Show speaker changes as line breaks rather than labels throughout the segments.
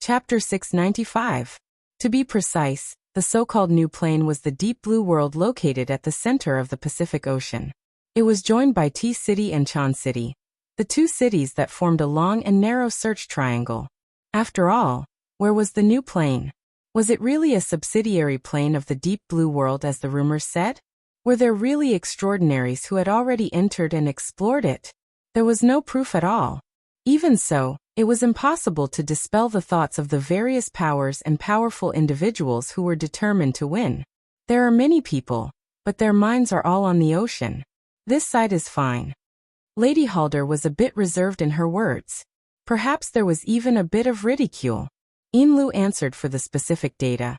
Chapter 695. To be precise, the so-called new plane was the deep blue world located at the center of the Pacific Ocean. It was joined by T-City and Chan City, the two cities that formed a long and narrow search triangle. After all, where was the new plane? Was it really a subsidiary plane of the deep blue world as the rumors said? Were there really extraordinaries who had already entered and explored it? There was no proof at all. Even so, it was impossible to dispel the thoughts of the various powers and powerful individuals who were determined to win. There are many people, but their minds are all on the ocean. This side is fine. Lady Halder was a bit reserved in her words. Perhaps there was even a bit of ridicule. Inlu answered for the specific data.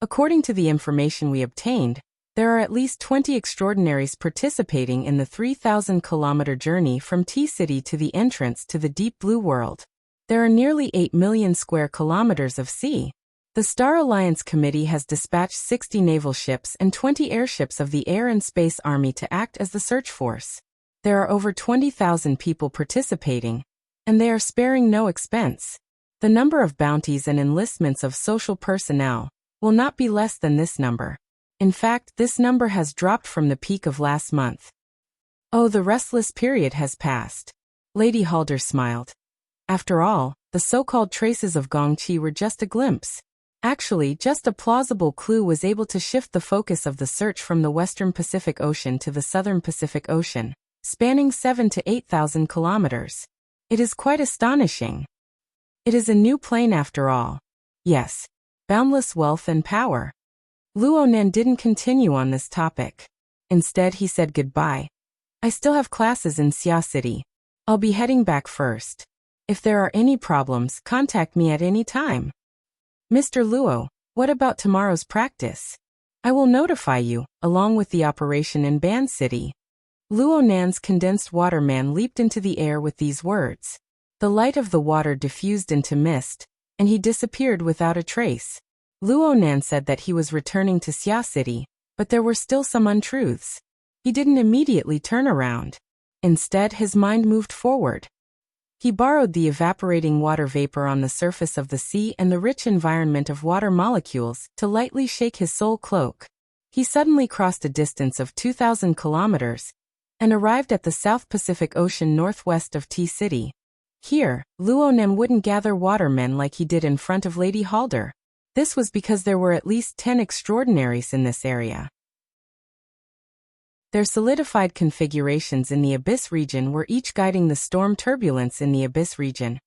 According to the information we obtained, there are at least 20 extraordinaries participating in the 3,000-kilometer journey from T-City to the entrance to the deep blue world. There are nearly 8 million square kilometers of sea. The Star Alliance Committee has dispatched 60 naval ships and 20 airships of the Air and Space Army to act as the search force. There are over 20,000 people participating, and they are sparing no expense. The number of bounties and enlistments of social personnel will not be less than this number. In fact, this number has dropped from the peak of last month. Oh, the restless period has passed. Lady Halder smiled. After all, the so-called traces of Gongqi were just a glimpse. Actually, just a plausible clue was able to shift the focus of the search from the western Pacific Ocean to the southern Pacific Ocean, spanning 7,000 to 8,000 kilometers. It is quite astonishing. It is a new plane after all. Yes. Boundless wealth and power. Luonan didn't continue on this topic. Instead, he said goodbye. I still have classes in Xia City. I'll be heading back first. If there are any problems, contact me at any time. Mr. Luo, what about tomorrow's practice? I will notify you, along with the operation in Ban City. Luonan's condensed water man leaped into the air with these words. The light of the water diffused into mist, and he disappeared without a trace. Luonan said that he was returning to Xia City, but there were still some untruths. He didn't immediately turn around. Instead, his mind moved forward. He borrowed the evaporating water vapor on the surface of the sea and the rich environment of water molecules to lightly shake his soul cloak. He suddenly crossed a distance of 2,000 kilometers and arrived at the South Pacific Ocean northwest of T-City. Here, Luonan wouldn't gather watermen like he did in front of Lady Halder. This was because there were at least 10 extraordinaries in this area. Their solidified configurations in the Abyss region were each guiding the storm turbulence in the Abyss region,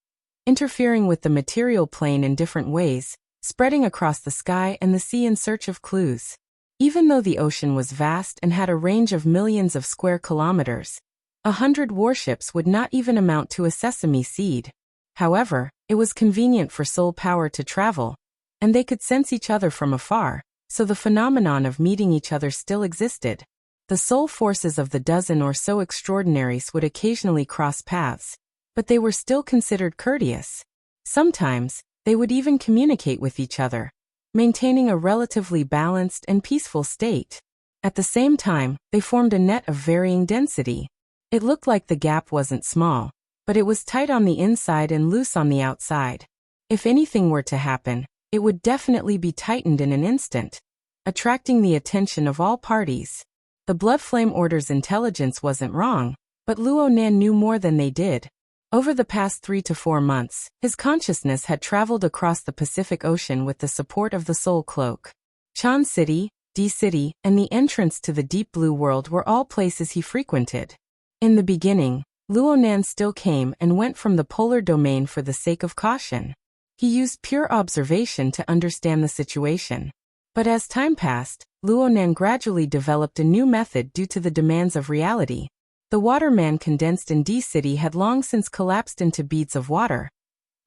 interfering with the material plane in different ways, spreading across the sky and the sea in search of clues. Even though the ocean was vast and had a range of millions of square kilometers, 100 warships would not even amount to a sesame seed. However, it was convenient for soul power to travel, and they could sense each other from afar, so the phenomenon of meeting each other still existed. The soul forces of the dozen or so extraordinaries would occasionally cross paths, but they were still considered courteous. Sometimes, they would even communicate with each other, maintaining a relatively balanced and peaceful state. At the same time, they formed a net of varying density. It looked like the gap wasn't small, but it was tight on the inside and loose on the outside. If anything were to happen, it would definitely be tightened in an instant, attracting the attention of all parties. The Bloodflame Order's intelligence wasn't wrong, but Luonan knew more than they did. Over the past 3 to 4 months, his consciousness had traveled across the Pacific Ocean with the support of the Soul Cloak. Chan City, D-City, and the entrance to the Deep Blue World were all places he frequented. In the beginning, Luonan still came and went from the polar domain for the sake of caution. He used pure observation to understand the situation. But as time passed, Luonan gradually developed a new method due to the demands of reality. The waterman condensed in D-City had long since collapsed into beads of water,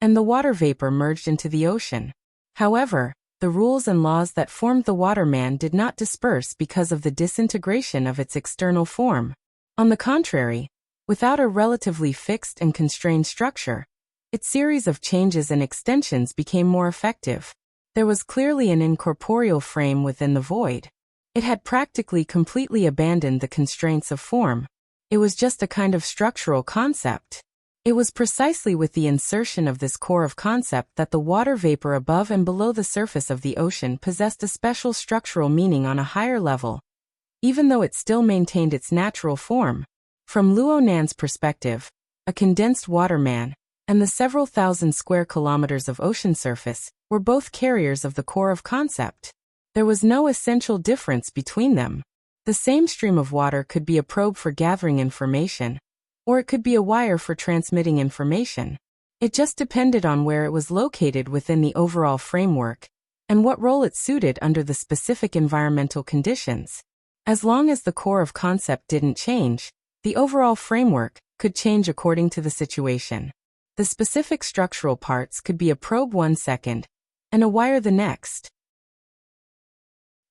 and the water vapor merged into the ocean. However, the rules and laws that formed the waterman did not disperse because of the disintegration of its external form. On the contrary, without a relatively fixed and constrained structure, its series of changes and extensions became more effective. There was clearly an incorporeal frame within the void. It had practically completely abandoned the constraints of form. It was just a kind of structural concept. It was precisely with the insertion of this core of concept that the water vapor above and below the surface of the ocean possessed a special structural meaning on a higher level, even though it still maintained its natural form. From Luo Nan's perspective, a condensed water man and the several thousand square kilometers of ocean surface were both carriers of the core of concept. There was no essential difference between them. The same stream of water could be a probe for gathering information, or it could be a wire for transmitting information. It just depended on where it was located within the overall framework, and what role it suited under the specific environmental conditions. As long as the core of concept didn't change, the overall framework could change according to the situation. The specific structural parts could be a probe one second, and a wire the next.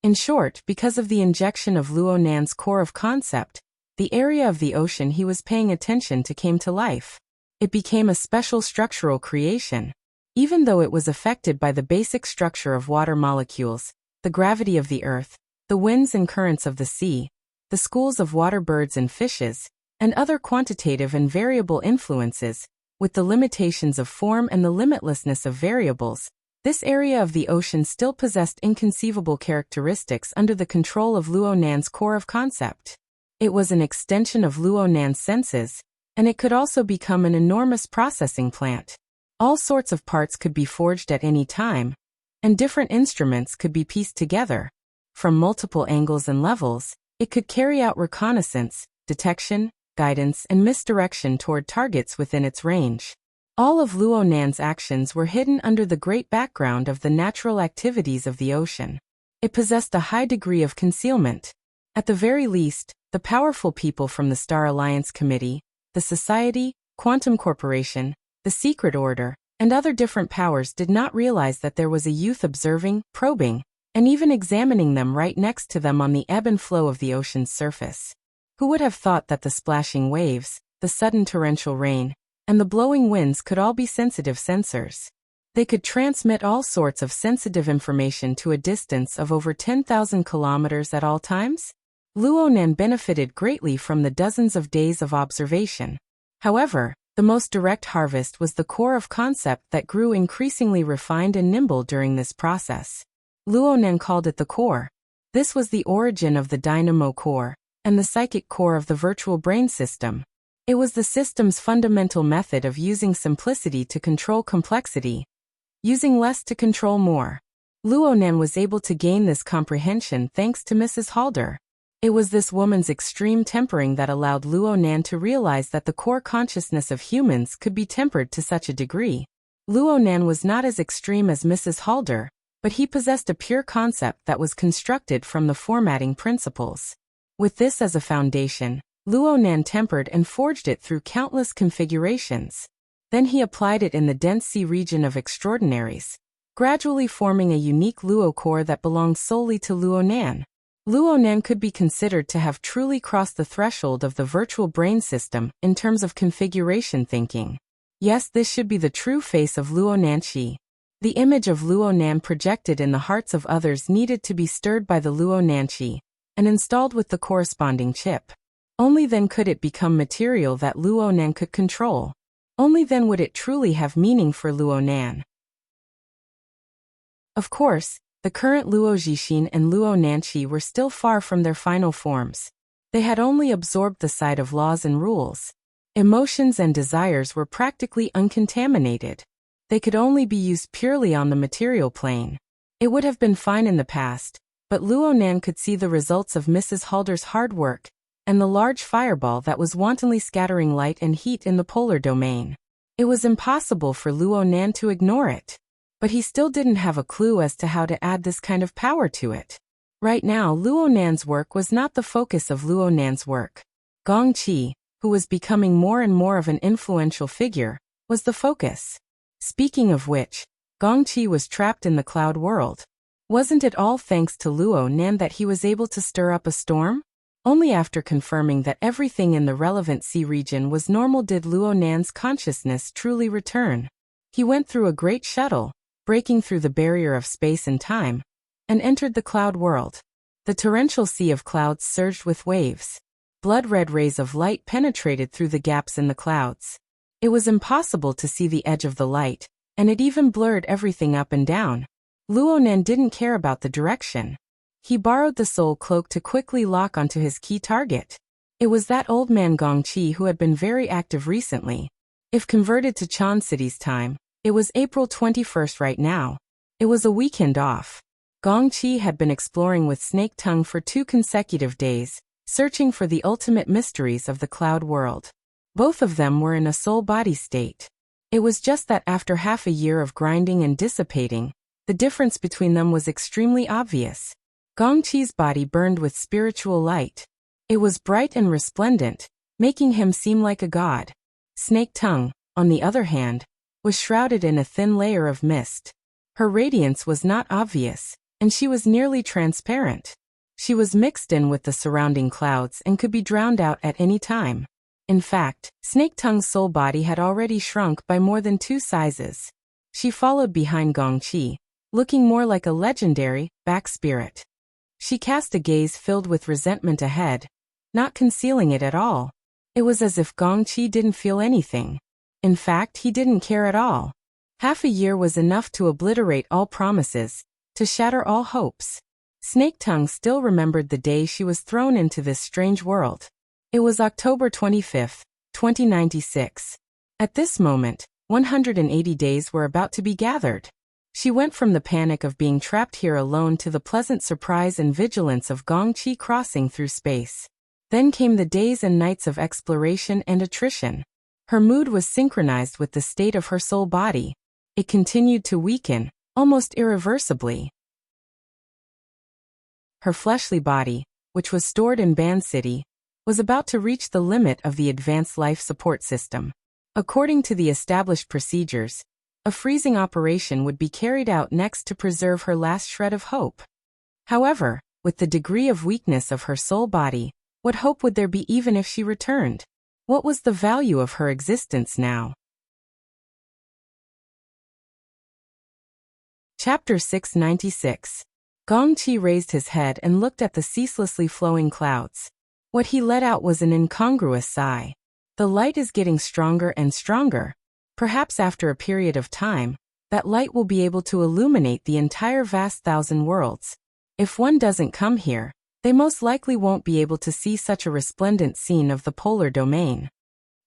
In short, because of the injection of Luo Nan's core of concept, the area of the ocean he was paying attention to came to life. It became a special structural creation. Even though it was affected by the basic structure of water molecules, the gravity of the earth, the winds and currents of the sea, the schools of water birds and fishes, and other quantitative and variable influences, with the limitations of form and the limitlessness of variables, this area of the ocean still possessed inconceivable characteristics under the control of Luo Nan's core of concept. It was an extension of Luo Nan's senses, and it could also become an enormous processing plant. All sorts of parts could be forged at any time, and different instruments could be pieced together. From multiple angles and levels, it could carry out reconnaissance, detection, guidance, and misdirection toward targets within its range. All of Luo Nan's actions were hidden under the great background of the natural activities of the ocean. It possessed a high degree of concealment. At the very least, the powerful people from the Star Alliance Committee, the Society, Quantum Corporation, the Secret Order, and other different powers did not realize that there was a youth observing, probing, and even examining them right next to them on the ebb and flow of the ocean's surface. Who would have thought that the splashing waves, the sudden torrential rain, and the blowing winds could all be sensitive sensors? They could transmit all sorts of sensitive information to a distance of over 10,000 kilometers at all times? Luo Nan benefited greatly from the dozens of days of observation. However, the most direct harvest was the core of concept that grew increasingly refined and nimble during this process. Luo Nan called it the core. This was the origin of the dynamo core, and the psychic core of the virtual brain system. It was the system's fundamental method of using simplicity to control complexity, using less to control more. Luo Nan was able to gain this comprehension thanks to Mrs. Halder. It was this woman's extreme tempering that allowed Luo Nan to realize that the core consciousness of humans could be tempered to such a degree. Luo Nan was not as extreme as Mrs. Halder, but he possessed a pure concept that was constructed from the formatting principles. With this as a foundation, Luo Nan tempered and forged it through countless configurations. Then he applied it in the dense sea region of extraordinaries, gradually forming a unique Luo core that belonged solely to Luo Nan. Luo Nan could be considered to have truly crossed the threshold of the virtual brain system in terms of configuration thinking. Yes, this should be the true face of Luo Nanchi. The image of Luo Nan projected in the hearts of others needed to be stirred by the Luo Nanchi and installed with the corresponding chip. Only then could it become material that Luo Nan could control. Only then would it truly have meaning for Luo Nan. Of course, the current Luo Jixin and Luo Nanchi were still far from their final forms. They had only absorbed the side of laws and rules. Emotions and desires were practically uncontaminated. They could only be used purely on the material plane. It would have been fine in the past, but Luo Nan could see the results of Mrs. Halder's hard work and the large fireball that was wantonly scattering light and heat in the polar domain. It was impossible for Luo Nan to ignore it. But he still didn't have a clue as to how to add this kind of power to it. Right now, Luo Nan's work was not the focus of Luo Nan's work. Gong Qi, who was becoming more and more of an influential figure, was the focus. Speaking of which, Gong Qi was trapped in the cloud world. Wasn't it all thanks to Luo Nan that he was able to stir up a storm? Only after confirming that everything in the relevant sea region was normal did Luo Nan's consciousness truly return. He went through a great shuttle, breaking through the barrier of space and time, and entered the cloud world. The torrential sea of clouds surged with waves. Blood-red rays of light penetrated through the gaps in the clouds. It was impossible to see the edge of the light, and it even blurred everything up and down. Luonan didn't care about the direction. He borrowed the soul cloak to quickly lock onto his key target. It was that old man Gongqi who had been very active recently. If converted to Chan City's time, it was April 21st right now. It was a weekend off. Gongqi had been exploring with Snake Tongue for 2 consecutive days, searching for the ultimate mysteries of the cloud world. Both of them were in a soul-body state. It was just that after half a year of grinding and dissipating, the difference between them was extremely obvious. Gongqi's body burned with spiritual light. It was bright and resplendent, making him seem like a god. Snake Tongue, on the other hand, was shrouded in a thin layer of mist. Her radiance was not obvious, and she was nearly transparent. She was mixed in with the surrounding clouds and could be drowned out at any time. In fact, Snake Tongue's soul body had already shrunk by more than 2 sizes. She followed behind Gongqi, looking more like a legendary back spirit. She cast a gaze filled with resentment ahead, not concealing it at all. It was as if Gongqi didn't feel anything. In fact, he didn't care at all. Half a year was enough to obliterate all promises, to shatter all hopes. Snake Tongue still remembered the day she was thrown into this strange world. It was October 25, 2096. At this moment, 180 days were about to be gathered. She went from the panic of being trapped here alone to the pleasant surprise and vigilance of Gongqi crossing through space. Then came the days and nights of exploration and attrition. Her mood was synchronized with the state of her soul body. It continued to weaken, almost irreversibly. Her fleshly body, which was stored in Ban City, was about to reach the limit of the advanced life support system. According to the established procedures, a freezing operation would be carried out next to preserve her last shred of hope. However, with the degree of weakness of her soul body, what hope would there be even if she returned? What was the value of her existence now? Chapter 696. Gongqi raised his head and looked at the ceaselessly flowing clouds. What he let out was an incongruous sigh. The light is getting stronger and stronger. Perhaps after a period of time, that light will be able to illuminate the entire vast 1,000 worlds. If one doesn't come here, they most likely won't be able to see such a resplendent scene of the polar domain.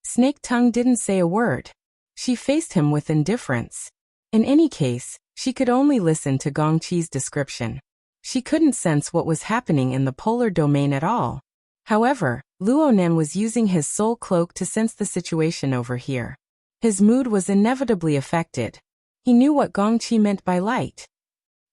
Snake Tongue didn't say a word. She faced him with indifference. In any case, she could only listen to Gongqi's description. She couldn't sense what was happening in the polar domain at all. However, Luonan was using his soul cloak to sense the situation over here. His mood was inevitably affected. He knew what Gongqi meant by light.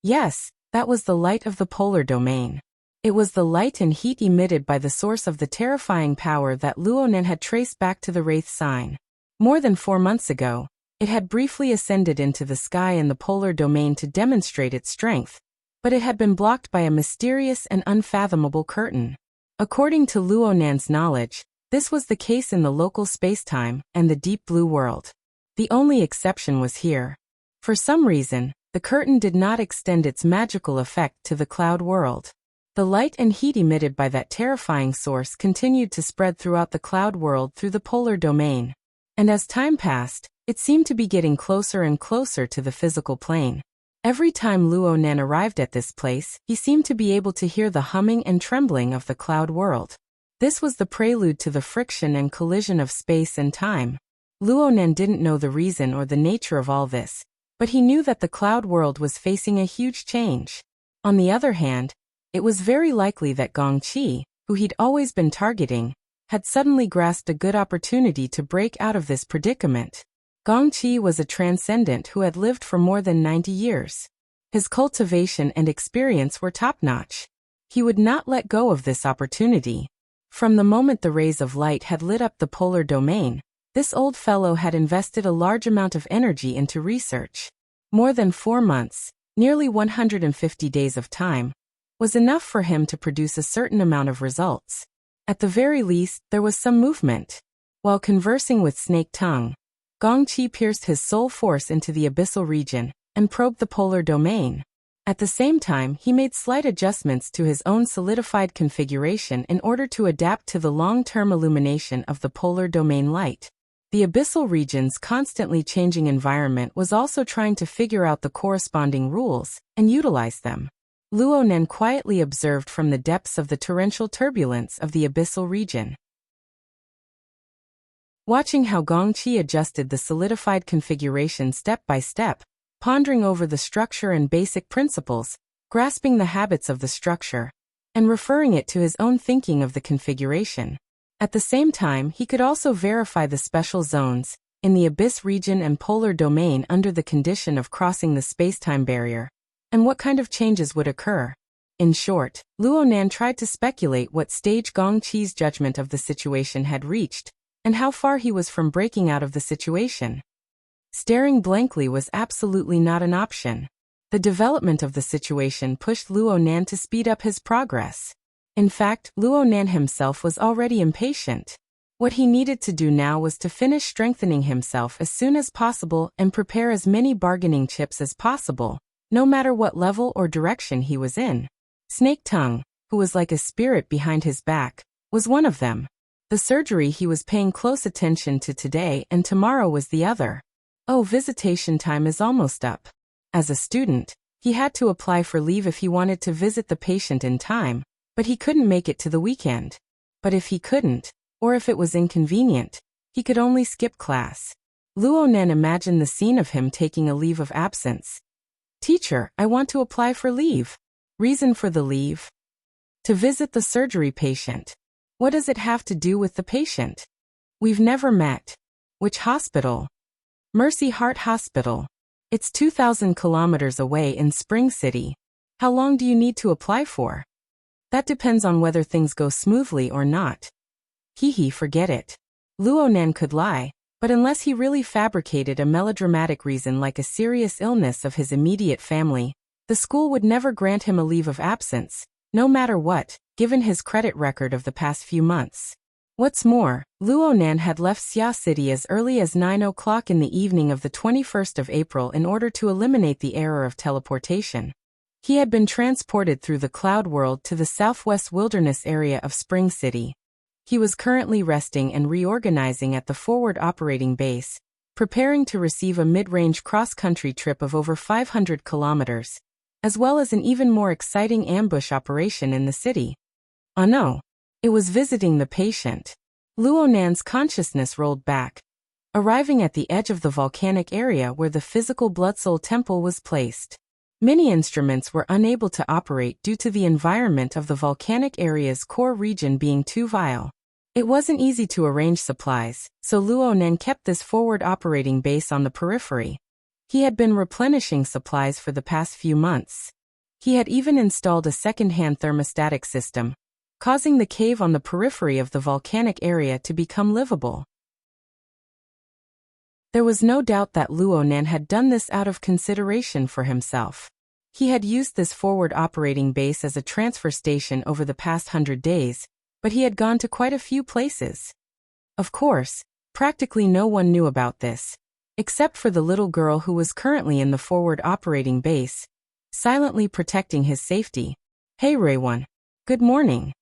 Yes, that was the light of the polar domain. It was the light and heat emitted by the source of the terrifying power that Luonan had traced back to the Wraith sign. More than 4 months ago, it had briefly ascended into the sky in the polar domain to demonstrate its strength, but it had been blocked by a mysterious and unfathomable curtain. According to Luonan's knowledge, this was the case in the local spacetime and the deep blue world. The only exception was here. For some reason, the curtain did not extend its magical effect to the cloud world. The light and heat emitted by that terrifying source continued to spread throughout the cloud world through the polar domain. And as time passed, it seemed to be getting closer and closer to the physical plane. Every time Luonan arrived at this place, he seemed to be able to hear the humming and trembling of the cloud world. This was the prelude to the friction and collision of space and time. Luonan didn't know the reason or the nature of all this, but he knew that the cloud world was facing a huge change. On the other hand, it was very likely that Gongqi, who he'd always been targeting, had suddenly grasped a good opportunity to break out of this predicament. Gongqi was a transcendent who had lived for more than 90 years. His cultivation and experience were top-notch. He would not let go of this opportunity. From the moment the rays of light had lit up the polar domain, this old fellow had invested a large amount of energy into research. More than 4 months, nearly 150 days of time, was enough for him to produce a certain amount of results. At the very least, there was some movement. While conversing with Snake Tongue, Gongqi pierced his soul force into the abyssal region and probed the polar domain. At the same time, he made slight adjustments to his own solidified configuration in order to adapt to the long-term illumination of the polar domain light. The abyssal region's constantly changing environment was also trying to figure out the corresponding rules and utilize them. Luo Nen quietly observed from the depths of the torrential turbulence of the abyssal region. Watching how Gongqi adjusted the solidified configuration step by step, pondering over the structure and basic principles, grasping the habits of the structure, and referring it to his own thinking of the configuration. At the same time, he could also verify the special zones in the abyss region and polar domain under the condition of crossing the spacetime barrier, and what kind of changes would occur. In short, Luo Nan tried to speculate what stage Gongqi's judgment of the situation had reached, and how far he was from breaking out of the situation. Staring blankly was absolutely not an option. The development of the situation pushed Luo Nan to speed up his progress. In fact, Luo Nan himself was already impatient. What he needed to do now was to finish strengthening himself as soon as possible and prepare as many bargaining chips as possible, no matter what level or direction he was in. Snake Tongue, who was like a spirit behind his back, was one of them. The surgery he was paying close attention to today and tomorrow was the other. Oh, visitation time is almost up. As a student, he had to apply for leave if he wanted to visit the patient in time, but he couldn't make it to the weekend. But if he couldn't, or if it was inconvenient, he could only skip class. Luo Nen imagined the scene of him taking a leave of absence. "Teacher, I want to apply for leave." "Reason for the leave?" "To visit the surgery patient." "What does it have to do with the patient?" "We've never met." "Which hospital?" "Mercy Heart Hospital. It's 2,000 kilometers away in Spring City." "How long do you need to apply for?" "That depends on whether things go smoothly or not." Forget it. Luo Nan could lie, but unless he really fabricated a melodramatic reason like a serious illness of his immediate family, the school would never grant him a leave of absence, no matter what, given his credit record of the past few months. What's more, Luo Nan had left Xia City as early as 9 o'clock in the evening of the 21st of April in order to eliminate the error of teleportation. He had been transported through the cloud world to the southwest wilderness area of Spring City. He was currently resting and reorganizing at the forward operating base, preparing to receive a mid-range cross-country trip of over 500 kilometers, as well as an even more exciting ambush operation in the city. Oh no! It was visiting the patient. Luo Nan's consciousness rolled back, arriving at the edge of the volcanic area where the physical Blood Soul Temple was placed. Many instruments were unable to operate due to the environment of the volcanic area's core region being too vile. It wasn't easy to arrange supplies, so Luo Nan kept this forward operating base on the periphery. He had been replenishing supplies for the past few months. He had even installed a second-hand thermostatic system, causing the cave on the periphery of the volcanic area to become livable. There was no doubt that Luo Nan had done this out of consideration for himself. He had used this forward operating base as a transfer station over the past 100 days, but he had gone to quite a few places. Of course, practically no one knew about this, except for the little girl who was currently in the forward operating base, silently protecting his safety. "Hey Raywan. Good morning."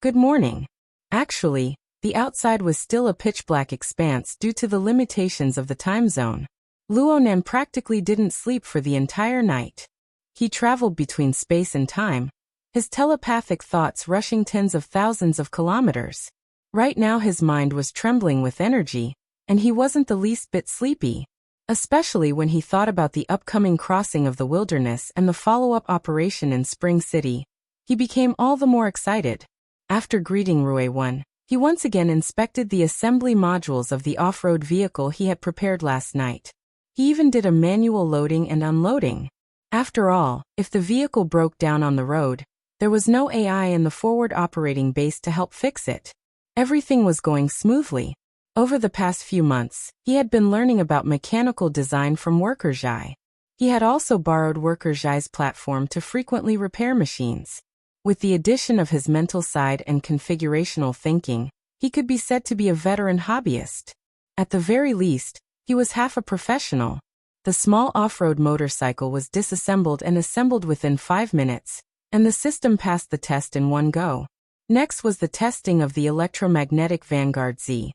"Good morning." Actually, the outside was still a pitch-black expanse due to the limitations of the time zone. Luo Nan practically didn't sleep for the entire night. He traveled between space and time, his telepathic thoughts rushing tens of thousands of kilometers. Right now his mind was trembling with energy, and he wasn't the least bit sleepy. Especially when he thought about the upcoming crossing of the wilderness and the follow-up operation in Spring City. He became all the more excited. After greeting Rui-1, he once again inspected the assembly modules of the off-road vehicle he had prepared last night. He even did a manual loading and unloading. After all, if the vehicle broke down on the road, there was no AI in the forward operating base to help fix it. Everything was going smoothly. Over the past few months, he had been learning about mechanical design from Worker Zhai. He had also borrowed Worker Zhai's platform to frequently repair machines. With the addition of his mental side and configurational thinking, he could be said to be a veteran hobbyist. At the very least, he was half a professional. The small off-road motorcycle was disassembled and assembled within 5 minutes, and the system passed the test in one go. Next was the testing of the electromagnetic Vanguard Z.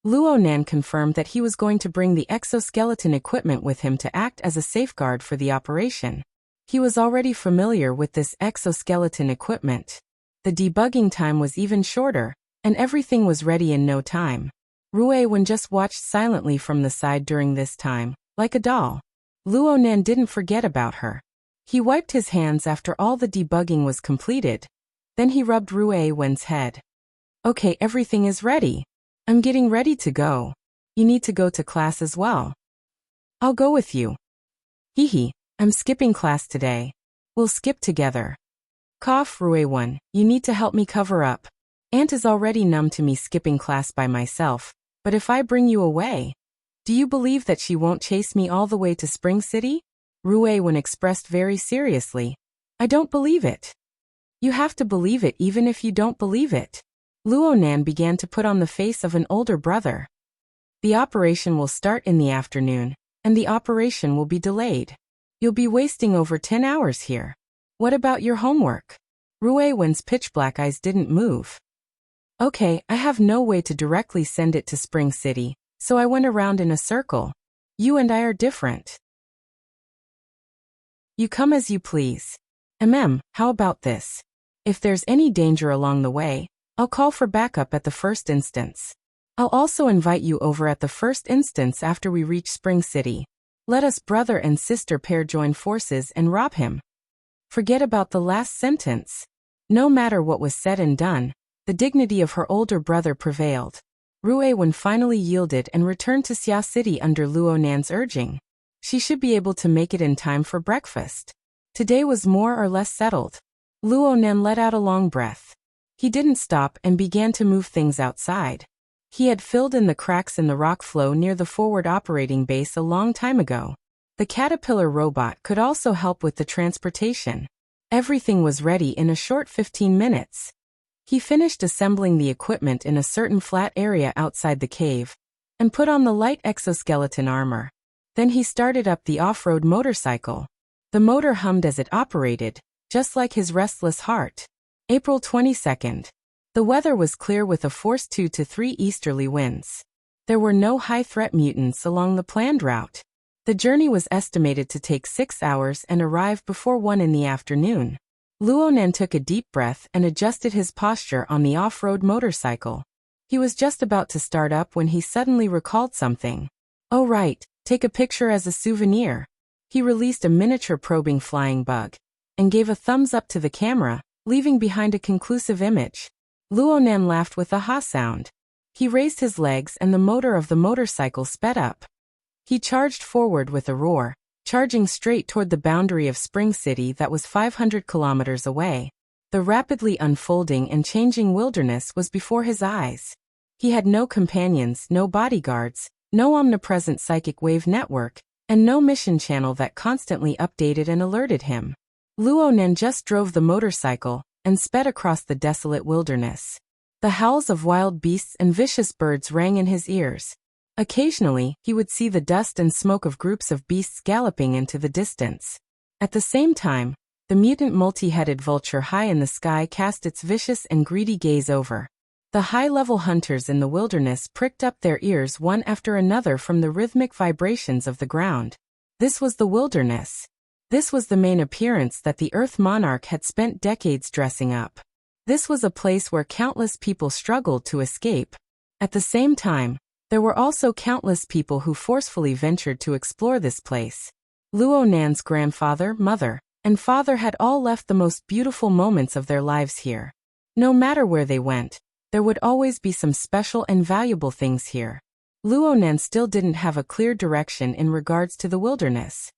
Luonan confirmed that he was going to bring the exoskeleton equipment with him to act as a safeguard for the operation. He was already familiar with this exoskeleton equipment. The debugging time was even shorter, and everything was ready in no time. Ruewen just watched silently from the side during this time, like a doll. Luonan didn't forget about her. He wiped his hands after all the debugging was completed. Then he rubbed Ruewen's head. Okay, everything is ready. I'm getting ready to go. You need to go to class as well. I'll go with you. Hehe, I'm skipping class today. We'll skip together. Cough, Ruewen, you need to help me cover up. Aunt is already numb to me skipping class by myself, but if I bring you away, do you believe that she won't chase me all the way to Spring City? Ruewen expressed very seriously. I don't believe it. You have to believe it even if you don't believe it. Luonan began to put on the face of an older brother. The operation will start in the afternoon, and the operation will be delayed. You'll be wasting over 10 hours here. What about your homework? Ruewen's pitch-black eyes didn't move. Okay, I have no way to directly send it to Spring City, so I went around in a circle. You and I are different. You come as you please. How about this? If there's any danger along the way, I'll call for backup at the first instance. I'll also invite you over at the first instance after we reach Spring City. Let us brother and sister pair join forces and rob him. Forget about the last sentence. No matter what was said and done, the dignity of her older brother prevailed. Ruewen finally yielded and returned to Xia City under Luonan's urging. She should be able to make it in time for breakfast. Today was more or less settled. Luonan let out a long breath. He didn't stop and began to move things outside. He had filled in the cracks in the rock flow near the forward operating base a long time ago. The caterpillar robot could also help with the transportation. Everything was ready in a short 15 minutes. He finished assembling the equipment in a certain flat area outside the cave, and put on the light exoskeleton armor. Then he started up the off-road motorcycle. The motor hummed as it operated, just like his restless heart. April 22nd. The weather was clear with a force 2 to 3 easterly winds. There were no high-threat mutants along the planned route. The journey was estimated to take 6 hours and arrive before 1 in the afternoon. Luonan took a deep breath and adjusted his posture on the off-road motorcycle. He was just about to start up when he suddenly recalled something. Oh right, take a picture as a souvenir. He released a miniature probing flying bug, and gave a thumbs up to the camera, leaving behind a conclusive image. Luonan laughed with a ha sound. He raised his legs and the motor of the motorcycle sped up. He charged forward with a roar, charging straight toward the boundary of Spring City that was 500 kilometers away. The rapidly unfolding and changing wilderness was before his eyes. He had no companions, no bodyguards, no omnipresent psychic wave network, and no mission channel that constantly updated and alerted him. Luonan just drove the motorcycle and sped across the desolate wilderness. The howls of wild beasts and vicious birds rang in his ears. Occasionally, he would see the dust and smoke of groups of beasts galloping into the distance. At the same time, the mutant multi-headed vulture high in the sky cast its vicious and greedy gaze over. The high-level hunters in the wilderness pricked up their ears one after another from the rhythmic vibrations of the ground. This was the wilderness. This was the main appearance that the Earth Monarch had spent decades dressing up. This was a place where countless people struggled to escape. At the same time, there were also countless people who forcefully ventured to explore this place. Luonan's grandfather, mother, and father had all left the most beautiful moments of their lives here. No matter where they went, there would always be some special and valuable things here. Luonan still didn't have a clear direction in regards to the wilderness.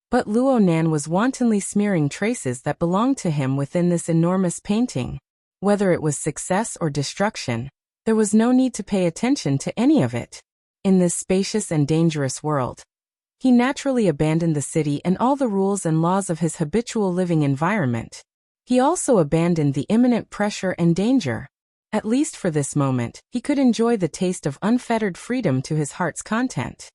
But Luonan was wantonly smearing traces that belonged to him within this enormous painting. Whether it was success or destruction, there was no need to pay attention to any of it. In this spacious and dangerous world, he naturally abandoned the city and all the rules and laws of his habitual living environment. He also abandoned the imminent pressure and danger. At least for this moment, he could enjoy the taste of unfettered freedom to his heart's content.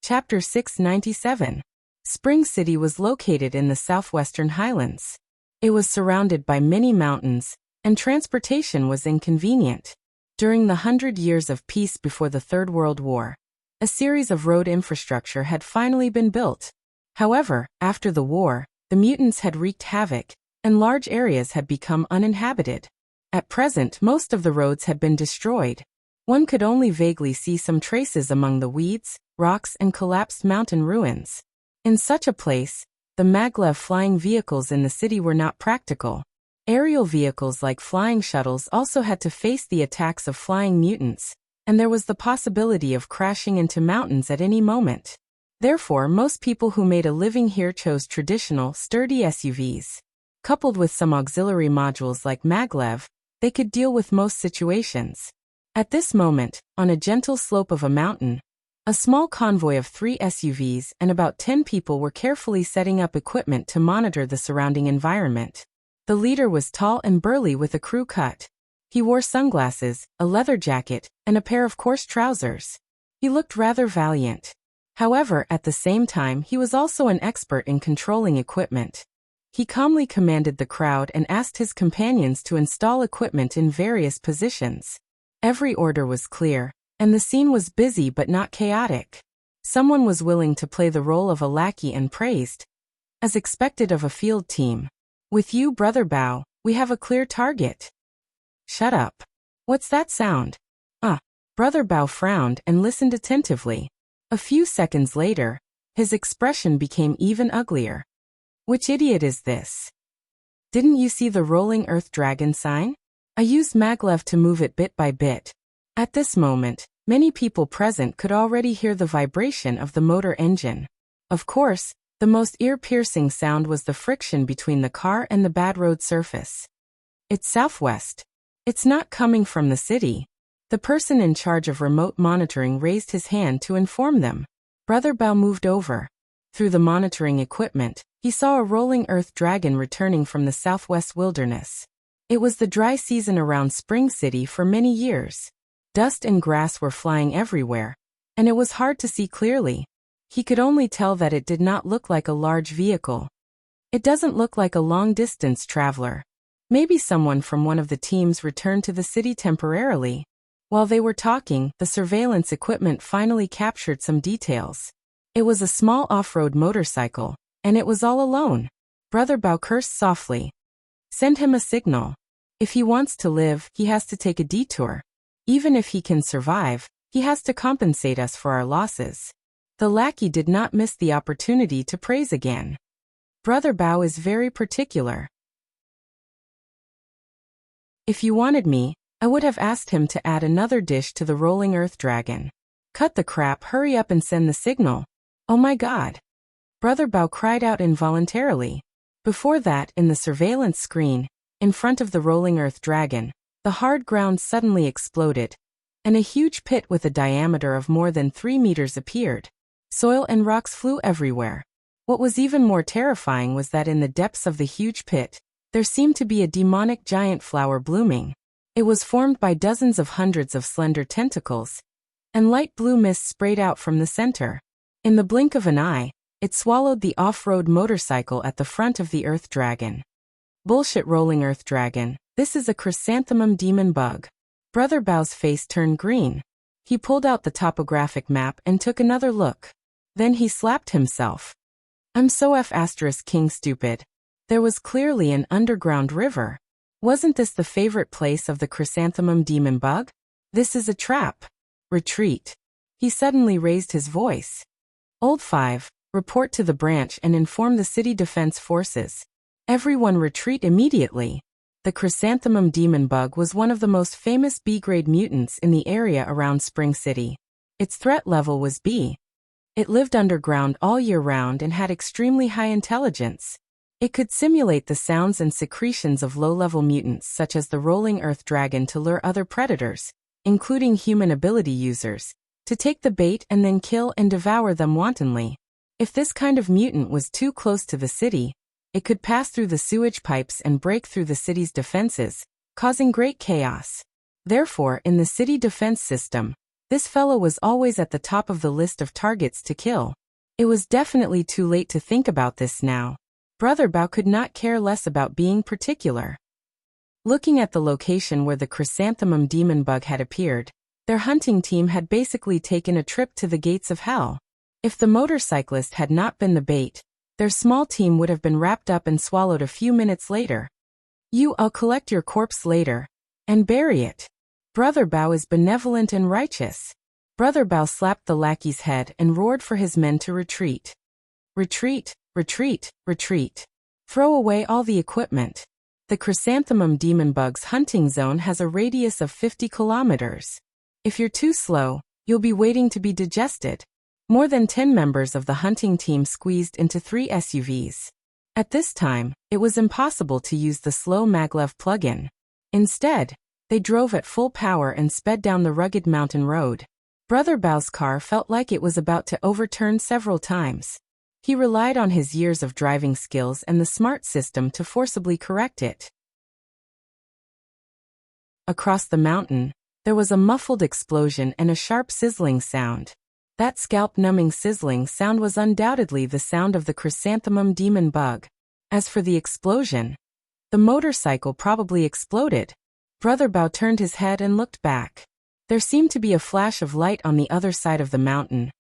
Chapter 697. Spring City was located in the southwestern highlands. It was surrounded by many mountains, and transportation was inconvenient. During the 100 years of peace before the Third World War, a series of road infrastructure had finally been built. However, after the war, the mutants had wreaked havoc, and large areas had become uninhabited. At present, most of the roads had been destroyed. One could only vaguely see some traces among the weeds, rocks, and collapsed mountain ruins. In such a place, the maglev flying vehicles in the city were not practical. Aerial vehicles like flying shuttles also had to face the attacks of flying mutants, and there was the possibility of crashing into mountains at any moment. Therefore, most people who made a living here chose traditional, sturdy SUVs. Coupled with some auxiliary modules like maglev, they could deal with most situations. At this moment, on a gentle slope of a mountain, a small convoy of 3 SUVs and about 10 people were carefully setting up equipment to monitor the surrounding environment. The leader was tall and burly with a crew cut. He wore sunglasses, a leather jacket, and a pair of coarse trousers. He looked rather valiant. However, at the same time, he was also an expert in controlling equipment. He calmly commanded the crowd and asked his companions to install equipment in various positions. Every order was clear, and the scene was busy but not chaotic. Someone was willing to play the role of a lackey and praised, as expected of a field team. "With you, Brother Bao, we have a clear target." "Shut up. What's that sound?" Brother Bao frowned and listened attentively. A few seconds later, his expression became even uglier. "Which idiot is this? Didn't you see the rolling earth dragon sign? I used maglev to move it bit by bit." At this moment, many people present could already hear the vibration of the motor engine. Of course, the most ear-piercing sound was the friction between the car and the bad road surface. "It's southwest. It's not coming from the city." The person in charge of remote monitoring raised his hand to inform them. Brother Bao moved over. Through the monitoring equipment, he saw a rolling earth dragon returning from the southwest wilderness. It was the dry season around Spring City for many years. Dust and grass were flying everywhere, and it was hard to see clearly. He could only tell that it did not look like a large vehicle. "It doesn't look like a long-distance traveler. Maybe someone from one of the teams returned to the city temporarily." While they were talking, the surveillance equipment finally captured some details. It was a small off-road motorcycle, and it was all alone. Brother Bao cursed softly. "Send him a signal. If he wants to live, he has to take a detour. Even if he can survive, he has to compensate us for our losses." The lackey did not miss the opportunity to praise again. "Brother Bao is very particular. If you wanted me, I would have asked him to add another dish to the rolling earth dragon." "Cut the crap, hurry up and send the signal." "Oh my God." Brother Bao cried out involuntarily. Before that, in the surveillance screen, in front of the rolling earth dragon, the hard ground suddenly exploded, and a huge pit with a diameter of more than 3 meters appeared. Soil and rocks flew everywhere. What was even more terrifying was that in the depths of the huge pit, there seemed to be a demonic giant flower blooming. It was formed by dozens of hundreds of slender tentacles, and light blue mist sprayed out from the center. In the blink of an eye, it swallowed the off-road motorcycle at the front of the earth dragon. "Bullshit, rolling earth dragon. This is a chrysanthemum demon bug." Brother Bao's face turned green. He pulled out the topographic map and took another look. Then he slapped himself. "I'm so King stupid. There was clearly an underground river. Wasn't this the favorite place of the chrysanthemum demon bug? This is a trap. Retreat." He suddenly raised his voice. "Old 5, report to the branch and inform the city defense forces. Everyone retreat immediately." The chrysanthemum demon bug was one of the most famous B-grade mutants in the area around Spring City. Its threat level was B. It lived underground all year round and had extremely high intelligence. It could simulate the sounds and secretions of low-level mutants such as the rolling earth dragon to lure other predators, including human ability users, to take the bait and then kill and devour them wantonly. If this kind of mutant was too close to the city, it could pass through the sewage pipes and break through the city's defenses, causing great chaos. Therefore, in the city defense system, this fellow was always at the top of the list of targets to kill. It was definitely too late to think about this now. Brother Bao could not care less about being particular. Looking at the location where the chrysanthemum demon bug had appeared, their hunting team had basically taken a trip to the gates of hell. If the motorcyclist had not been the bait, their small team would have been wrapped up and swallowed a few minutes later. I'll collect your corpse later and bury it. Brother Bao is benevolent and righteous. Brother Bao slapped the lackey's head and roared for his men to retreat. Retreat, retreat, retreat. Throw away all the equipment. The chrysanthemum demon bug's hunting zone has a radius of 50 kilometers. If you're too slow, you'll be waiting to be digested. More than 10 members of the hunting team squeezed into 3 SUVs. At this time, it was impossible to use the slow maglev plug-in. Instead, they drove at full power and sped down the rugged mountain road. Brother Bao's car felt like it was about to overturn several times. He relied on his years of driving skills and the smart system to forcibly correct it. Across the mountain, there was a muffled explosion and a sharp sizzling sound. That scalp-numbing sizzling sound was undoubtedly the sound of the chrysanthemum demon bug. As for the explosion, the motorcycle probably exploded. Brother Bao turned his head and looked back. There seemed to be a flash of light on the other side of the mountain,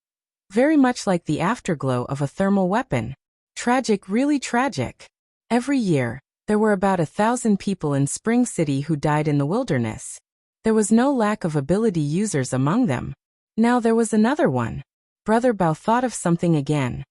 very much like the afterglow of a thermal weapon. Tragic, really tragic. Every year, there were about 1,000 people in Spring City who died in the wilderness. There was no lack of ability users among them. Now there was another one. Brother Bao thought of something again.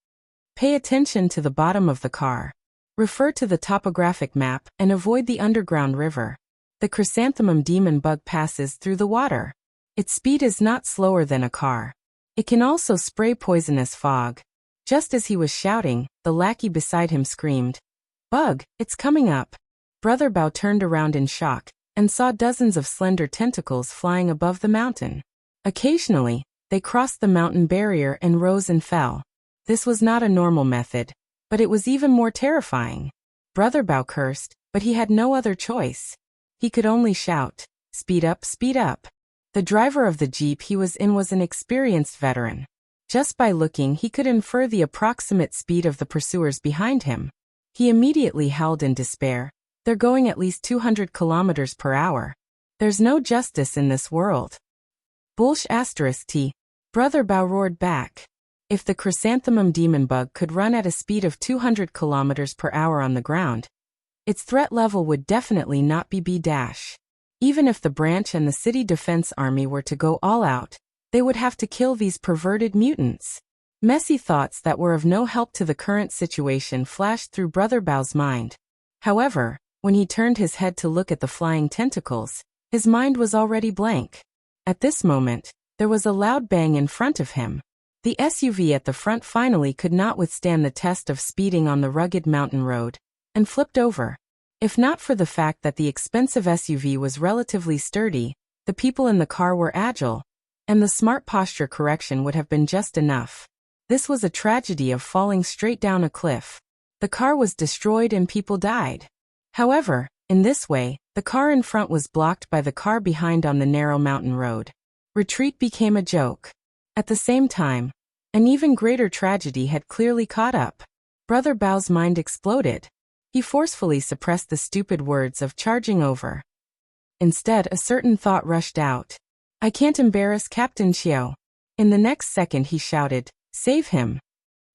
Pay attention to the bottom of the car. Refer to the topographic map and avoid the underground river. The chrysanthemum demon bug passes through the water. Its speed is not slower than a car. It can also spray poisonous fog. Just as he was shouting, the lackey beside him screamed, "Bug, it's coming up." Brother Bao turned around in shock and saw dozens of slender tentacles flying above the mountain. Occasionally, they crossed the mountain barrier and rose and fell. This was not a normal method, but it was even more terrifying. Brother Bao cursed, but he had no other choice. He could only shout, "Speed up, speed up." The driver of the jeep he was in was an experienced veteran. Just by looking, he could infer the approximate speed of the pursuers behind him. He immediately howled in despair. They're going at least 200 kilometers per hour. There's no justice in this world. Bullsh**t. Brother Bao roared back. If the chrysanthemum demon bug could run at a speed of 200 kilometers per hour on the ground, its threat level would definitely not be B-. Even if the branch and the city defense army were to go all out, they would have to kill these perverted mutants. Messy thoughts that were of no help to the current situation flashed through Brother Bao's mind. However, when he turned his head to look at the flying tentacles, his mind was already blank. At this moment, there was a loud bang in front of him. The SUV at the front finally could not withstand the test of speeding on the rugged mountain road, and flipped over. If not for the fact that the expensive SUV was relatively sturdy, the people in the car were agile, and the smart posture correction would have been just enough. This was a tragedy of falling straight down a cliff. The car was destroyed and people died. However, in this way, the car in front was blocked by the car behind on the narrow mountain road. Retreat became a joke. At the same time, an even greater tragedy had clearly caught up. Brother Bao's mind exploded. He forcefully suppressed the stupid words of charging over. Instead, a certain thought rushed out. "I can't embarrass Captain Qiao." In the next second he shouted, "Save him!"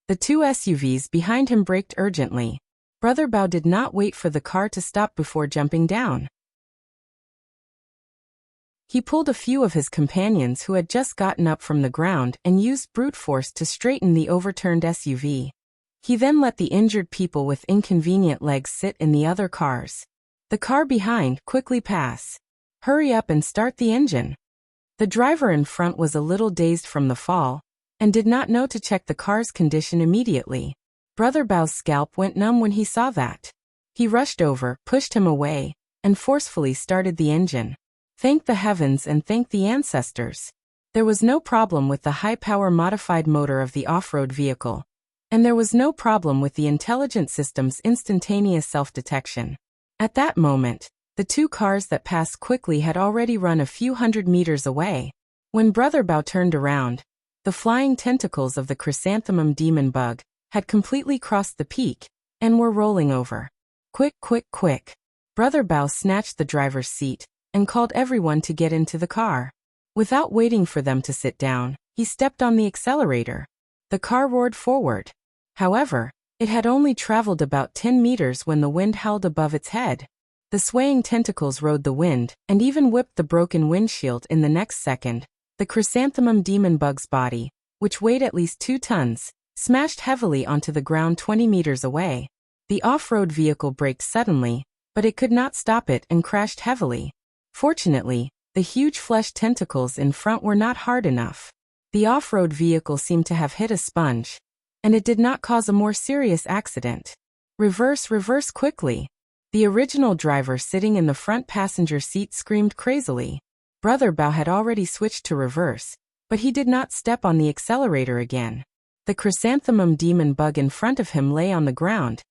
The 2 SUVs behind him braked urgently. Brother Bao did not wait for the car to stop before jumping down. He pulled a few of his companions who had just gotten up from the ground and used brute force to straighten the overturned SUV. He then let the injured people with inconvenient legs sit in the other cars. The car behind, "Quickly pass. Hurry up and start the engine." The driver in front was a little dazed from the fall, and did not know to check the car's condition immediately. Brother Bao's scalp went numb when he saw that. He rushed over, pushed him away, and forcefully started the engine. Thank the heavens and thank the ancestors. There was no problem with the high-power modified motor of the off-road vehicle, and there was no problem with the intelligent system's instantaneous self-detection. At that moment, the 2 cars that passed quickly had already run a few hundred meters away. When Brother Bao turned around, the flying tentacles of the chrysanthemum demon bug had completely crossed the peak, and were rolling over. Quick, quick, quick. Brother Bao snatched the driver's seat and called everyone to get into the car. Without waiting for them to sit down, he stepped on the accelerator. The car roared forward. However, it had only traveled about 10 meters when the wind howled above its head. The swaying tentacles rode the wind and even whipped the broken windshield in the next second. The chrysanthemum demon bug's body, which weighed at least 2 tons, smashed heavily onto the ground 20 meters away. The off-road vehicle braked suddenly, but it could not stop it and crashed heavily. Fortunately, the huge flesh tentacles in front were not hard enough. The off-road vehicle seemed to have hit a sponge, and it did not cause a more serious accident. Reverse, reverse quickly. The original driver sitting in the front passenger seat screamed crazily. Brother Bao had already switched to reverse, but he did not step on the accelerator again. The chrysanthemum demon bug in front of him lay on the ground,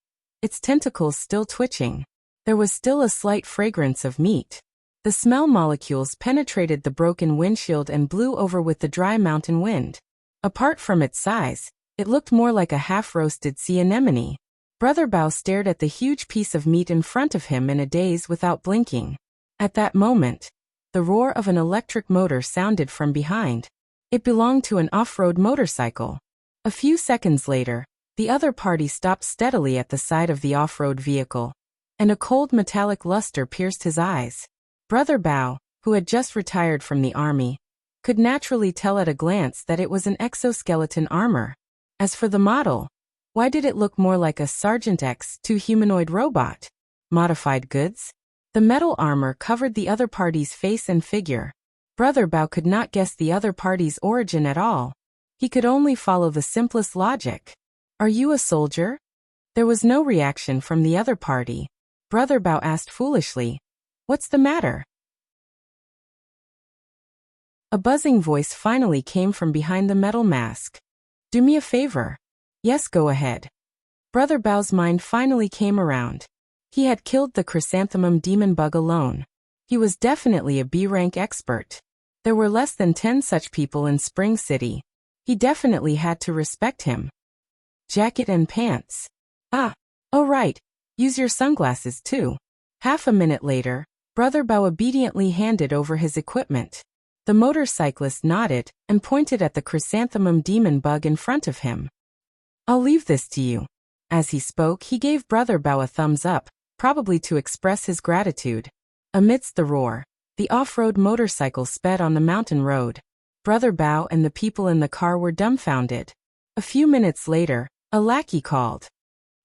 its tentacles still twitching. There was still a slight fragrance of meat. The smell molecules penetrated the broken windshield and blew over with the dry mountain wind. Apart from its size, it looked more like a half-roasted sea anemone. Brother Bao stared at the huge piece of meat in front of him in a daze without blinking. At that moment, the roar of an electric motor sounded from behind. It belonged to an off-road motorcycle. A few seconds later, the other party stopped steadily at the side of the off-road vehicle, and a cold metallic luster pierced his eyes. Brother Bao, who had just retired from the army, could naturally tell at a glance that it was an exoskeleton armor. As for the model, why did it look more like a Sergeant X2 humanoid robot? Modified goods? The metal armor covered the other party's face and figure. Brother Bao could not guess the other party's origin at all. He could only follow the simplest logic. Are you a soldier? There was no reaction from the other party. Brother Bao asked foolishly, "What's the matter?" A buzzing voice finally came from behind the metal mask. "Do me a favor." "Yes, go ahead." Brother Bao's mind finally came around. He had killed the chrysanthemum demon bug alone. He was definitely a B-rank expert. There were less than 10 such people in Spring City. He definitely had to respect him. Jacket and pants. Oh right. Use your sunglasses too. Half a minute later, Brother Bao obediently handed over his equipment. The motorcyclist nodded and pointed at the chrysanthemum demon bug in front of him. "I'll leave this to you." As he spoke, he gave Brother Bao a thumbs up, probably to express his gratitude. Amidst the roar, the off-road motorcycle sped on the mountain road. Brother Bao and the people in the car were dumbfounded. A few minutes later, a lackey called.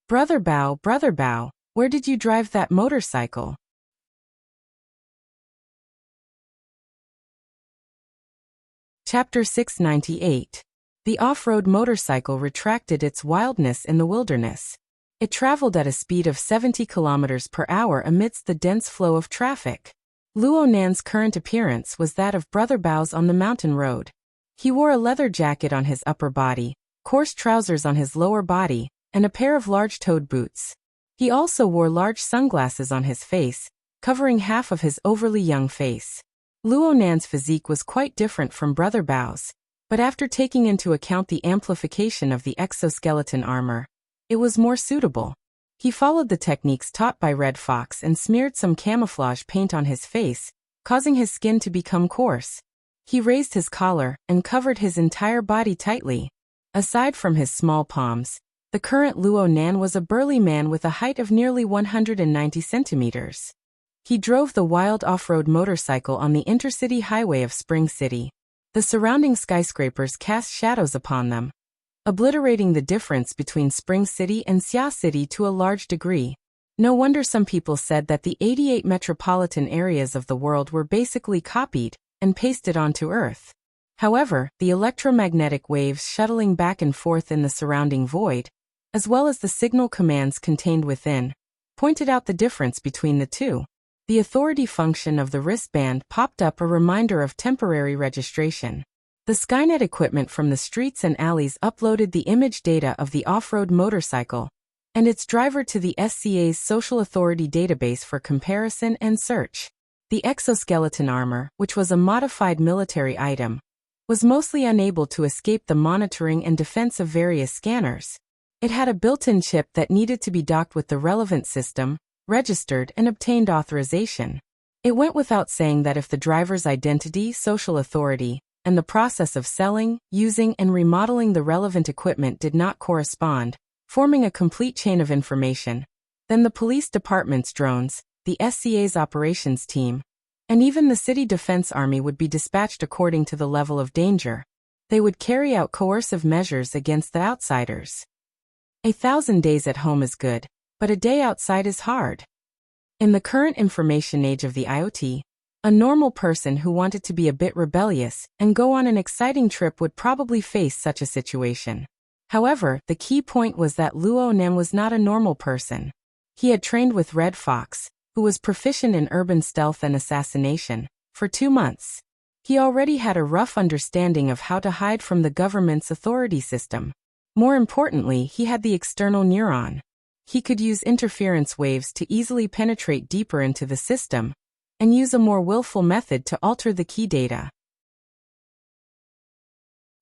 Brother Bao, where did you drive that motorcycle?" Chapter 698. The off-road motorcycle retracted its wildness in the wilderness. It traveled at a speed of 70 kilometers per hour amidst the dense flow of traffic. Luo Nan's current appearance was that of Brother Bao's on the mountain road. He wore a leather jacket on his upper body, coarse trousers on his lower body, and a pair of large-toed boots. He also wore large sunglasses on his face, covering half of his overly young face. Luo Nan's physique was quite different from Brother Bao's, but after taking into account the amplification of the exoskeleton armor, it was more suitable. He followed the techniques taught by Red Fox and smeared some camouflage paint on his face, causing his skin to become coarse. He raised his collar and covered his entire body tightly. Aside from his small palms, the current Luo Nan was a burly man with a height of nearly 190 centimeters. He drove the wild off-road motorcycle on the intercity highway of Spring City. The surrounding skyscrapers cast shadows upon them, obliterating the difference between Spring City and Xia City to a large degree. No wonder some people said that the 88 metropolitan areas of the world were basically copied and pasted onto Earth. However, the electromagnetic waves shuttling back and forth in the surrounding void, as well as the signal commands contained within, pointed out the difference between the two. The authority function of the wristband popped up a reminder of temporary registration. The Skynet equipment from the streets and alleys uploaded the image data of the off-road motorcycle and its driver to the SCA's Social Authority database for comparison and search. The exoskeleton armor, which was a modified military item, was mostly unable to escape the monitoring and defense of various scanners. It had a built-in chip that needed to be docked with the relevant system, registered, and obtained authorization. It went without saying that if the driver's identity, social authority, and the process of selling, using, and remodeling the relevant equipment did not correspond, forming a complete chain of information, then the police department's drones, the SCA's operations team, and even the city defense army would be dispatched according to the level of danger. They would carry out coercive measures against the outsiders. 1,000 days at home is good, but a day outside is hard. In the current information age of the IoT, a normal person who wanted to be a bit rebellious and go on an exciting trip would probably face such a situation. However, the key point was that Luo Nan was not a normal person. He had trained with Red Fox, who was proficient in urban stealth and assassination, for 2 months. He already had a rough understanding of how to hide from the government's authority system. More importantly, he had the external neuron. He could use interference waves to easily penetrate deeper into the system and use a more willful method to alter the key data.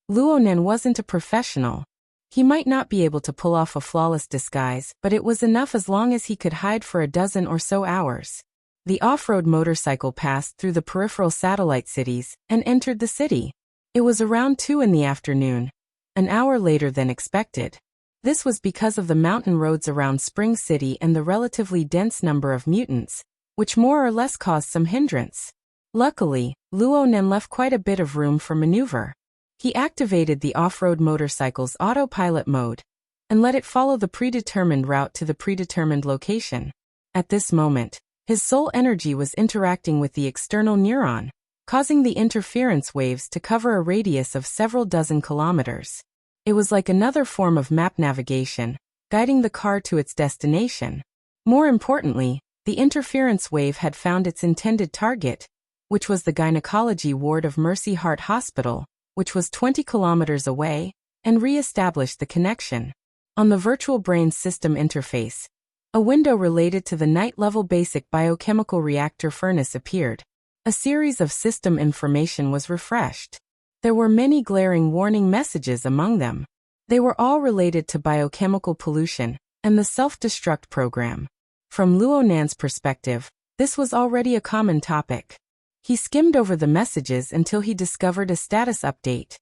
Luo Nan wasn't a professional. He might not be able to pull off a flawless disguise, but it was enough as long as he could hide for a dozen or so hours. The off-road motorcycle passed through the peripheral satellite cities and entered the city. It was around 2 in the afternoon, an hour later than expected. This was because of the mountain roads around Spring City and the relatively dense number of mutants, which more or less caused some hindrance. Luckily, Luo Nan left quite a bit of room for maneuver. He activated the off-road motorcycle's autopilot mode and let it follow the predetermined route to the predetermined location. At this moment, his soul energy was interacting with the external neuron, causing the interference waves to cover a radius of several dozen kilometers. It was like another form of map navigation, guiding the car to its destination. More importantly, the interference wave had found its intended target, which was the gynecology ward of Mercy Heart Hospital, which was 20 kilometers away, and re-established the connection. On the virtual brain system interface, a window related to the night-level basic biochemical reactor furnace appeared. A series of system information was refreshed. There were many glaring warning messages among them. They were all related to biochemical pollution and the self-destruct program. From Luo Nan's perspective, this was already a common topic. He skimmed over the messages until he discovered a status update.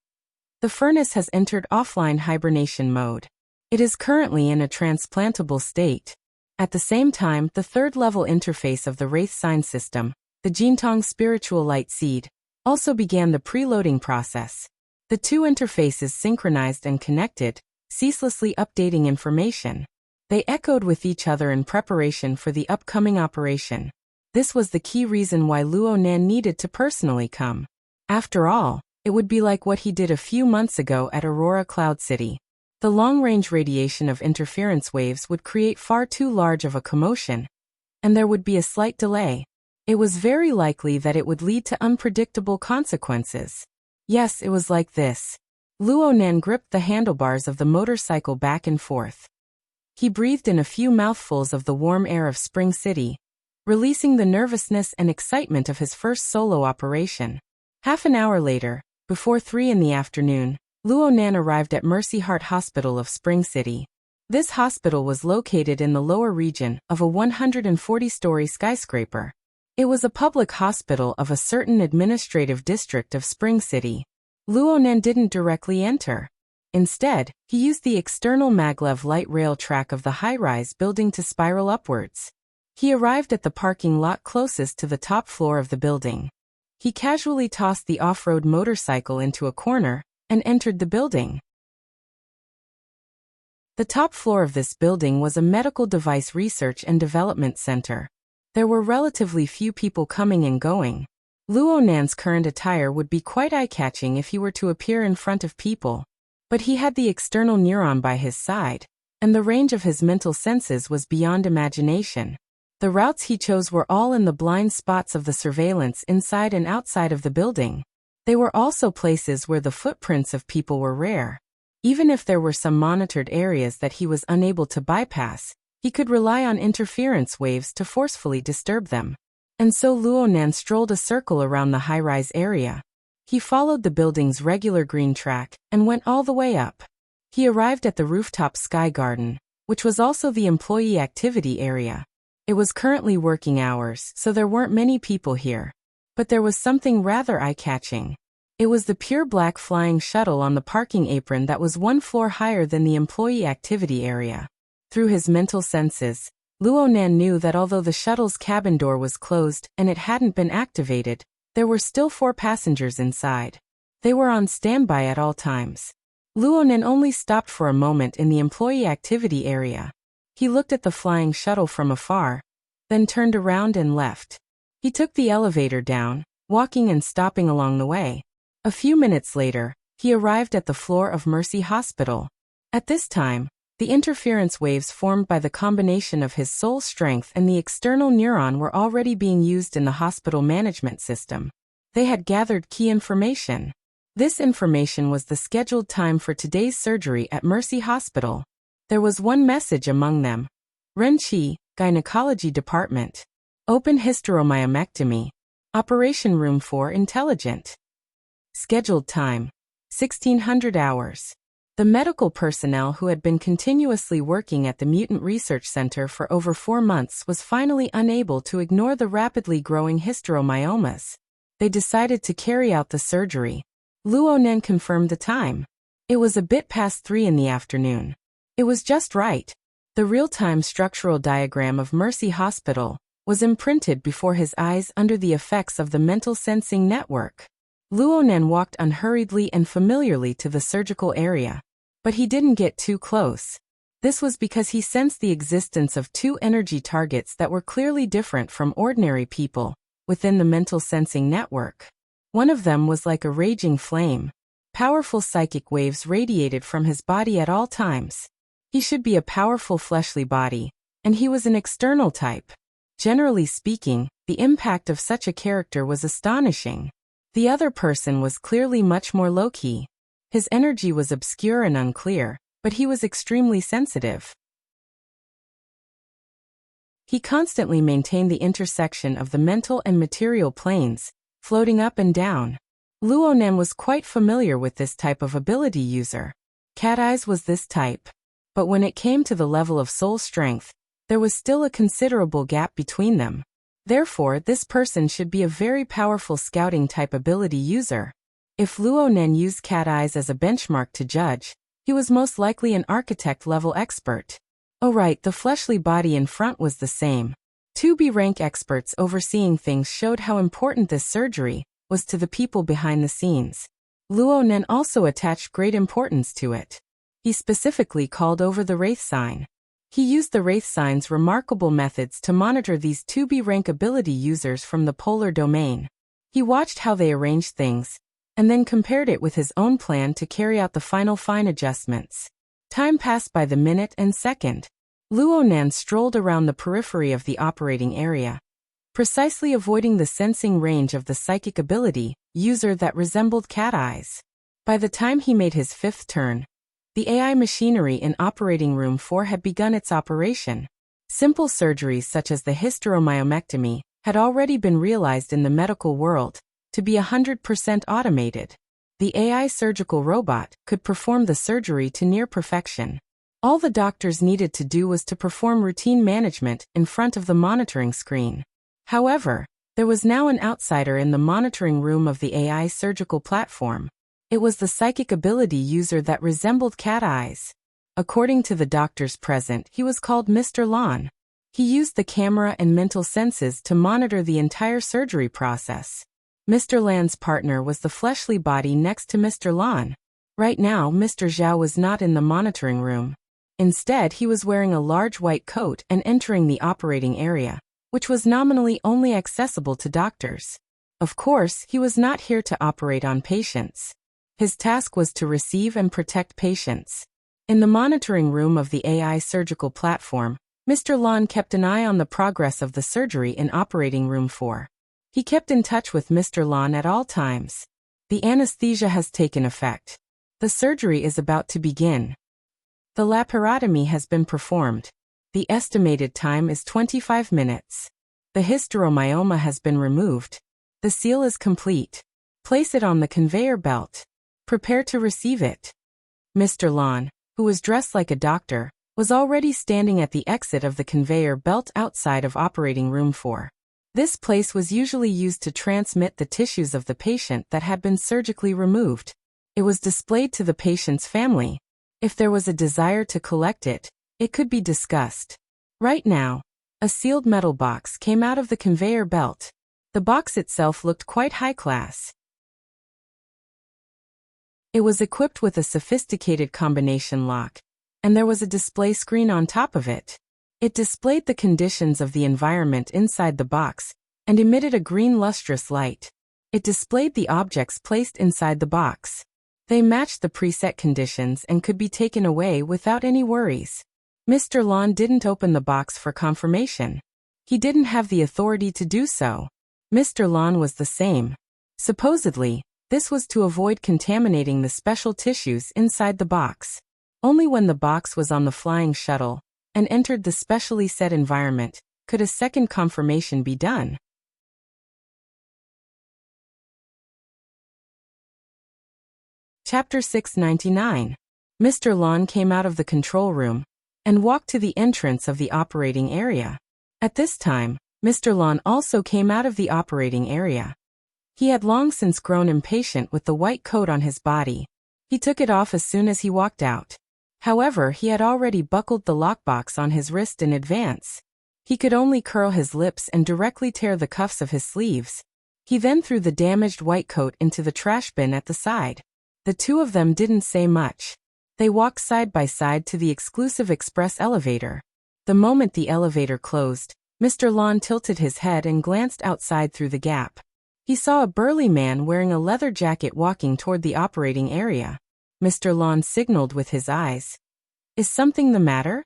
The furnace has entered offline hibernation mode. It is currently in a transplantable state. At the same time, the third-level interface of the Wraith Sign system, the Jintong Spiritual Light Seed, also began the preloading process. The two interfaces synchronized and connected, ceaselessly updating information. They echoed with each other in preparation for the upcoming operation. This was the key reason why Luo Nan needed to personally come. After all, it would be like what he did a few months ago at Aurora Cloud City. The long-range radiation of interference waves would create far too large of a commotion, and there would be a slight delay. It was very likely that it would lead to unpredictable consequences. Yes, it was like this. Luo Nan gripped the handlebars of the motorcycle back and forth. He breathed in a few mouthfuls of the warm air of Spring City, releasing the nervousness and excitement of his first solo operation. Half an hour later, before 3 in the afternoon, Luo Nan arrived at Mercy Heart Hospital of Spring City. This hospital was located in the lower region of a 140-story skyscraper. It was a public hospital of a certain administrative district of Spring City. Luo Nan didn't directly enter. Instead, he used the external maglev light rail track of the high-rise building to spiral upwards. He arrived at the parking lot closest to the top floor of the building. He casually tossed the off-road motorcycle into a corner and entered the building. The top floor of this building was a medical device research and development center. There were relatively few people coming and going. Luo Nan's current attire would be quite eye-catching if he were to appear in front of people. But he had the external neuron by his side, and the range of his mental senses was beyond imagination. The routes he chose were all in the blind spots of the surveillance inside and outside of the building. They were also places where the footprints of people were rare. Even if there were some monitored areas that he was unable to bypass, he could rely on interference waves to forcefully disturb them. And so Luo Nan strolled a circle around the high-rise area. He followed the building's regular green track and went all the way up. He arrived at the rooftop Sky Garden, which was also the employee activity area. It was currently working hours, so there weren't many people here. But there was something rather eye-catching. It was the pure black flying shuttle on the parking apron that was one floor higher than the employee activity area. Through his mental senses, Luonan knew that although the shuttle's cabin door was closed and it hadn't been activated, there were still 4 passengers inside. They were on standby at all times. Luonan only stopped for a moment in the employee activity area. He looked at the flying shuttle from afar, then turned around and left. He took the elevator down, walking and stopping along the way. A few minutes later, he arrived at the floor of Mercy Hospital. At this time, the interference waves formed by the combination of his soul strength and the external neuron were already being used in the hospital management system. They had gathered key information. This information was the scheduled time for today's surgery at Mercy Hospital. There was one message among them. Renchi, Gynecology Department. Open hysteromyomectomy. Operation Room 4 Intelligent. Scheduled time. 1600 hours. The medical personnel who had been continuously working at the Mutant Research Center for over 4 months was finally unable to ignore the rapidly growing hysteromyomas. They decided to carry out the surgery. Luonan confirmed the time. It was a bit past 3 in the afternoon. It was just right. The real-time structural diagram of Mercy Hospital was imprinted before his eyes under the effects of the mental sensing network. Luonan walked unhurriedly and familiarly to the surgical area. But he didn't get too close. This was because he sensed the existence of 2 energy targets that were clearly different from ordinary people within the mental sensing network. One of them was like a raging flame. Powerful psychic waves radiated from his body at all times. He should be a powerful fleshly body, and he was an external type. Generally speaking, the impact of such a character was astonishing. The other person was clearly much more low-key. His energy was obscure and unclear, but he was extremely sensitive. He constantly maintained the intersection of the mental and material planes, floating up and down. Luonan was quite familiar with this type of ability user. Cat Eyes was this type. But when it came to the level of soul strength, there was still a considerable gap between them. Therefore, this person should be a very powerful scouting type ability user. If Luonan used Cat Eyes as a benchmark to judge, he was most likely an architect-level expert. Oh right, the fleshly body in front was the same. 2 B-rank experts overseeing things showed how important this surgery was to the people behind the scenes. Luonan also attached great importance to it. He specifically called over the Wraith sign. He used the Wraith sign's remarkable methods to monitor these 2 B-rank ability users from the polar domain. He watched how they arranged things, and then compared it with his own plan to carry out the final fine adjustments. Time passed by the minute and second. Luonan strolled around the periphery of the operating area, precisely avoiding the sensing range of the psychic ability user that resembled Cat Eyes. By the time he made his 5th turn, the AI machinery in Operating Room 4 had begun its operation. Simple surgeries such as the hysteromyomectomy had already been realized in the medical world to be 100% automated. The AI surgical robot could perform the surgery to near perfection. All the doctors needed to do was to perform routine management in front of the monitoring screen. However, there was now an outsider in the monitoring room of the AI surgical platform. It was the psychic ability user that resembled Cat Eyes. According to the doctors present, he was called Mr. Lon. He used the camera and mental senses to monitor the entire surgery process. Mr. Lan's partner was the fleshly body next to Mr. Lon. Right now, Mr. Zhao was not in the monitoring room. Instead, he was wearing a large white coat and entering the operating area, which was nominally only accessible to doctors. Of course, he was not here to operate on patients. His task was to receive and protect patients. In the monitoring room of the AI surgical platform, Mr. Lon kept an eye on the progress of the surgery in Operating Room 4. He kept in touch with Mr. Lon at all times. The anesthesia has taken effect. The surgery is about to begin. The laparotomy has been performed. The estimated time is 25 minutes. The hysteromyoma has been removed. The seal is complete. Place it on the conveyor belt. Prepare to receive it. Mr. Lon, who was dressed like a doctor, was already standing at the exit of the conveyor belt outside of operating room 4. This place was usually used to transmit the tissues of the patient that had been surgically removed. It was displayed to the patient's family. If there was a desire to collect it, it could be discussed. Right now, a sealed metal box came out of the conveyor belt. The box itself looked quite high class. It was equipped with a sophisticated combination lock, and there was a display screen on top of it. It displayed the conditions of the environment inside the box and emitted a green lustrous light. It displayed the objects placed inside the box. They matched the preset conditions and could be taken away without any worries. Mr. Lon didn't open the box for confirmation. He didn't have the authority to do so. Mr. Lon was the same. Supposedly, this was to avoid contaminating the special tissues inside the box. Only when the box was on the flying shuttle and entered the specially set environment could a second confirmation be done. Chapter 699. Mr. Lon came out of the control room and walked to the entrance of the operating area. At this time, Mr. Lon also came out of the operating area. He had long since grown impatient with the white coat on his body. He took it off as soon as he walked out. However, he had already buckled the lockbox on his wrist in advance. He could only curl his lips and directly tear the cuffs of his sleeves. He then threw the damaged white coat into the trash bin at the side. The two of them didn't say much. They walked side by side to the exclusive express elevator. The moment the elevator closed, Mr. Lon tilted his head and glanced outside through the gap. He saw a burly man wearing a leather jacket walking toward the operating area. Mr. Lon signaled with his eyes. "Is something the matter?"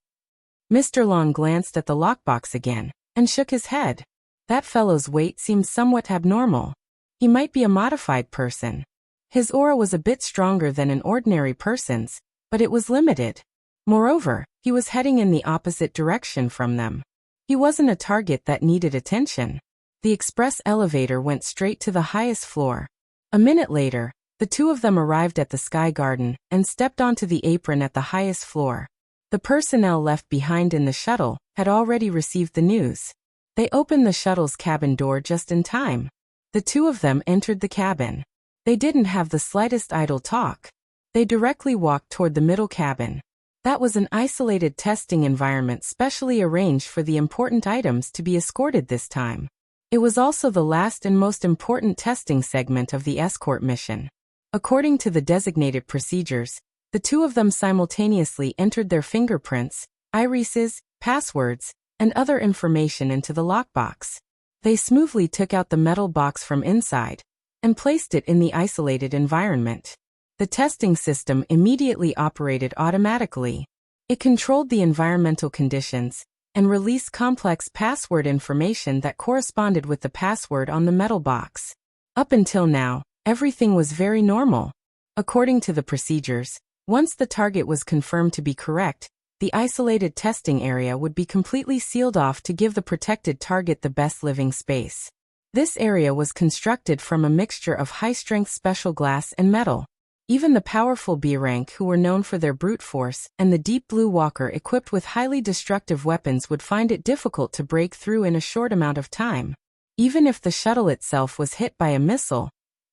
Mr. Lon glanced at the lockbox again and shook his head. That fellow's weight seemed somewhat abnormal. He might be a modified person. His aura was a bit stronger than an ordinary person's, but it was limited. Moreover, he was heading in the opposite direction from them. He wasn't a target that needed attention. The express elevator went straight to the highest floor. A minute later, the two of them arrived at the Sky Garden and stepped onto the apron at the highest floor. The personnel left behind in the shuttle had already received the news. They opened the shuttle's cabin door just in time. The two of them entered the cabin. They didn't have the slightest idle talk. They directly walked toward the middle cabin. That was an isolated testing environment specially arranged for the important items to be escorted this time. It was also the last and most important testing segment of the escort mission. According to the designated procedures, the two of them simultaneously entered their fingerprints, irises, passwords, and other information into the lockbox. They smoothly took out the metal box from inside and placed it in the isolated environment. The testing system immediately operated automatically. It controlled the environmental conditions and released complex password information that corresponded with the password on the metal box. Up until now, everything was very normal. According to the procedures, once the target was confirmed to be correct, the isolated testing area would be completely sealed off to give the protected target the best living space. This area was constructed from a mixture of high-strength special glass and metal. Even the powerful B-rank who were known for their brute force and the Deep Blue Walker equipped with highly destructive weapons would find it difficult to break through in a short amount of time. Even if the shuttle itself was hit by a missile,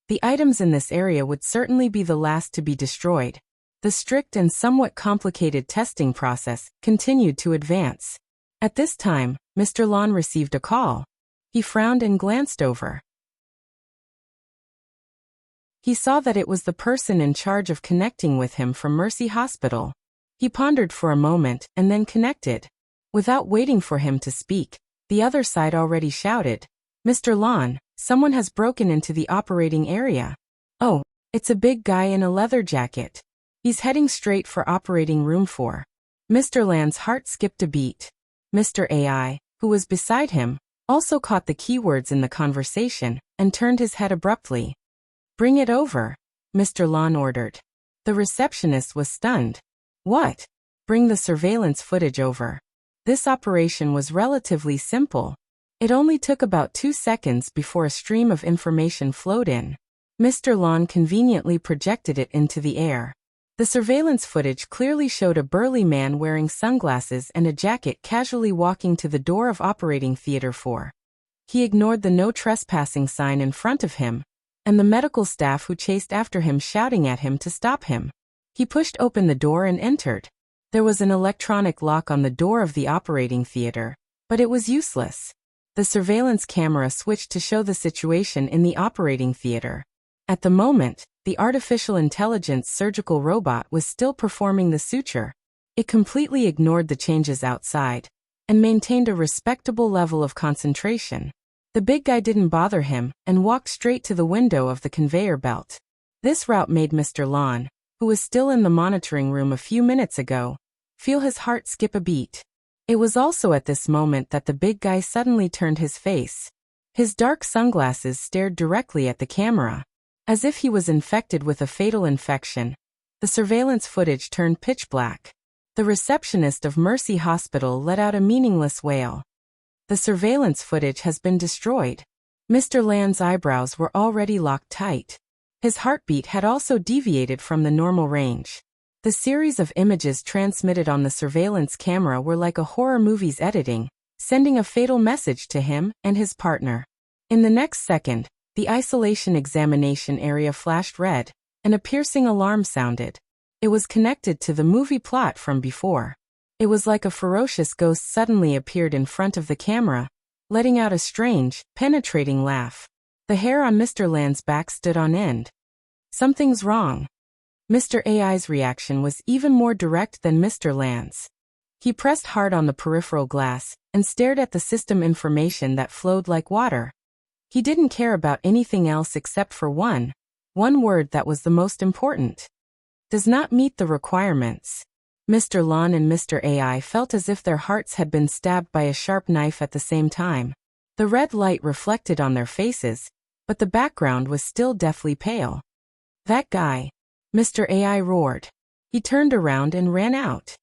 the items in this area would certainly be the last to be destroyed. The strict and somewhat complicated testing process continued to advance. At this time, Mr. Lon received a call. He frowned and glanced over. He saw that it was the person in charge of connecting with him from Mercy Hospital. He pondered for a moment and then connected. Without waiting for him to speak, the other side already shouted, "Mr. Lon, someone has broken into the operating area." "Oh, it's a big guy in a leather jacket. He's heading straight for operating room 4. Mr. Lan's heart skipped a beat. Mr. AI, who was beside him, also caught the keywords in the conversation and turned his head abruptly. "Bring it over," Mr. Lon ordered. The receptionist was stunned. "What?" "Bring the surveillance footage over." This operation was relatively simple. It only took about 2 seconds before a stream of information flowed in. Mr. Lon conveniently projected it into the air. The surveillance footage clearly showed a burly man wearing sunglasses and a jacket casually walking to the door of operating theater 4. He ignored the no trespassing sign in front of him, and the medical staff who chased after him shouting at him to stop him. He pushed open the door and entered. There was an electronic lock on the door of the operating theater, but it was useless. The surveillance camera switched to show the situation in the operating theater. At the moment, the artificial intelligence surgical robot was still performing the suture. It completely ignored the changes outside and maintained a respectable level of concentration. The big guy didn't bother him and walked straight to the window of the conveyor belt. This route made Mr. Lon, who was still in the monitoring room a few minutes ago, feel his heart skip a beat. It was also at this moment that the big guy suddenly turned his face. His dark sunglasses stared directly at the camera, as if he was infected with a fatal infection. The surveillance footage turned pitch black. The receptionist of Mercy Hospital let out a meaningless wail. The surveillance footage has been destroyed. Mr. Land's eyebrows were already locked tight. His heartbeat had also deviated from the normal range. The series of images transmitted on the surveillance camera were like a horror movie's editing, sending a fatal message to him and his partner. In the next second, the isolation examination area flashed red, and a piercing alarm sounded. It was connected to the movie plot from before. It was like a ferocious ghost suddenly appeared in front of the camera, letting out a strange, penetrating laugh. The hair on Mr. Land's back stood on end. Something's wrong. Mr. AI's reaction was even more direct than Mr. Land's. He pressed hard on the peripheral glass and stared at the system information that flowed like water. He didn't care about anything else except for one word that was the most important. Does not meet the requirements. Mr. Lon and Mr. AI felt as if their hearts had been stabbed by a sharp knife at the same time. The red light reflected on their faces, but the background was still deathly pale. That guy, Mr. AI roared. He turned around and ran out.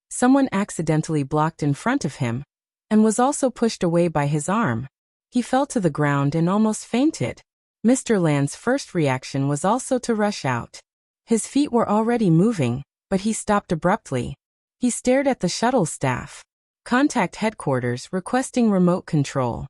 Someone accidentally blocked in front of him, and was also pushed away by his arm. He fell to the ground and almost fainted. Mr. Land's first reaction was also to rush out. His feet were already moving, but he stopped abruptly. He stared at the shuttle staff. Contact headquarters requesting remote control.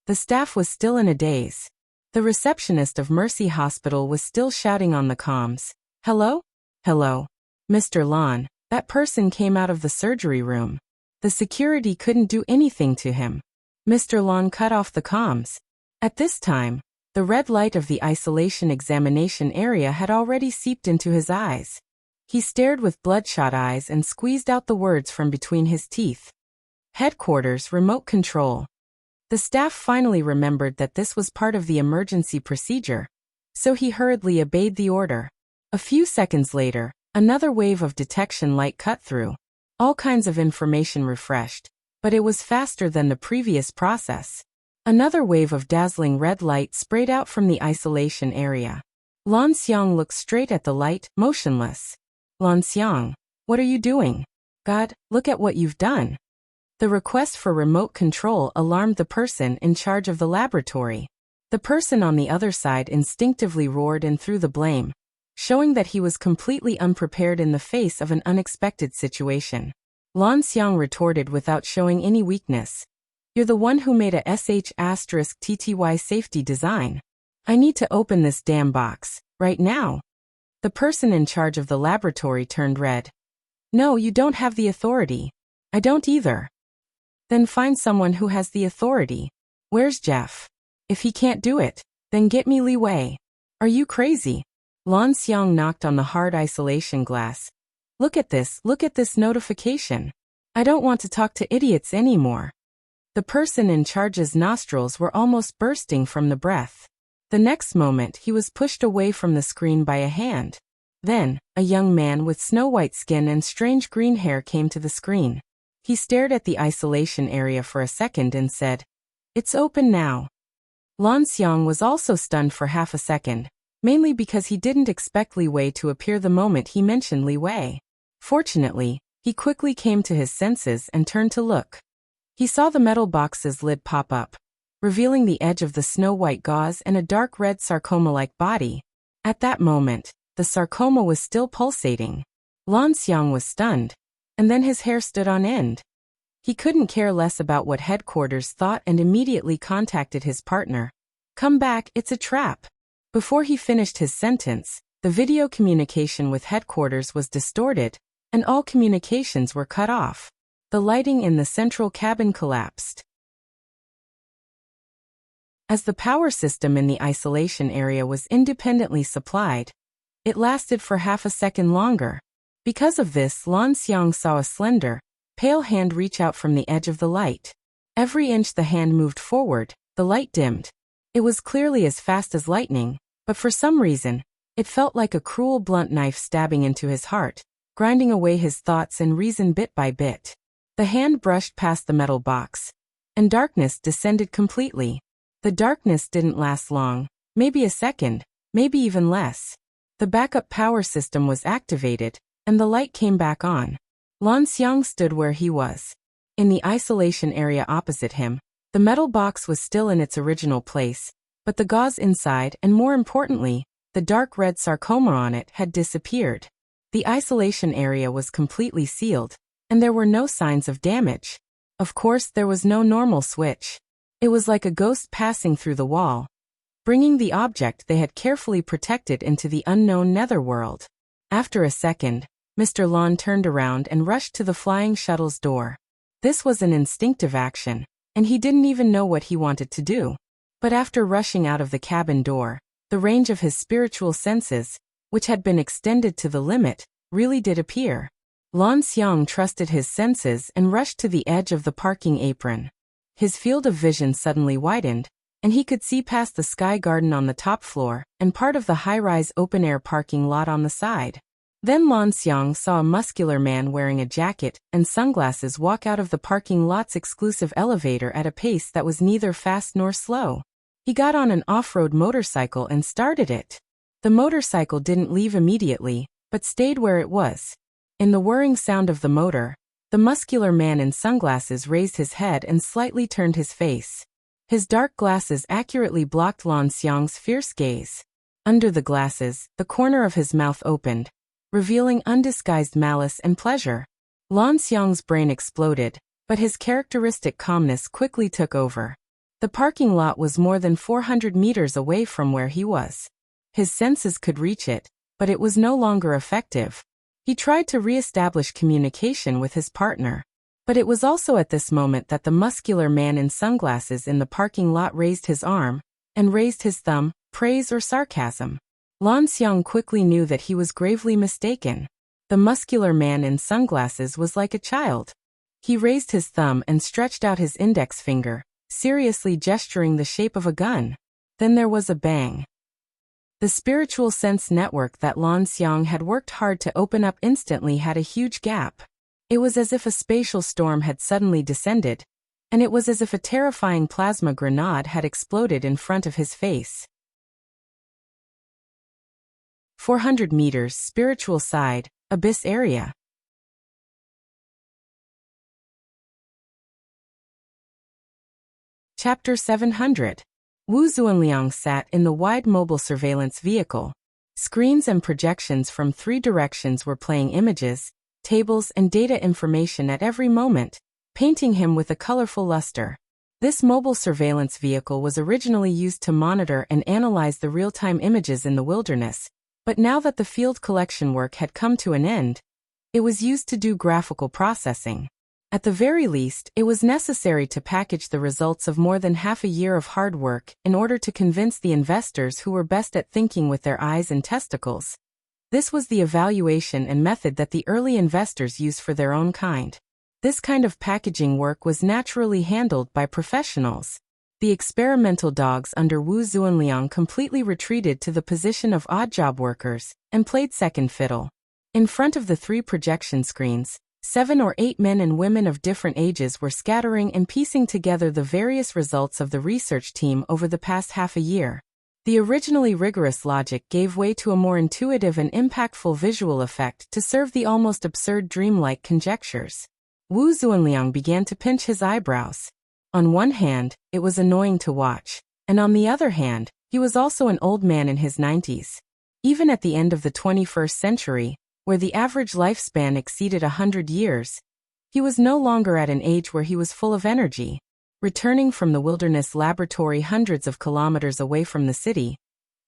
The staff was still in a daze. The receptionist of Mercy Hospital was still shouting on the comms. Hello? Hello? Mr. Lon, that person came out of the surgery room. The security couldn't do anything to him. Mr. Lon cut off the comms. At this time, the red light of the isolation examination area had already seeped into his eyes. He stared with bloodshot eyes and squeezed out the words from between his teeth. Headquarters remote control. The staff finally remembered that this was part of the emergency procedure, so he hurriedly obeyed the order. A few seconds later, another wave of detection light cut through. All kinds of information refreshed, but it was faster than the previous process. Another wave of dazzling red light sprayed out from the isolation area. Lan Xiang looked straight at the light, motionless. Lan Xiang, what are you doing? God, look at what you've done. The request for remote control alarmed the person in charge of the laboratory. The person on the other side instinctively roared and threw the blame, showing that he was completely unprepared in the face of an unexpected situation. Lan Xiang retorted without showing any weakness. You're the one who made a sh*TTY safety design. I need to open this damn box, right now. The person in charge of the laboratory turned red. No, you don't have the authority. I don't either. Then find someone who has the authority. Where's Jeff? If he can't do it, then get me Li Wei. Are you crazy? Lan Xiang knocked on the hard isolation glass. Look at this notification. I don't want to talk to idiots anymore. The person in charge's nostrils were almost bursting from the breath. The next moment he was pushed away from the screen by a hand. Then, a young man with snow-white skin and strange green hair came to the screen. He stared at the isolation area for a second and said, "It's open now." Lan Xiang was also stunned for half a second, mainly because he didn't expect Li Wei to appear the moment he mentioned Li Wei. Fortunately, he quickly came to his senses and turned to look. He saw the metal box's lid pop up, revealing the edge of the snow-white gauze and a dark red sarcoma-like body. At that moment, the sarcoma was still pulsating. Lan Xiang was stunned, and then his hair stood on end. He couldn't care less about what headquarters thought and immediately contacted his partner. "Come back, it's a trap." Before he finished his sentence, the video communication with headquarters was distorted, and all communications were cut off. The lighting in the central cabin collapsed. As the power system in the isolation area was independently supplied, it lasted for half a second longer. Because of this, Lan Xiang saw a slender, pale hand reach out from the edge of the light. Every inch the hand moved forward, the light dimmed. It was clearly as fast as lightning, but for some reason, it felt like a cruel blunt knife stabbing into his heart, grinding away his thoughts and reason bit by bit. The hand brushed past the metal box, and darkness descended completely. The darkness didn't last long, maybe a second, maybe even less. The backup power system was activated, and the light came back on. Lan Xiang stood where he was. In the isolation area opposite him, the metal box was still in its original place, but the gauze inside and, more importantly, the dark red sarcoma on it had disappeared. The isolation area was completely sealed, and there were no signs of damage. Of course, there was no normal switch. It was like a ghost passing through the wall, bringing the object they had carefully protected into the unknown netherworld. After a second, Mr. Lan turned around and rushed to the flying shuttle's door. This was an instinctive action, and he didn't even know what he wanted to do. But after rushing out of the cabin door, the range of his spiritual senses, which had been extended to the limit, really did appear. Lan Xiang trusted his senses and rushed to the edge of the parking apron. His field of vision suddenly widened, and he could see past the sky garden on the top floor and part of the high-rise open-air parking lot on the side. Then Lan Xiang saw a muscular man wearing a jacket and sunglasses walk out of the parking lot's exclusive elevator at a pace that was neither fast nor slow. He got on an off-road motorcycle and started it. The motorcycle didn't leave immediately, but stayed where it was. In the whirring sound of the motor, the muscular man in sunglasses raised his head and slightly turned his face. His dark glasses accurately blocked Lan Xiang's fierce gaze. Under the glasses, the corner of his mouth opened, revealing undisguised malice and pleasure. Lan Xiang's brain exploded, but his characteristic calmness quickly took over. The parking lot was more than 400 meters away from where he was. His senses could reach it, but it was no longer effective. He tried to re-establish communication with his partner. But it was also at this moment that the muscular man in sunglasses in the parking lot raised his arm, and raised his thumb, praise or sarcasm. Lan Xiang quickly knew that he was gravely mistaken. The muscular man in sunglasses was like a child. He raised his thumb and stretched out his index finger, seriously gesturing the shape of a gun. Then there was a bang. The spiritual sense network that Lan Xiang had worked hard to open up instantly had a huge gap. It was as if a spatial storm had suddenly descended, and it was as if a terrifying plasma grenade had exploded in front of his face. 400 meters spiritual side, abyss area. Chapter 700. Wu Zuanliang sat in the wide mobile surveillance vehicle. Screens and projections from 3 directions were playing images, tables and data information at every moment, painting him with a colorful luster. This mobile surveillance vehicle was originally used to monitor and analyze the real-time images in the wilderness, but now that the field collection work had come to an end, it was used to do graphical processing. At the very least, it was necessary to package the results of more than half a year of hard work in order to convince the investors who were best at thinking with their eyes and testicles. This was the evaluation and method that the early investors used for their own kind. This kind of packaging work was naturally handled by professionals. The experimental dogs under Wu Zuanliang completely retreated to the position of odd job workers and played second fiddle. In front of the 3 projection screens, 7 or 8 men and women of different ages were scattering and piecing together the various results of the research team over the past half a year. The originally rigorous logic gave way to a more intuitive and impactful visual effect to serve the almost absurd dreamlike conjectures. Wu Zuanliang began to pinch his eyebrows. On one hand, it was annoying to watch, and on the other hand, he was also an old man in his 90s. Even at the end of the 21st century, where the average lifespan exceeded 100 years, he was no longer at an age where he was full of energy. Returning from the wilderness laboratory hundreds of kilometers away from the city,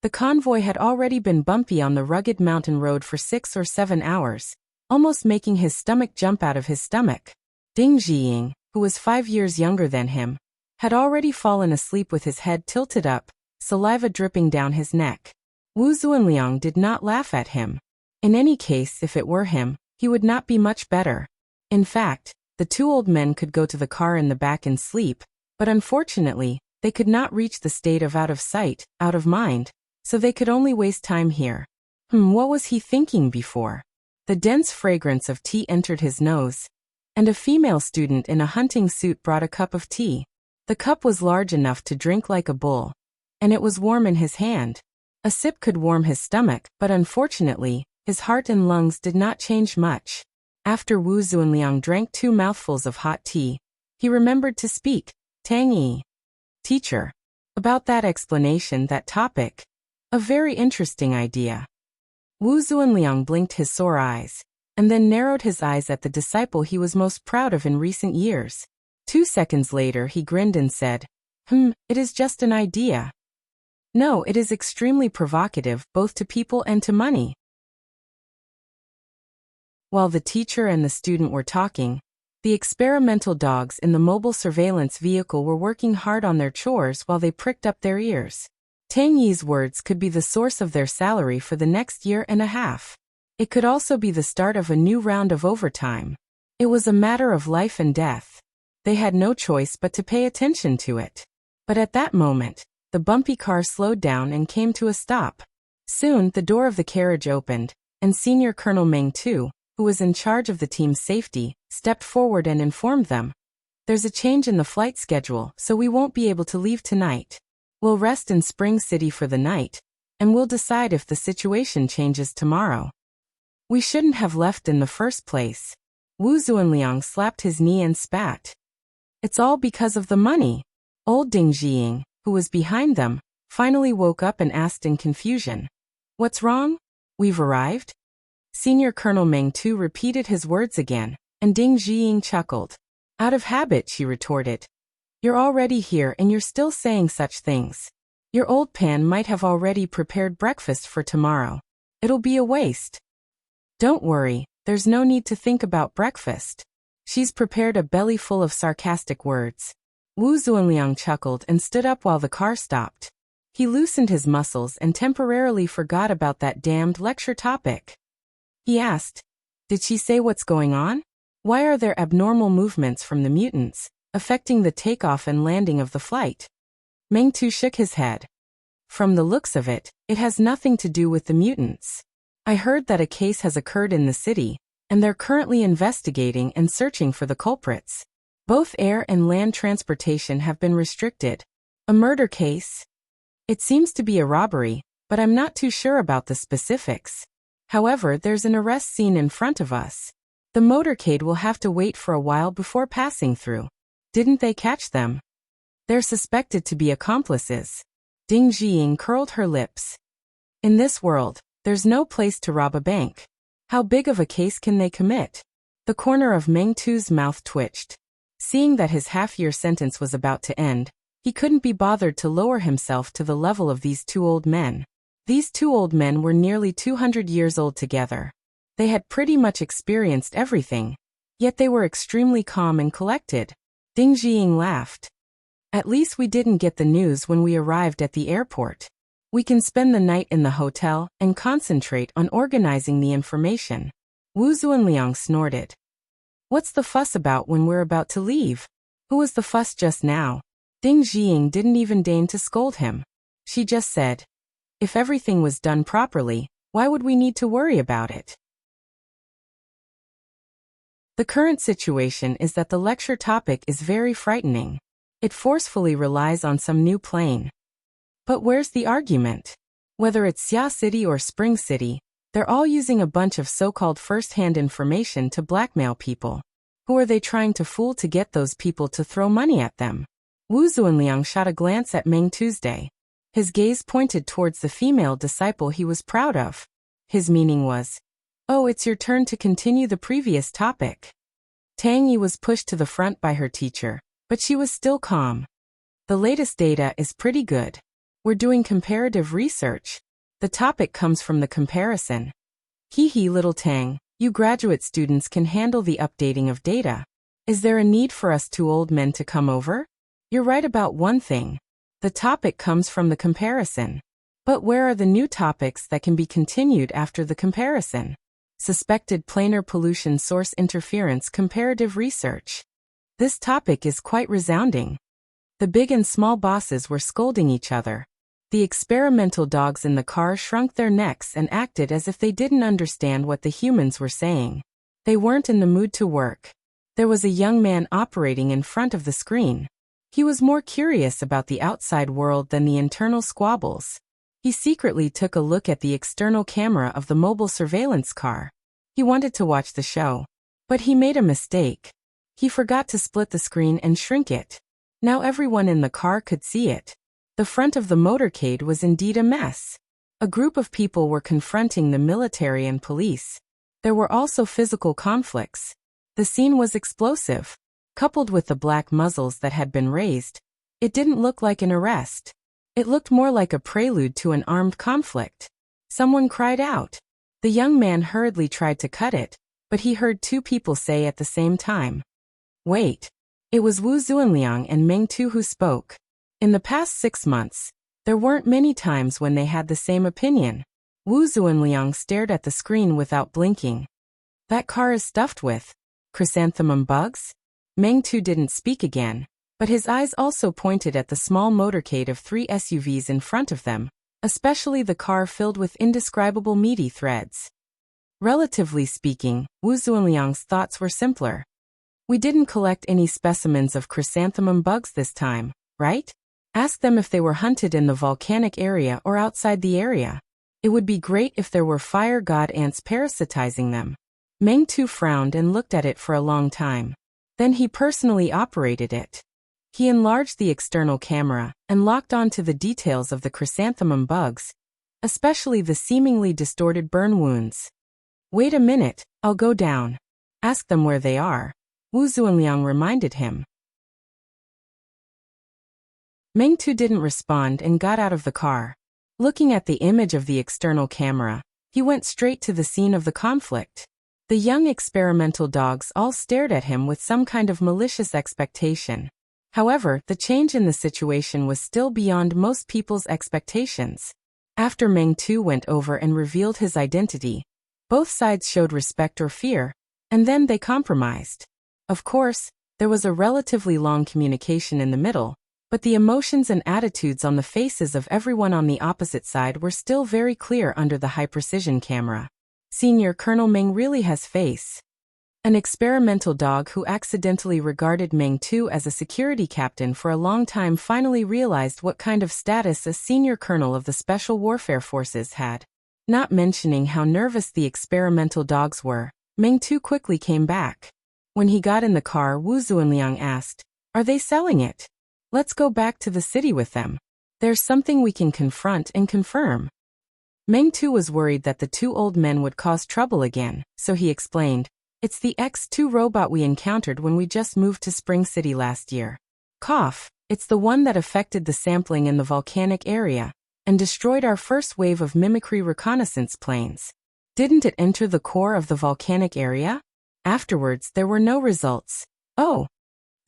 the convoy had already been bumpy on the rugged mountain road for 6 or 7 hours, almost making his stomach jump out of his stomach. Ding Jiying, who was 5 years younger than him, had already fallen asleep with his head tilted up, saliva dripping down his neck. Wu Zuanliang did not laugh at him. In any case, if it were him, he would not be much better. In fact, the two old men could go to the car in the back and sleep, but unfortunately, they could not reach the state of out of sight, out of mind, so they could only waste time here. What was he thinking before? The dense fragrance of tea entered his nose, and a female student in a hunting suit brought a cup of tea. The cup was large enough to drink like a bull, and it was warm in his hand. A sip could warm his stomach, but unfortunately, his heart and lungs did not change much. After Wu Zuanliang drank 2 mouthfuls of hot tea, he remembered to speak. Tang Yi. Teacher. About that explanation, that topic. A very interesting idea. Wu Zuanliang blinked his sore eyes, and then narrowed his eyes at the disciple he was most proud of in recent years. 2 seconds later he grinned and said, it is just an idea. No, it is extremely provocative, both to people and to money. While the teacher and the student were talking, the experimental dogs in the mobile surveillance vehicle were working hard on their chores while they pricked up their ears. Tang Yi's words could be the source of their salary for the next year and a half. It could also be the start of a new round of overtime. It was a matter of life and death. They had no choice but to pay attention to it. But at that moment, the bumpy car slowed down and came to a stop. Soon, the door of the carriage opened, and Senior Colonel Meng Tu, who was in charge of the team's safety, stepped forward and informed them. There's a change in the flight schedule, so we won't be able to leave tonight. We'll rest in Spring City for the night, and we'll decide if the situation changes tomorrow. We shouldn't have left in the first place. Wu Zuanliang slapped his knee and spat. It's all because of the money. Old Ding Jiying, who was behind them, finally woke up and asked in confusion. What's wrong? We've arrived? Senior Colonel Meng Tu repeated his words again, and Ding Jiying chuckled. Out of habit, she retorted. You're already here and you're still saying such things. Your old pan might have already prepared breakfast for tomorrow. It'll be a waste. Don't worry, there's no need to think about breakfast. She's prepared a belly full of sarcastic words. Wu Zuanliang chuckled and stood up while the car stopped. He loosened his muscles and temporarily forgot about that damned lecture topic. He asked, did she say what's going on? Why are there abnormal movements from the mutants, affecting the takeoff and landing of the flight? Meng Tu shook his head. From the looks of it, it has nothing to do with the mutants. I heard that a case has occurred in the city, and they're currently investigating and searching for the culprits. Both air and land transportation have been restricted. A murder case? It seems to be a robbery, but I'm not too sure about the specifics. However, there's an arrest scene in front of us. The motorcade will have to wait for a while before passing through. Didn't they catch them? They're suspected to be accomplices. Ding Jiying curled her lips. In this world, there's no place to rob a bank. How big of a case can they commit? The corner of Meng Tu's mouth twitched. Seeing that his half-year sentence was about to end, he couldn't be bothered to lower himself to the level of these 2 old men. These 2 old men were nearly 200 years old together. They had pretty much experienced everything, yet they were extremely calm and collected. Ding Jiying laughed. At least we didn't get the news when we arrived at the airport. We can spend the night in the hotel and concentrate on organizing the information. Wu Zuanliang snorted. What's the fuss about when we're about to leave? Who was the fuss just now? Ding Jiying didn't even deign to scold him. She just said, if everything was done properly, why would we need to worry about it? The current situation is that the lecture topic is very frightening. It forcefully relies on some new plane. But where's the argument? Whether it's Xia City or Spring City, they're all using a bunch of so-called first-hand information to blackmail people. Who are they trying to fool to get those people to throw money at them? Wu Zuanliang shot a glance at Meng Tuesday. His gaze pointed towards the female disciple he was proud of. His meaning was, "Oh, it's your turn to continue the previous topic." Tang Yi was pushed to the front by her teacher, but she was still calm. "The latest data is pretty good. We're doing comparative research. The topic comes from the comparison." "Hee hee, little Tang, you graduate students can handle the updating of data. Is there a need for us two old men to come over? You're right about one thing. The topic comes from the comparison. But where are the new topics that can be continued after the comparison? Suspected planar pollution source interference comparative research. This topic is quite resounding." The big and small bosses were scolding each other. The experimental dogs in the car shrunk their necks and acted as if they didn't understand what the humans were saying. They weren't in the mood to work. There was a young man operating in front of the screen. He was more curious about the outside world than the internal squabbles. He secretly took a look at the external camera of the mobile surveillance car. He wanted to watch the show. But he made a mistake. He forgot to split the screen and shrink it. Now everyone in the car could see it. The front of the motorcade was indeed a mess. A group of people were confronting the military and police. There were also physical conflicts. The scene was explosive. Coupled with the black muzzles that had been raised, it didn't look like an arrest. It looked more like a prelude to an armed conflict. Someone cried out. The young man hurriedly tried to cut it, but he heard two people say at the same time, "Wait." It was Wu Zuanliang and Meng Tu who spoke. In the past 6 months, there weren't many times when they had the same opinion. Wu Zuanliang stared at the screen without blinking. "That car is stuffed with chrysanthemum bugs?" Meng Tu didn't speak again, but his eyes also pointed at the small motorcade of 3 SUVs in front of them, especially the car filled with indescribable meaty threads. Relatively speaking, Wu Zuanliang's thoughts were simpler. "We didn't collect any specimens of chrysanthemum bugs this time, right? Ask them if they were hunted in the volcanic area or outside the area. It would be great if there were fire god ants parasitizing them." Meng Tu frowned and looked at it for a long time. Then he personally operated it. He enlarged the external camera and locked onto the details of the chrysanthemum bugs, especially the seemingly distorted burn wounds. "Wait a minute, I'll go down. Ask them where they are," Wu Zuanliang reminded him. Meng Tu didn't respond and got out of the car. Looking at the image of the external camera, he went straight to the scene of the conflict. The young experimental dogs all stared at him with some kind of malicious expectation. However, the change in the situation was still beyond most people's expectations. After Meng Tu went over and revealed his identity, both sides showed respect or fear, and then they compromised. Of course, there was a relatively long communication in the middle, but the emotions and attitudes on the faces of everyone on the opposite side were still very clear under the high-precision camera. Senior Colonel Meng really has face. An experimental dog who accidentally regarded Meng Tu as a security captain for a long time finally realized what kind of status a senior colonel of the Special Warfare Forces had. Not mentioning how nervous the experimental dogs were, Meng Tu quickly came back. When he got in the car, Wu Zuanliang asked, "Are they selling it? Let's go back to the city with them. There's something we can confront and confirm." Meng Tu was worried that the two old men would cause trouble again, so he explained, "It's the X2 robot we encountered when we just moved to Spring City last year. Cough, it's the one that affected the sampling in the volcanic area and destroyed our first wave of mimicry reconnaissance planes. Didn't it enter the core of the volcanic area? Afterwards, there were no results." "Oh."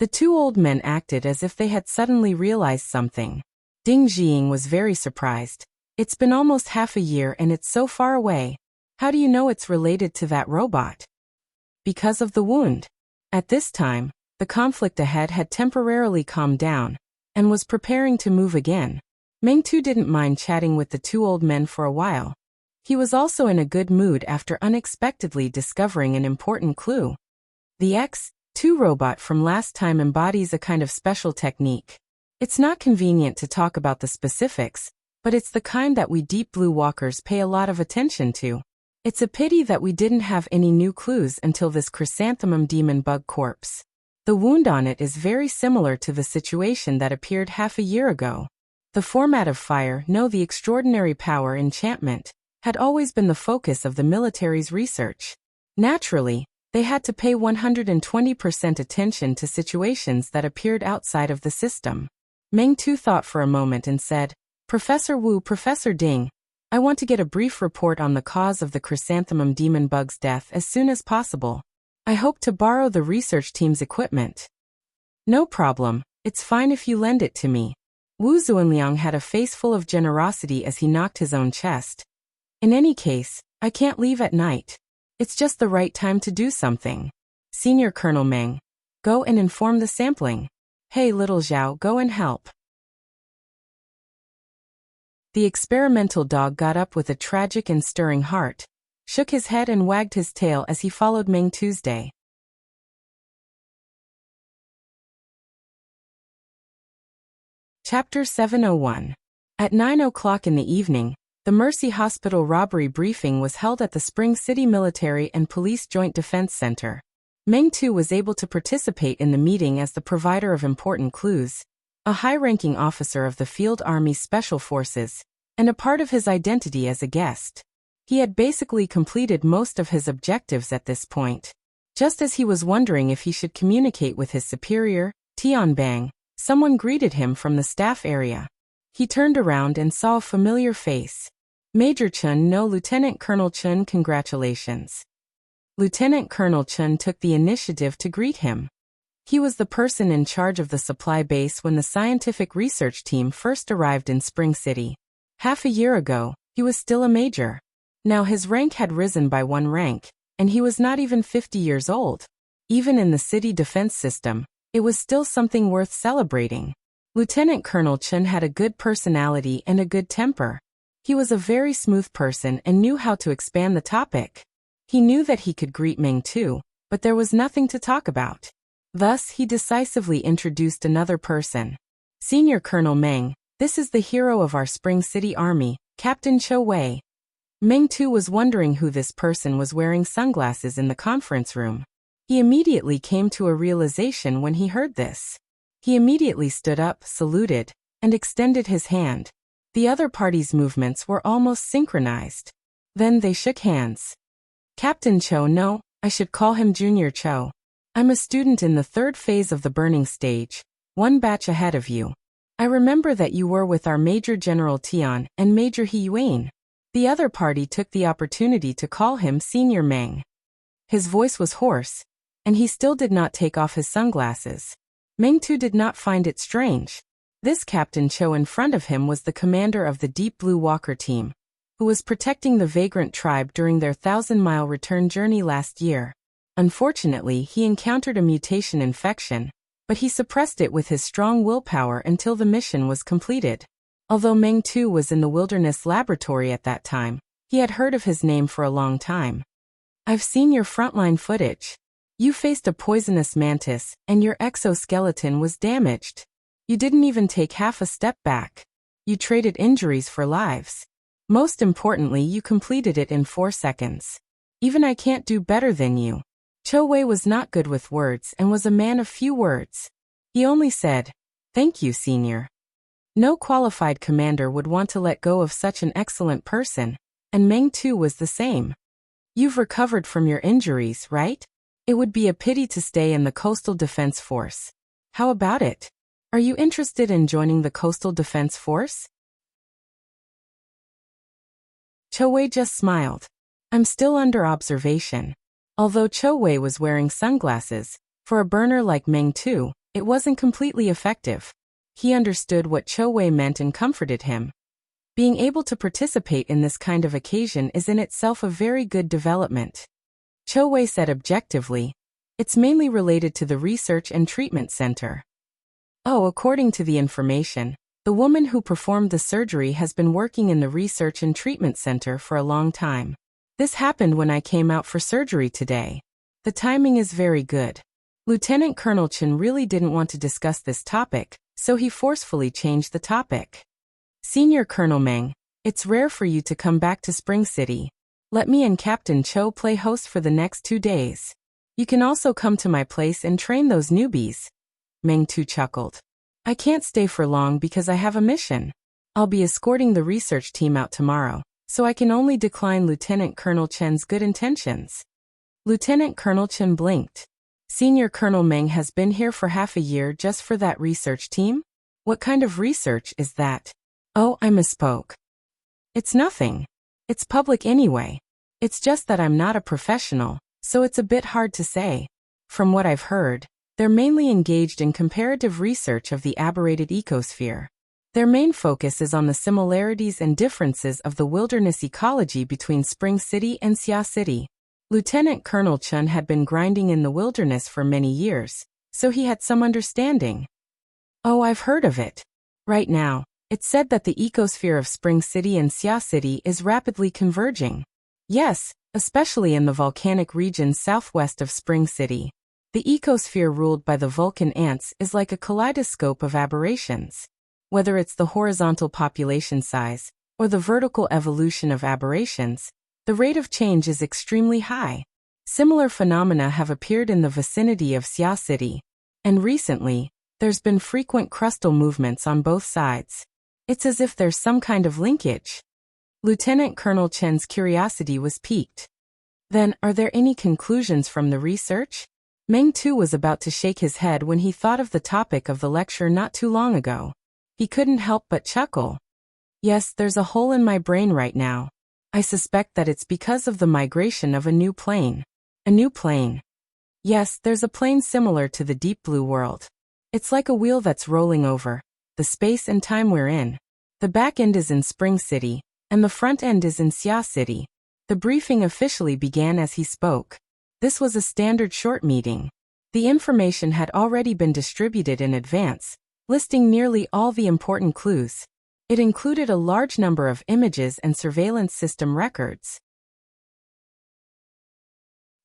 The two old men acted as if they had suddenly realized something. Ding Jiying was very surprised. "It's been almost half a year and it's so far away. How do you know it's related to that robot?" "Because of the wound." At this time, the conflict ahead had temporarily calmed down and was preparing to move again. Meng Tu didn't mind chatting with the two old men for a while. He was also in a good mood after unexpectedly discovering an important clue. The X2 robot from last time embodies a kind of special technique. It's not convenient to talk about the specifics, but it's the kind that we Deep Blue walkers pay a lot of attention to. It's a pity that we didn't have any new clues until this chrysanthemum demon bug corpse. The wound on it is very similar to the situation that appeared half a year ago. The format of fire, no, the extraordinary power enchantment, had always been the focus of the military's research. Naturally, they had to pay 120% attention to situations that appeared outside of the system. Meng Tu thought for a moment and said, Professor Wu, Professor Ding, I want to get a brief report on the cause of the chrysanthemum demon bug's death as soon as possible. I hope to borrow the research team's equipment. No problem, it's fine if you lend it to me. Wu Zuanliang had a face full of generosity as he knocked his own chest. In any case, I can't leave at night. It's just the right time to do something. Senior Colonel Meng, go and inform the sampling. Hey little Zhao, go and help. The experimental dog got up with a tragic and stirring heart, shook his head and wagged his tail as he followed Meng Tuesday. Chapter 701. At 9 o'clock in the evening, the Mercy Hospital robbery briefing was held at the Spring City Military and Police Joint Defense Center. Meng Tu was able to participate in the meeting as the provider of important clues, a high-ranking officer of the Field Army Special Forces, and a part of his identity as a guest. He had basically completed most of his objectives at this point. Just as he was wondering if he should communicate with his superior, Tian Bang, someone greeted him from the staff area. He turned around and saw a familiar face. Major Chun, no, Lieutenant Colonel Chun, congratulations. Lieutenant Colonel Chun took the initiative to greet him. He was the person in charge of the supply base when the scientific research team first arrived in Spring City. Half a year ago, he was still a major. Now his rank had risen by 1 rank, and he was not even 50 years old. Even in the city defense system, it was still something worth celebrating. Lieutenant Colonel Chun had a good personality and a good temper. He was a very smooth person and knew how to expand the topic. He knew that he could greet Meng Tu, but there was nothing to talk about. Thus, he decisively introduced another person. Senior Colonel Meng, this is the hero of our Spring City Army, Captain Cho Wei. Meng Tu was wondering who this person was wearing sunglasses in the conference room. He immediately came to a realization when he heard this. He immediately stood up, saluted, and extended his hand. The other party's movements were almost synchronized. Then they shook hands. Captain Cho, no, I should call him Junior Cho. I'm a student in the 3rd phase of the burning stage, 1 batch ahead of you. I remember that you were with our Major General Tian and Major He Yuan. The other party took the opportunity to call him Senior Meng. His voice was hoarse, and he still did not take off his sunglasses. Meng Tu did not find it strange. This Captain Cho in front of him was the commander of the Deep Blue Walker team, who was protecting the vagrant tribe during their 1,000-mile return journey last year. Unfortunately, he encountered a mutation infection, but he suppressed it with his strong willpower until the mission was completed. Although Meng Tu was in the wilderness laboratory at that time, he had heard of his name for a long time. I've seen your frontline footage. You faced a poisonous mantis, and your exoskeleton was damaged. You didn't even take half a step back. You traded injuries for lives. Most importantly, you completed it in 4 seconds. Even I can't do better than you. Cho Wei was not good with words and was a man of few words. He only said, "Thank you, Senior." No qualified commander would want to let go of such an excellent person, and Meng Tu was the same. You've recovered from your injuries, right? It would be a pity to stay in the Coastal Defense Force. How about it? Are you interested in joining the Coastal Defense Force? Cho Wei just smiled. I'm still under observation. Although Cho Wei was wearing sunglasses, for a burner like Meng Tu, it wasn't completely effective. He understood what Cho Wei meant and comforted him. Being able to participate in this kind of occasion is in itself a very good development. Cho Wei said objectively, it's mainly related to the Research and Treatment Center. Oh, according to the information, the woman who performed the surgery has been working in the Research and Treatment Center for a long time. This happened when I came out for surgery today. The timing is very good. Lieutenant Colonel Chen really didn't want to discuss this topic, so he forcefully changed the topic. Senior Colonel Meng, it's rare for you to come back to Spring City. Let me and Captain Cho play host for the next 2 days. You can also come to my place and train those newbies. Meng Tu chuckled. I can't stay for long because I have a mission. I'll be escorting the research team out tomorrow, so I can only decline Lieutenant Colonel Chen's good intentions. Lieutenant Colonel Chen blinked. Senior Colonel Meng has been here for half a year just for that research team? What kind of research is that? Oh, I misspoke. It's nothing. It's public anyway. It's just that I'm not a professional, so it's a bit hard to say. From what I've heard, they're mainly engaged in comparative research of the aberrated ecosphere. Their main focus is on the similarities and differences of the wilderness ecology between Spring City and Xia City. Lieutenant Colonel Chen had been grinding in the wilderness for many years, so he had some understanding. Oh, I've heard of it. Right now, it's said that the ecosphere of Spring City and Xia City is rapidly converging. Yes, especially in the volcanic region southwest of Spring City. The ecosphere ruled by the Vulcan ants is like a kaleidoscope of aberrations. Whether it's the horizontal population size or the vertical evolution of aberrations, the rate of change is extremely high. Similar phenomena have appeared in the vicinity of Xia City, and recently, there's been frequent crustal movements on both sides. It's as if there's some kind of linkage. Lieutenant Colonel Chen's curiosity was piqued. Then, are there any conclusions from the research? Meng Tu was about to shake his head when he thought of the topic of the lecture not too long ago. He couldn't help but chuckle. Yes, there's a hole in my brain right now. I suspect that it's because of the migration of a new plane. A new plane. Yes, there's a plane similar to the Deep Blue world. It's like a wheel that's rolling over the space and time we're in. The back end is in Spring City, and the front end is in Xia City. The briefing officially began as he spoke. This was a standard short meeting. The information had already been distributed in advance, listing nearly all the important clues. It included a large number of images and surveillance system records.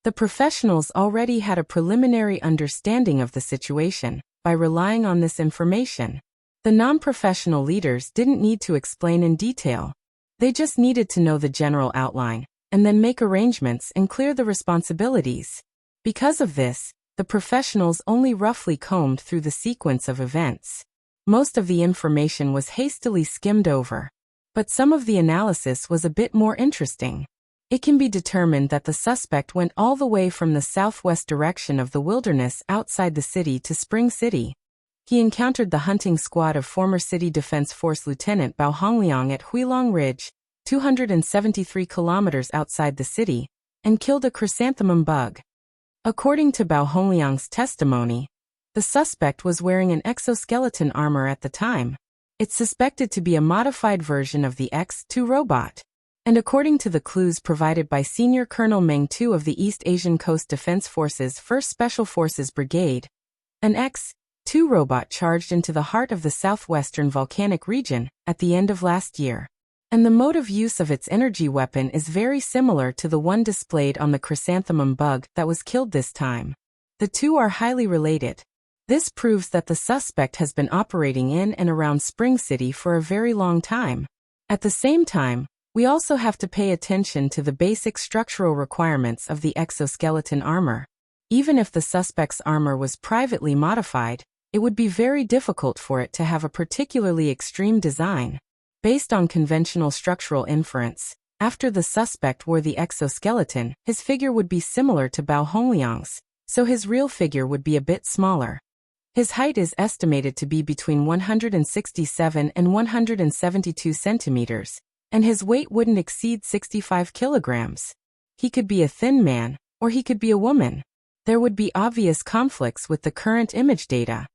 The professionals already had a preliminary understanding of the situation by relying on this information. The non-professional leaders didn't need to explain in detail. They just needed to know the general outline, and then make arrangements and clear the responsibilities. Because of this, the professionals only roughly combed through the sequence of events. Most of the information was hastily skimmed over. But some of the analysis was a bit more interesting. It can be determined that the suspect went all the way from the southwest direction of the wilderness outside the city to Spring City. He encountered the hunting squad of former City Defense Force Lieutenant Bao Hongliang at Huilong Ridge, 273 kilometers outside the city, and killed a chrysanthemum bug. According to Bao Hongliang's testimony, the suspect was wearing an exoskeleton armor at the time. It's suspected to be a modified version of the X-2 robot. And according to the clues provided by Senior Colonel Meng Tu of the East Asian Coast Defense Force's 1st Special Forces Brigade, an X-2 robot charged into the heart of the southwestern volcanic region at the end of last year. And the mode of use of its energy weapon is very similar to the one displayed on the chrysanthemum bug that was killed this time. The two are highly related. This proves that the suspect has been operating in and around Spring City for a very long time. At the same time, we also have to pay attention to the basic structural requirements of the exoskeleton armor. Even if the suspect's armor was privately modified, it would be very difficult for it to have a particularly extreme design. Based on conventional structural inference, after the suspect wore the exoskeleton, his figure would be similar to Bao Hongliang's, so his real figure would be a bit smaller. His height is estimated to be between 167 and 172 centimeters, and his weight wouldn't exceed 65 kilograms. He could be a thin man, or he could be a woman. There would be obvious conflicts with the current image data.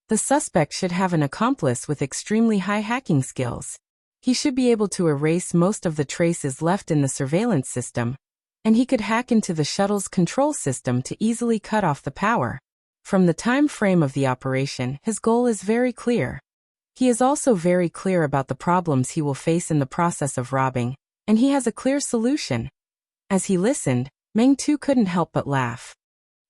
The suspect should have an accomplice with extremely high hacking skills. He should be able to erase most of the traces left in the surveillance system, and he could hack into the shuttle's control system to easily cut off the power. From the time frame of the operation, his goal is very clear. He is also very clear about the problems he will face in the process of robbing, and he has a clear solution. As he listened, Meng Tu couldn't help but laugh.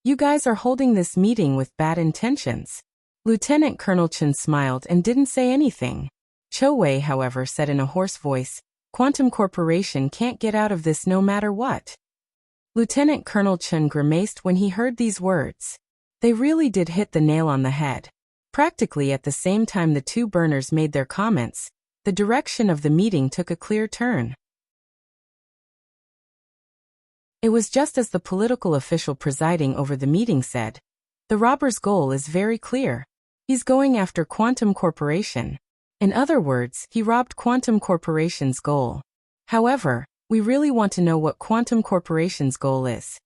You guys are holding this meeting with bad intentions. Lieutenant Colonel Chen smiled and didn't say anything. Cho Wei, however, said in a hoarse voice, Quantum Corporation can't get out of this no matter what. Lieutenant Colonel Chen grimaced when he heard these words. They really did hit the nail on the head. Practically at the same time the two burners made their comments, the direction of the meeting took a clear turn. It was just as the political official presiding over the meeting said. The robber's goal is very clear. He's going after Quantum Corporation. In other words, he robbed Quantum Corporation's goal. However, we really want to know what Quantum Corporation's goal is.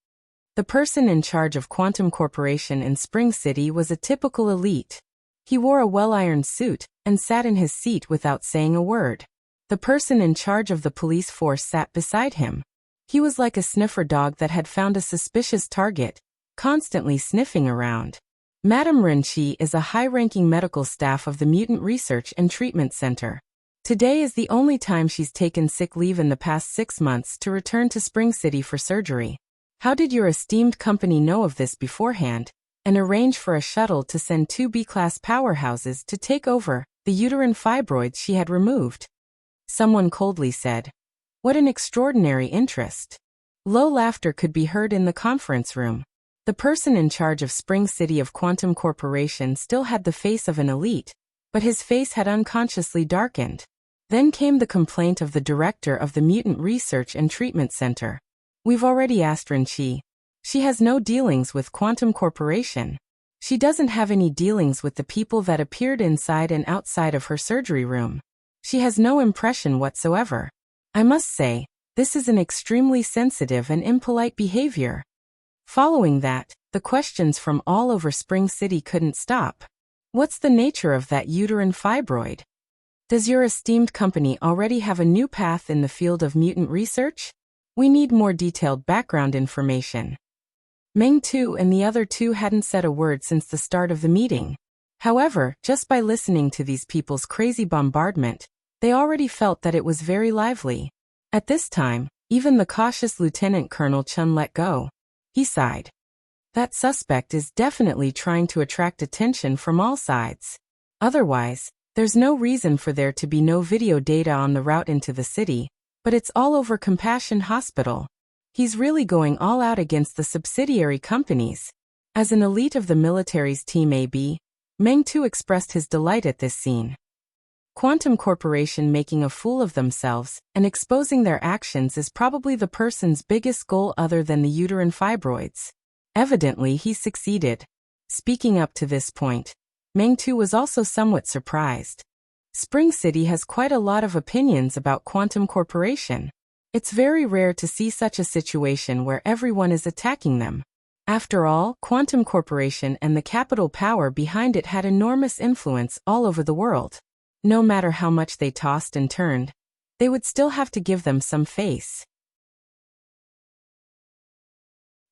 The person in charge of Quantum Corporation in Spring City was a typical elite. He wore a well-ironed suit and sat in his seat without saying a word. The person in charge of the police force sat beside him. He was like a sniffer dog that had found a suspicious target, constantly sniffing around. Madame Renchi is a high-ranking medical staff of the Mutant Research and Treatment Center. Today is the only time she's taken sick leave in the past 6 months to return to Spring City for surgery. How did your esteemed company know of this beforehand and arrange for a shuttle to send 2 B-class powerhouses to take over the uterine fibroids she had removed? Someone coldly said. What an extraordinary interest. Low laughter could be heard in the conference room. The person in charge of Spring City of Quantum Corporation still had the face of an elite, but his face had unconsciously darkened. Then came the complaint of the director of the Mutant Research and Treatment Center. We've already asked Renchi. She has no dealings with Quantum Corporation. She doesn't have any dealings with the people that appeared inside and outside of her surgery room. She has no impression whatsoever. I must say, this is an extremely sensitive and impolite behavior. Following that, the questions from all over Spring City couldn't stop. What's the nature of that uterine fibroid? Does your esteemed company already have a new path in the field of mutant research? We need more detailed background information. Meng Tu and the other 2 hadn't said a word since the start of the meeting. However, just by listening to these people's crazy bombardment, they already felt that it was very lively. At this time, even the cautious Lieutenant Colonel Chun let go. He sighed. That suspect is definitely trying to attract attention from all sides. Otherwise, there's no reason for there to be no video data on the route into the city, but it's all over Compassion Hospital. He's really going all out against the subsidiary companies. As an elite of the military's Team AB, Meng Tu expressed his delight at this scene. Quantum Corporation making a fool of themselves and exposing their actions is probably the person's biggest goal other than the uterine fibroids. Evidently, he succeeded. Speaking up to this point, Meng Tu was also somewhat surprised. Spring City has quite a lot of opinions about Quantum Corporation. It's very rare to see such a situation where everyone is attacking them. After all, Quantum Corporation and the capital power behind it had enormous influence all over the world. No matter how much they tossed and turned, they would still have to give them some face.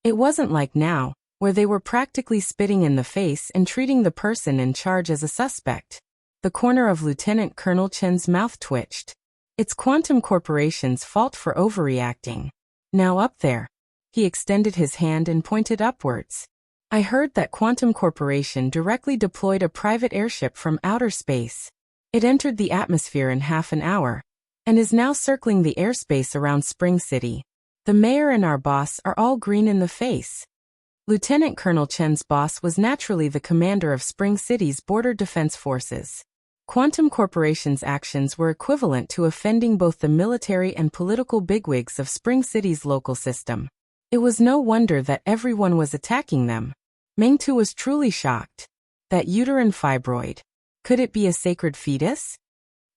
It wasn't like now, where they were practically spitting in the face and treating the person in charge as a suspect. The corner of Lieutenant Colonel Chen's mouth twitched. It's Quantum Corporation's fault for overreacting. Now up there. He extended his hand and pointed upwards. I heard that Quantum Corporation directly deployed a private airship from outer space. It entered the atmosphere in half an hour, and is now circling the airspace around Spring City. The mayor and our boss are all green in the face. Lieutenant Colonel Chen's boss was naturally the commander of Spring City's border defense forces. Quantum Corporation's actions were equivalent to offending both the military and political bigwigs of Spring City's local system. It was no wonder that everyone was attacking them. Meng Tu was truly shocked. That uterine fibroid. Could it be a sacred fetus?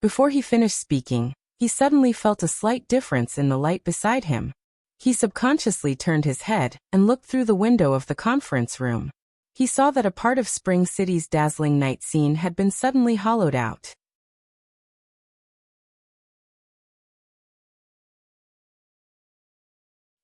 Before he finished speaking, he suddenly felt a slight difference in the light beside him. He subconsciously turned his head and looked through the window of the conference room. He saw that a part of Spring City's dazzling night scene had been suddenly hollowed out.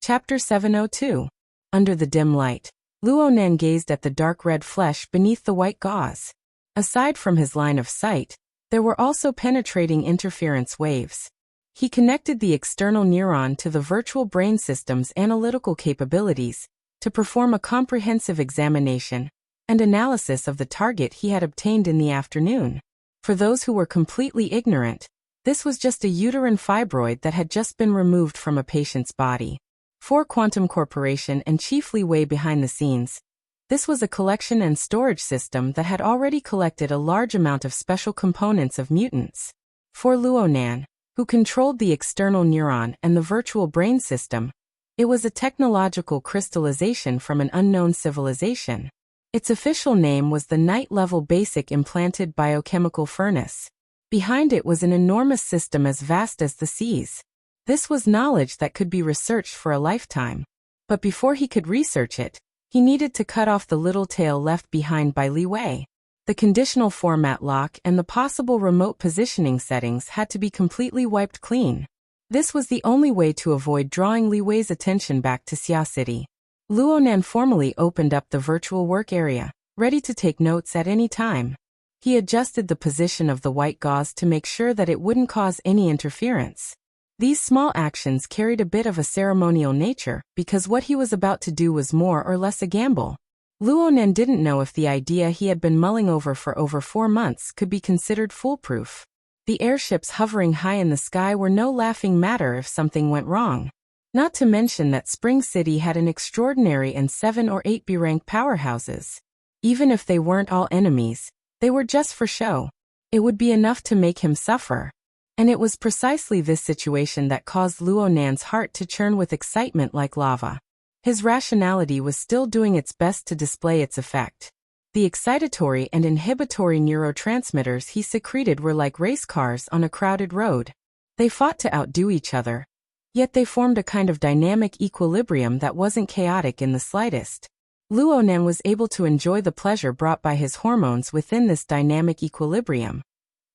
Chapter 702. Under the dim light, Luonan gazed at the dark red flesh beneath the white gauze. Aside from his line of sight, there were also penetrating interference waves. He connected the external neuron to the virtual brain system's analytical capabilities to perform a comprehensive examination and analysis of the target he had obtained in the afternoon. For those who were completely ignorant, this was just a uterine fibroid that had just been removed from a patient's body. For Quantum Corporation and chiefly way behind the scenes, this was a collection and storage system that had already collected a large amount of special components of mutants. For Luonan, who controlled the external neuron and the virtual brain system, it was a technological crystallization from an unknown civilization. Its official name was the Night-Level Basic Implanted Biochemical Furnace. Behind it was an enormous system as vast as the seas. This was knowledge that could be researched for a lifetime. But before he could research it, he needed to cut off the little tail left behind by Li Wei. The conditional format lock and the possible remote positioning settings had to be completely wiped clean. This was the only way to avoid drawing Li Wei's attention back to Xia City. Luonan formally opened up the virtual work area, ready to take notes at any time. He adjusted the position of the white gauze to make sure that it wouldn't cause any interference. These small actions carried a bit of a ceremonial nature because what he was about to do was more or less a gamble. Luonan didn't know if the idea he had been mulling over for over 4 months could be considered foolproof. The airships hovering high in the sky were no laughing matter if something went wrong. Not to mention that Spring City had an extraordinary and 7 or 8 B-rank powerhouses. Even if they weren't all enemies, they were just for show. It would be enough to make him suffer. And it was precisely this situation that caused Luonan's heart to churn with excitement like lava. His rationality was still doing its best to display its effect. The excitatory and inhibitory neurotransmitters he secreted were like race cars on a crowded road. They fought to outdo each other. Yet they formed a kind of dynamic equilibrium that wasn't chaotic in the slightest. Luonan was able to enjoy the pleasure brought by his hormones within this dynamic equilibrium.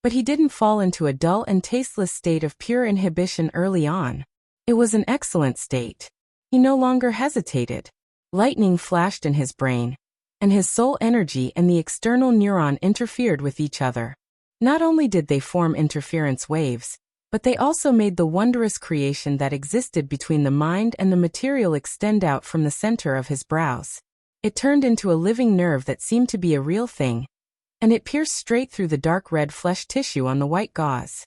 But he didn't fall into a dull and tasteless state of pure inhibition early on. It was an excellent state. He no longer hesitated. Lightning flashed in his brain, and his soul energy and the external neuron interfered with each other. Not only did they form interference waves, but they also made the wondrous creation that existed between the mind and the material extend out from the center of his brows. It turned into a living nerve that seemed to be a real thing, and it pierced straight through the dark red flesh tissue on the white gauze.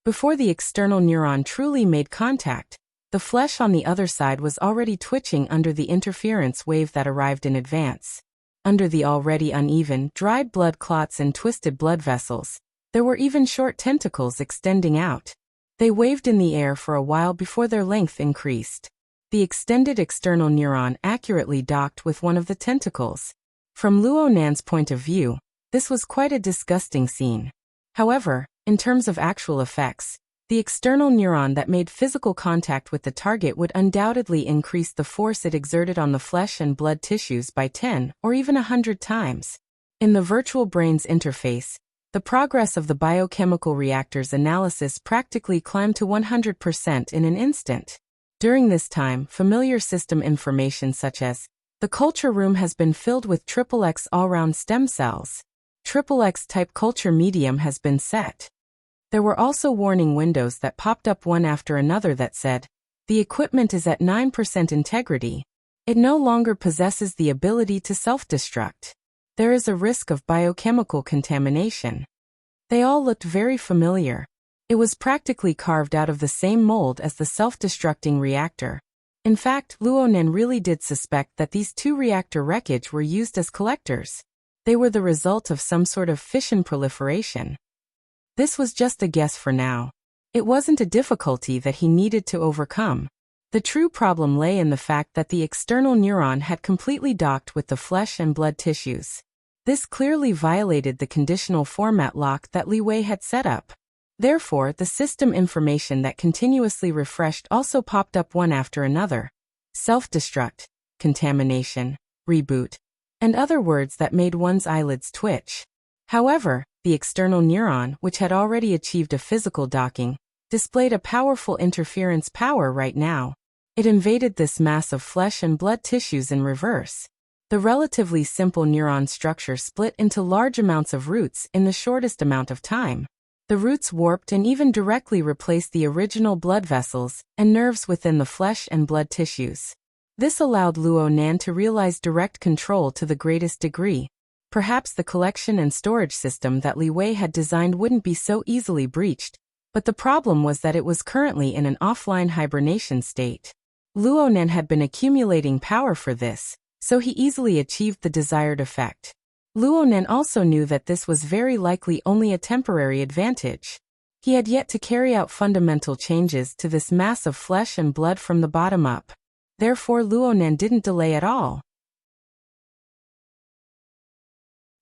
Before the external neuron truly made contact, the flesh on the other side was already twitching under the interference wave that arrived in advance. Under the already uneven, dried blood clots and twisted blood vessels, there were even short tentacles extending out. They waved in the air for a while before their length increased. The extended external neuron accurately docked with one of the tentacles. From Luonan's point of view, this was quite a disgusting scene. However, in terms of actual effects, the external neuron that made physical contact with the target would undoubtedly increase the force it exerted on the flesh and blood tissues by 10 or even 100 times. In the virtual brain's interface, the progress of the biochemical reactor's analysis practically climbed to 100% in an instant. During this time, familiar system information such as, the culture room has been filled with XXX all-round stem cells. XXX type culture medium has been set. There were also warning windows that popped up one after another that said, the equipment is at 9% integrity. It no longer possesses the ability to self-destruct. There is a risk of biochemical contamination. They all looked very familiar. It was practically carved out of the same mold as the self-destructing reactor. In fact, Luonan really did suspect that these two reactor wreckage were used as collectors. They were the result of some sort of fission proliferation. This was just a guess for now. It wasn't a difficulty that he needed to overcome. The true problem lay in the fact that the external neuron had completely docked with the flesh and blood tissues. This clearly violated the conditional format lock that Li Wei had set up. Therefore, the system information that continuously refreshed also popped up one after another. Self-destruct, contamination, reboot, and other words that made one's eyelids twitch. However, the external neuron, which had already achieved a physical docking, displayed a powerful interference power right now. It invaded this mass of flesh and blood tissues in reverse. The relatively simple neuron structure split into large amounts of roots in the shortest amount of time. The roots warped and even directly replaced the original blood vessels and nerves within the flesh and blood tissues. This allowed Luonan to realize direct control to the greatest degree. Perhaps the collection and storage system that Li Wei had designed wouldn't be so easily breached, but the problem was that it was currently in an offline hibernation state. Luonan had been accumulating power for this, so he easily achieved the desired effect. Luonen also knew that this was very likely only a temporary advantage. He had yet to carry out fundamental changes to this mass of flesh and blood from the bottom up. Therefore Luonen didn't delay at all.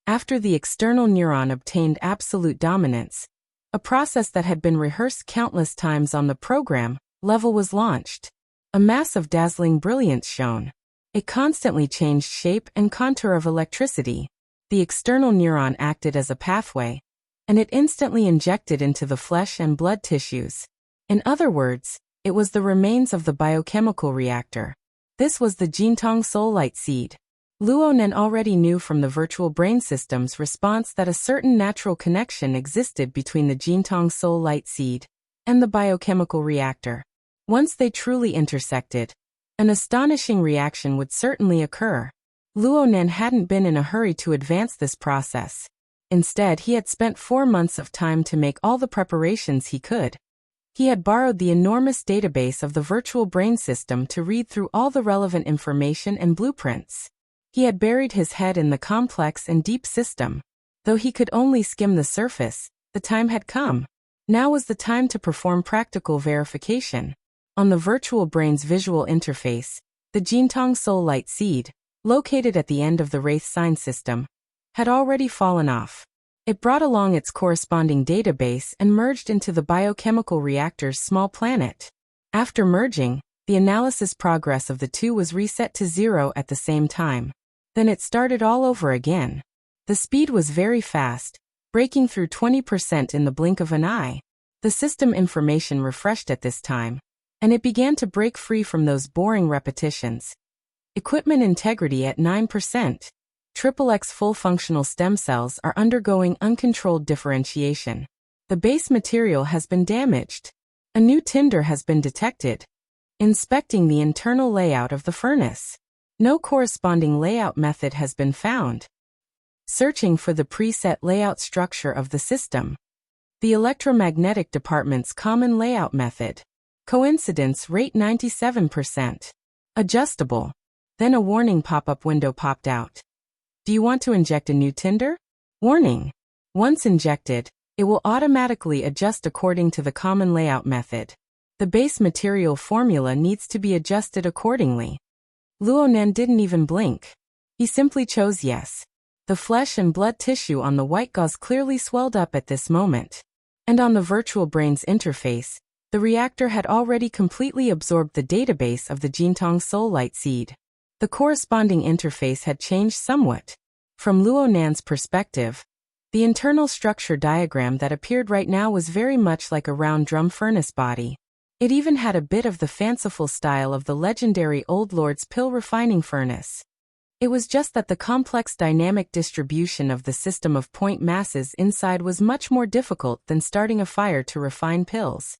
After the external neuron obtained absolute dominance, a process that had been rehearsed countless times on the program level was launched. A mass of dazzling brilliance shone. It constantly changed shape and contour of electricity. The external neuron acted as a pathway, and it instantly injected into the flesh and blood tissues. In other words, it was the remains of the biochemical reactor. This was the Jintang Soul Light Seed. Luonen already knew from the virtual brain system's response that a certain natural connection existed between the Jintang Soul Light Seed and the biochemical reactor. Once they truly intersected, an astonishing reaction would certainly occur. Luonen hadn't been in a hurry to advance this process. Instead, he had spent 4 months of time to make all the preparations he could. He had borrowed the enormous database of the virtual brain system to read through all the relevant information and blueprints. He had buried his head in the complex and deep system. Though he could only skim the surface, the time had come. Now was the time to perform practical verification. On the virtual brain's visual interface, the Jintang Soul Light Seed, located at the end of the Wraith sign system, had already fallen off. It brought along its corresponding database and merged into the biochemical reactor's small planet. After merging, the analysis progress of the two was reset to 0 at the same time. Then it started all over again. The speed was very fast, breaking through 20% in the blink of an eye. The system information refreshed at this time, and it began to break free from those boring repetitions. Equipment integrity at 9%. XXX full functional stem cells are undergoing uncontrolled differentiation. The base material has been damaged. A new tinder has been detected. Inspecting the internal layout of the furnace. No corresponding layout method has been found. Searching for the preset layout structure of the system. The electromagnetic department's common layout method. Coincidence rate 97%. Adjustable. Then a warning pop-up window popped out. Do you want to inject a new tinder? Warning. Once injected, it will automatically adjust according to the common layout method. The base material formula needs to be adjusted accordingly. Luonen didn't even blink. He simply chose yes. The flesh and blood tissue on the white gauze clearly swelled up at this moment. And on the virtual brain's interface, the reactor had already completely absorbed the database of the Jintang Soul Light Seed. The corresponding interface had changed somewhat. From Luonen's perspective, the internal structure diagram that appeared right now was very much like a round drum furnace body. It even had a bit of the fanciful style of the legendary Old Lord's pill refining furnace. It was just that the complex dynamic distribution of the system of point masses inside was much more difficult than starting a fire to refine pills.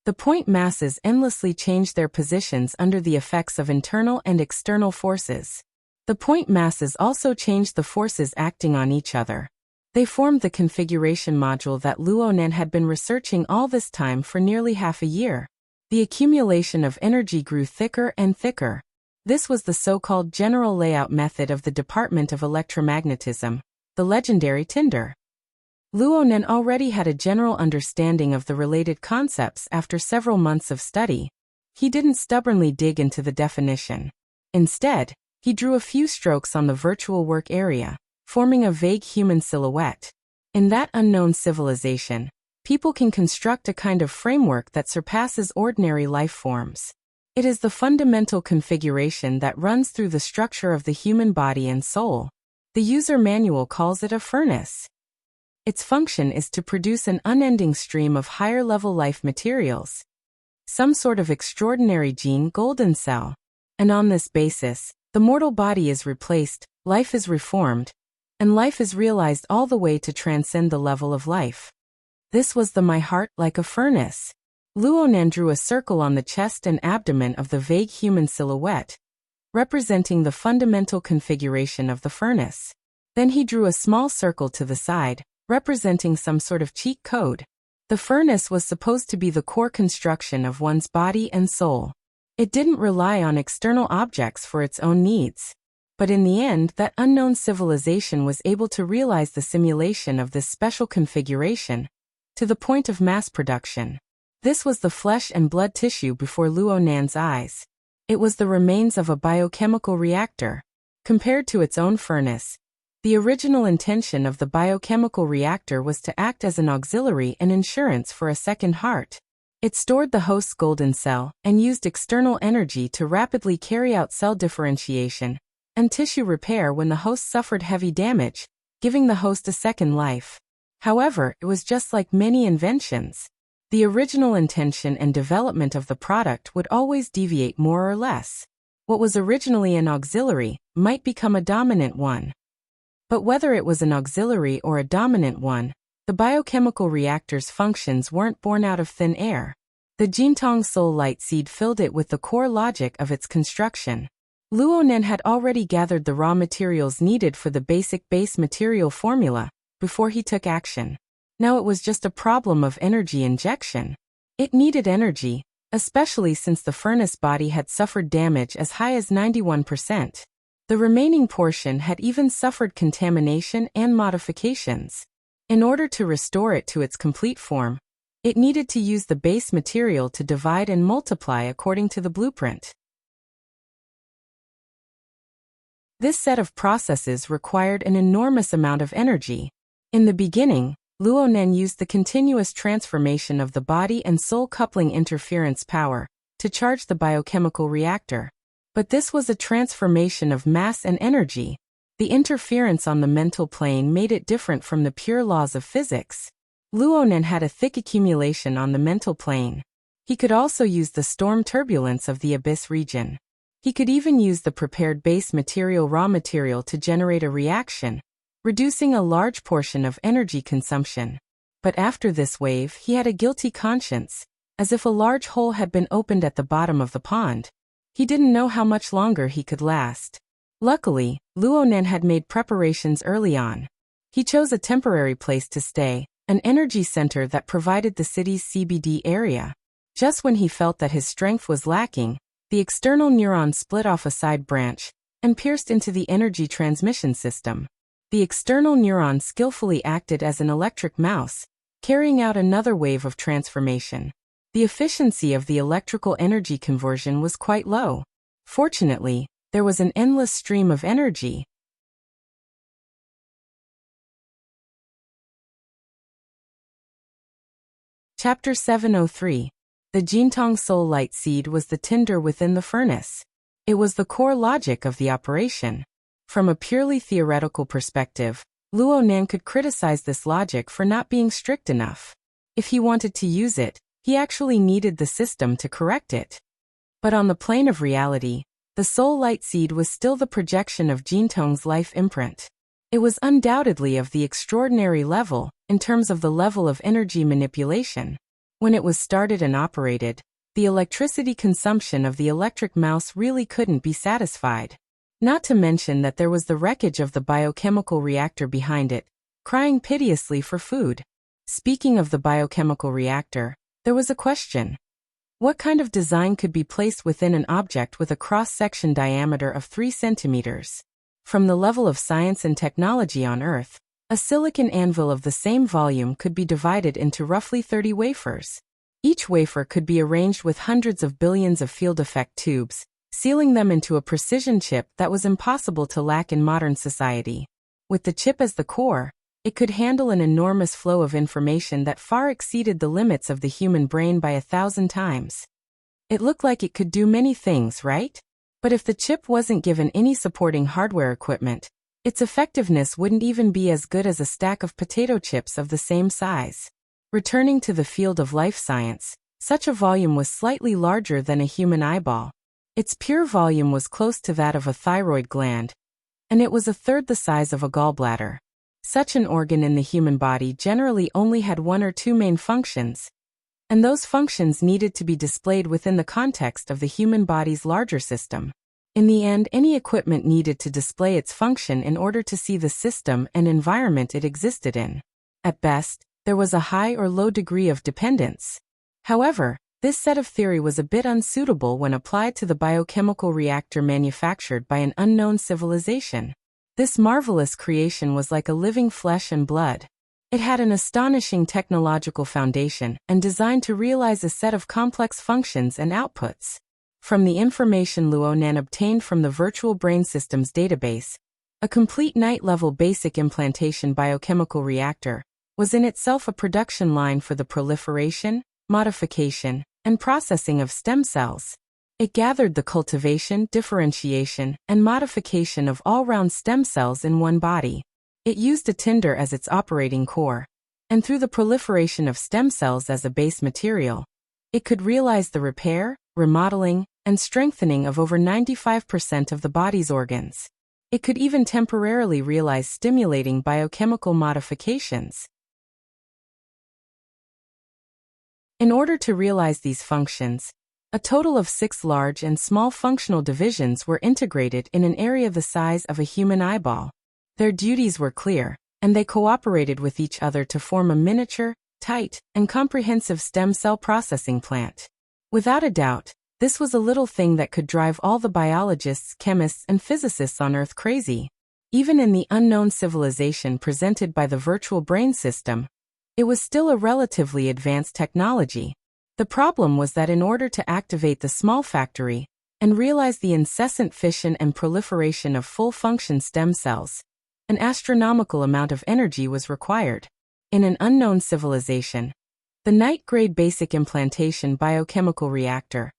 The point masses endlessly changed their positions under the effects of internal and external forces. The point masses also changed the forces acting on each other. They formed the configuration module that Luonen had been researching all this time for nearly half a year. The accumulation of energy grew thicker and thicker. This was the so-called general layout method of the Department of Electromagnetism, the legendary tinder. Luonen already had a general understanding of the related concepts after several months of study. He didn't stubbornly dig into the definition. Instead, he drew a few strokes on the virtual work area, forming a vague human silhouette. In that unknown civilization, people can construct a kind of framework that surpasses ordinary life forms. It is the fundamental configuration that runs through the structure of the human body and soul. The user manual calls it a furnace. Its function is to produce an unending stream of higher-level life materials. Some sort of extraordinary gene golden cell. And on this basis, the mortal body is replaced, life is reformed, and life is realized all the way to transcend the level of life. This was my heart like a furnace. Luonen drew a circle on the chest and abdomen of the vague human silhouette, representing the fundamental configuration of the furnace. Then he drew a small circle to the side, representing some sort of cheat code. The furnace was supposed to be the core construction of one's body and soul. It didn't rely on external objects for its own needs. But in the end, that unknown civilization was able to realize the simulation of this special configuration to the point of mass production. This was the flesh and blood tissue before Luo Nan's eyes. It was the remains of a biochemical reactor. Compared to its own furnace, the original intention of the biochemical reactor was to act as an auxiliary and insurance for a second heart. It stored the host's golden cell and used external energy to rapidly carry out cell differentiation and tissue repair when the host suffered heavy damage, giving the host a second life. However, it was just like many inventions. The original intention and development of the product would always deviate more or less. What was originally an auxiliary might become a dominant one. But whether it was an auxiliary or a dominant one, the biochemical reactor's functions weren't born out of thin air. The Jintong Soul Light Seed filled it with the core logic of its construction. Luo Nan had already gathered the raw materials needed for the basic base material formula before he took action. Now it was just a problem of energy injection. It needed energy, especially since the furnace body had suffered damage as high as 91%. The remaining portion had even suffered contamination and modifications. In order to restore it to its complete form, it needed to use the base material to divide and multiply according to the blueprint. This set of processes required an enormous amount of energy. In the beginning, Luo Nan used the continuous transformation of the body and soul coupling interference power to charge the biochemical reactor. But this was a transformation of mass and energy. The interference on the mental plane made it different from the pure laws of physics. Luo Nan had a thick accumulation on the mental plane. He could also use the storm turbulence of the abyss region. He could even use the prepared base material raw material to generate a reaction, reducing a large portion of energy consumption. But after this wave, he had a guilty conscience, as if a large hole had been opened at the bottom of the pond. He didn't know how much longer he could last. Luckily, Luo Nan had made preparations early on. He chose a temporary place to stay, an energy center that provided the city's CBD area. Just when he felt that his strength was lacking, the external neuron split off a side branch and pierced into the energy transmission system. The external neuron skillfully acted as an electric mouse, carrying out another wave of transformation. The efficiency of the electrical energy conversion was quite low. Fortunately, there was an endless stream of energy. Chapter 703. The Jintong Soul Light Seed was the tinder within the furnace. It was the core logic of the operation. From a purely theoretical perspective, Luo Nan could criticize this logic for not being strict enough. If he wanted to use it, he actually needed the system to correct it. But on the plane of reality, the Soul Light Seed was still the projection of Jintong's life imprint. It was undoubtedly of the extraordinary level, in terms of the level of energy manipulation. When it was started and operated, the electricity consumption of the electric mouse really couldn't be satisfied. Not to mention that there was the wreckage of the biochemical reactor behind it, crying piteously for food. Speaking of the biochemical reactor, there was a question. What kind of design could be placed within an object with a cross-section diameter of 3 centimeters? From the level of science and technology on Earth, a silicon anvil of the same volume could be divided into roughly 30 wafers. Each wafer could be arranged with hundreds of billions of field effect tubes, sealing them into a precision chip that was impossible to lack in modern society. With the chip as the core, it could handle an enormous flow of information that far exceeded the limits of the human brain by 1,000 times. It looked like it could do many things, right? But if the chip wasn't given any supporting hardware equipment, its effectiveness wouldn't even be as good as a stack of potato chips of the same size. Returning to the field of life science, such a volume was slightly larger than a human eyeball. Its pure volume was close to that of a thyroid gland, and it was a third the size of a gallbladder. Such an organ in the human body generally only had 1 or 2 main functions, and those functions needed to be displayed within the context of the human body's larger system. In the end, any equipment needed to display its function in order to see the system and environment it existed in. At best, there was a high or low degree of dependence. However, This set of theory was a bit unsuitable when applied to the biochemical reactor manufactured by an unknown civilization. This marvelous creation was like a living flesh and blood. It had an astonishing technological foundation and designed to realize a set of complex functions and outputs. From the information Luo Nan obtained from the Virtual Brain Systems database, a complete night-level basic implantation biochemical reactor was in itself a production line for the proliferation, modification, and processing of stem cells. It gathered the cultivation, differentiation, and modification of all-round stem cells in one body. It used a tinder as its operating core, and through the proliferation of stem cells as a base material, it could realize the repair, remodeling, and strengthening of over 95% of the body's organs. It could even temporarily realize stimulating biochemical modifications. In order to realize these functions, a total of 6 large and small functional divisions were integrated in an area the size of a human eyeball. Their duties were clear, and they cooperated with each other to form a miniature, tight, and comprehensive stem cell processing plant. Without a doubt, this was a little thing that could drive all the biologists, chemists, and physicists on Earth crazy. Even in the unknown civilization presented by the virtual brain system, it was still a relatively advanced technology. The problem was that in order to activate the small factory and realize the incessant fission and proliferation of full-function stem cells, an astronomical amount of energy was required. In an unknown civilization, the night-grade basic implantation biochemical reactor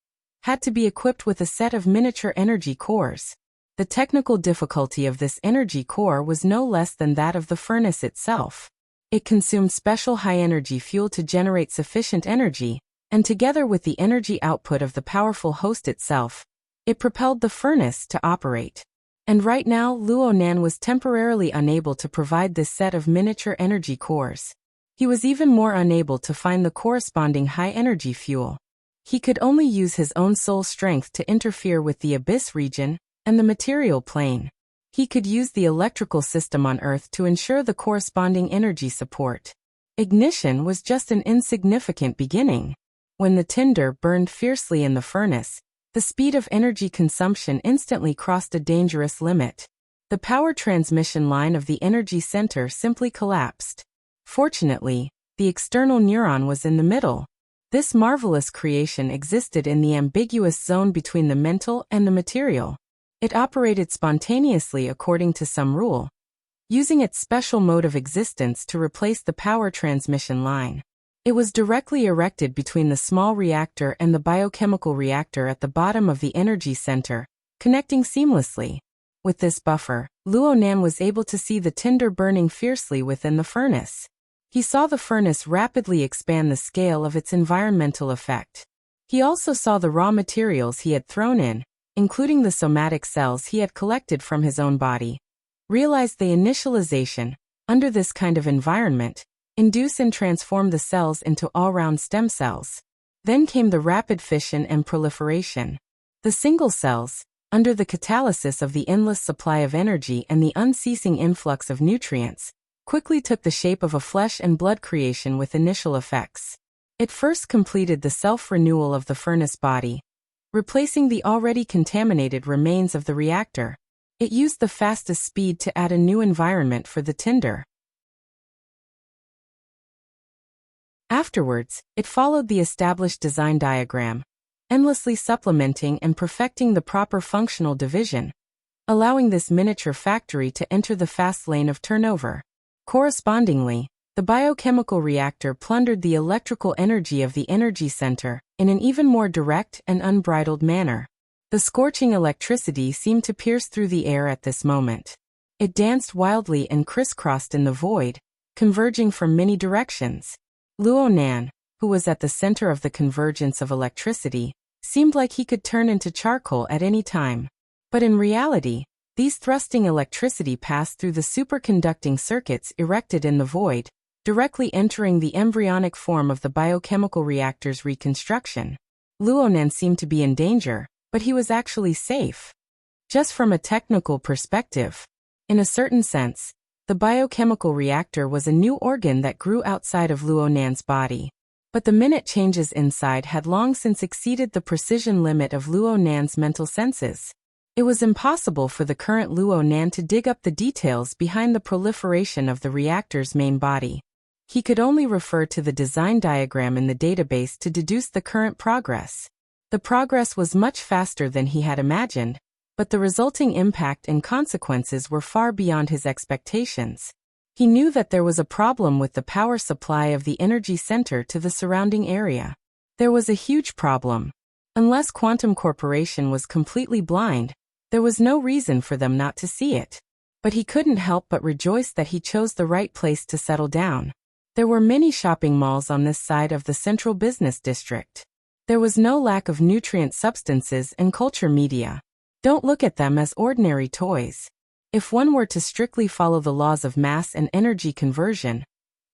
had to be equipped with a set of miniature energy cores. The technical difficulty of this energy core was no less than that of the furnace itself. It consumed special high-energy fuel to generate sufficient energy, and together with the energy output of the powerful host itself, it propelled the furnace to operate. And right now, Luo Nan was temporarily unable to provide this set of miniature energy cores. He was even more unable to find the corresponding high-energy fuel. He could only use his own soul strength to interfere with the abyss region and the material plane. He could use the electrical system on Earth to ensure the corresponding energy support. Ignition was just an insignificant beginning. When the tinder burned fiercely in the furnace, the speed of energy consumption instantly crossed a dangerous limit. The power transmission line of the energy center simply collapsed. Fortunately, the external neuron was in the middle. This marvelous creation existed in the ambiguous zone between the mental and the material. It operated spontaneously according to some rule, using its special mode of existence to replace the power transmission line. It was directly erected between the small reactor and the biochemical reactor at the bottom of the energy center, connecting seamlessly. With this buffer, Luo Nan was able to see the tinder burning fiercely within the furnace. He saw the furnace rapidly expand the scale of its environmental effect. He also saw the raw materials he had thrown in, including the somatic cells he had collected from his own body. Realized the initialization, under this kind of environment, induce and transform the cells into all-round stem cells. Then came the rapid fission and proliferation. The single cells, under the catalysis of the endless supply of energy and the unceasing influx of nutrients, quickly took the shape of a flesh and blood creation with initial effects. It first completed the self-renewal of the furnace body, replacing the already contaminated remains of the reactor. It used the fastest speed to add a new environment for the tinder. Afterwards, it followed the established design diagram, endlessly supplementing and perfecting the proper functional division, allowing this miniature factory to enter the fast lane of turnover. Correspondingly, the biochemical reactor plundered the electrical energy of the energy center in an even more direct and unbridled manner. The scorching electricity seemed to pierce through the air at this moment. It danced wildly and crisscrossed in the void, converging from many directions. Luo Nan, who was at the center of the convergence of electricity, seemed like he could turn into charcoal at any time. But in reality, these thrusting electricity passed through the superconducting circuits erected in the void, directly entering the embryonic form of the biochemical reactor's reconstruction. Luo Nan seemed to be in danger, but he was actually safe. Just from a technical perspective. In a certain sense, the biochemical reactor was a new organ that grew outside of Luo Nan's body. But the minute changes inside had long since exceeded the precision limit of Luo Nan's mental senses. It was impossible for the current Luo Nan to dig up the details behind the proliferation of the reactor's main body. He could only refer to the design diagram in the database to deduce the current progress. The progress was much faster than he had imagined, but the resulting impact and consequences were far beyond his expectations. He knew that there was a problem with the power supply of the energy center to the surrounding area. There was a huge problem. Unless Quantum Corporation was completely blind, there was no reason for them not to see it. But he couldn't help but rejoice that he chose the right place to settle down. There were many shopping malls on this side of the central business district. There was no lack of nutrient substances and culture media. Don't look at them as ordinary toys. If one were to strictly follow the laws of mass and energy conversion,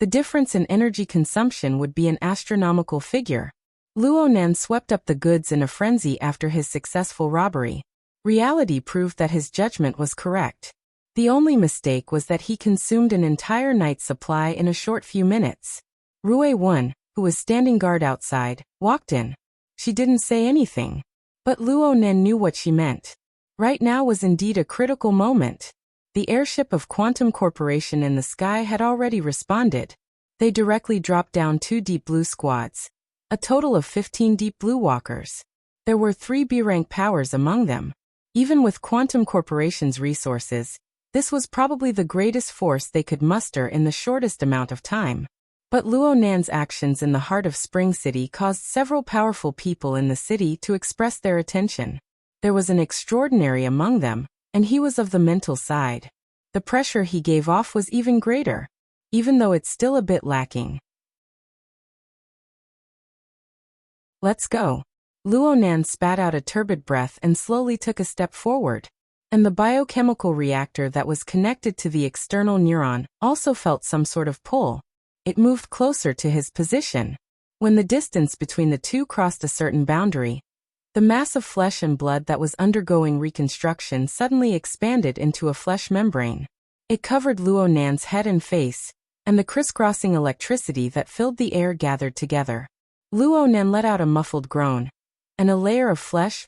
the difference in energy consumption would be an astronomical figure. Luo Nan swept up the goods in a frenzy after his successful robbery. Reality proved that his judgment was correct. The only mistake was that he consumed an entire night's supply in a short few minutes. Rui Wen, who was standing guard outside, walked in. She didn't say anything. But Luo Nan knew what she meant. Right now was indeed a critical moment. The airship of Quantum Corporation in the sky had already responded. They directly dropped down 2 Deep Blue squads. A total of 15 Deep Blue walkers. There were 3 B-rank powers among them. Even with Quantum Corporation's resources, this was probably the greatest force they could muster in the shortest amount of time. But Luo Nan's actions in the heart of Spring City caused several powerful people in the city to express their attention. There was an extraordinary among them, and he was of the mental side. The pressure he gave off was even greater, even though it's still a bit lacking. Let's go. Luo Nan spat out a turbid breath and slowly took a step forward. And the biochemical reactor that was connected to the external neuron also felt some sort of pull. It moved closer to his position. When the distance between the two crossed a certain boundary, the mass of flesh and blood that was undergoing reconstruction suddenly expanded into a flesh membrane. It covered Luo Nan's head and face, and the crisscrossing electricity that filled the air gathered together. Luo Nan let out a muffled groan, and a layer of flesh,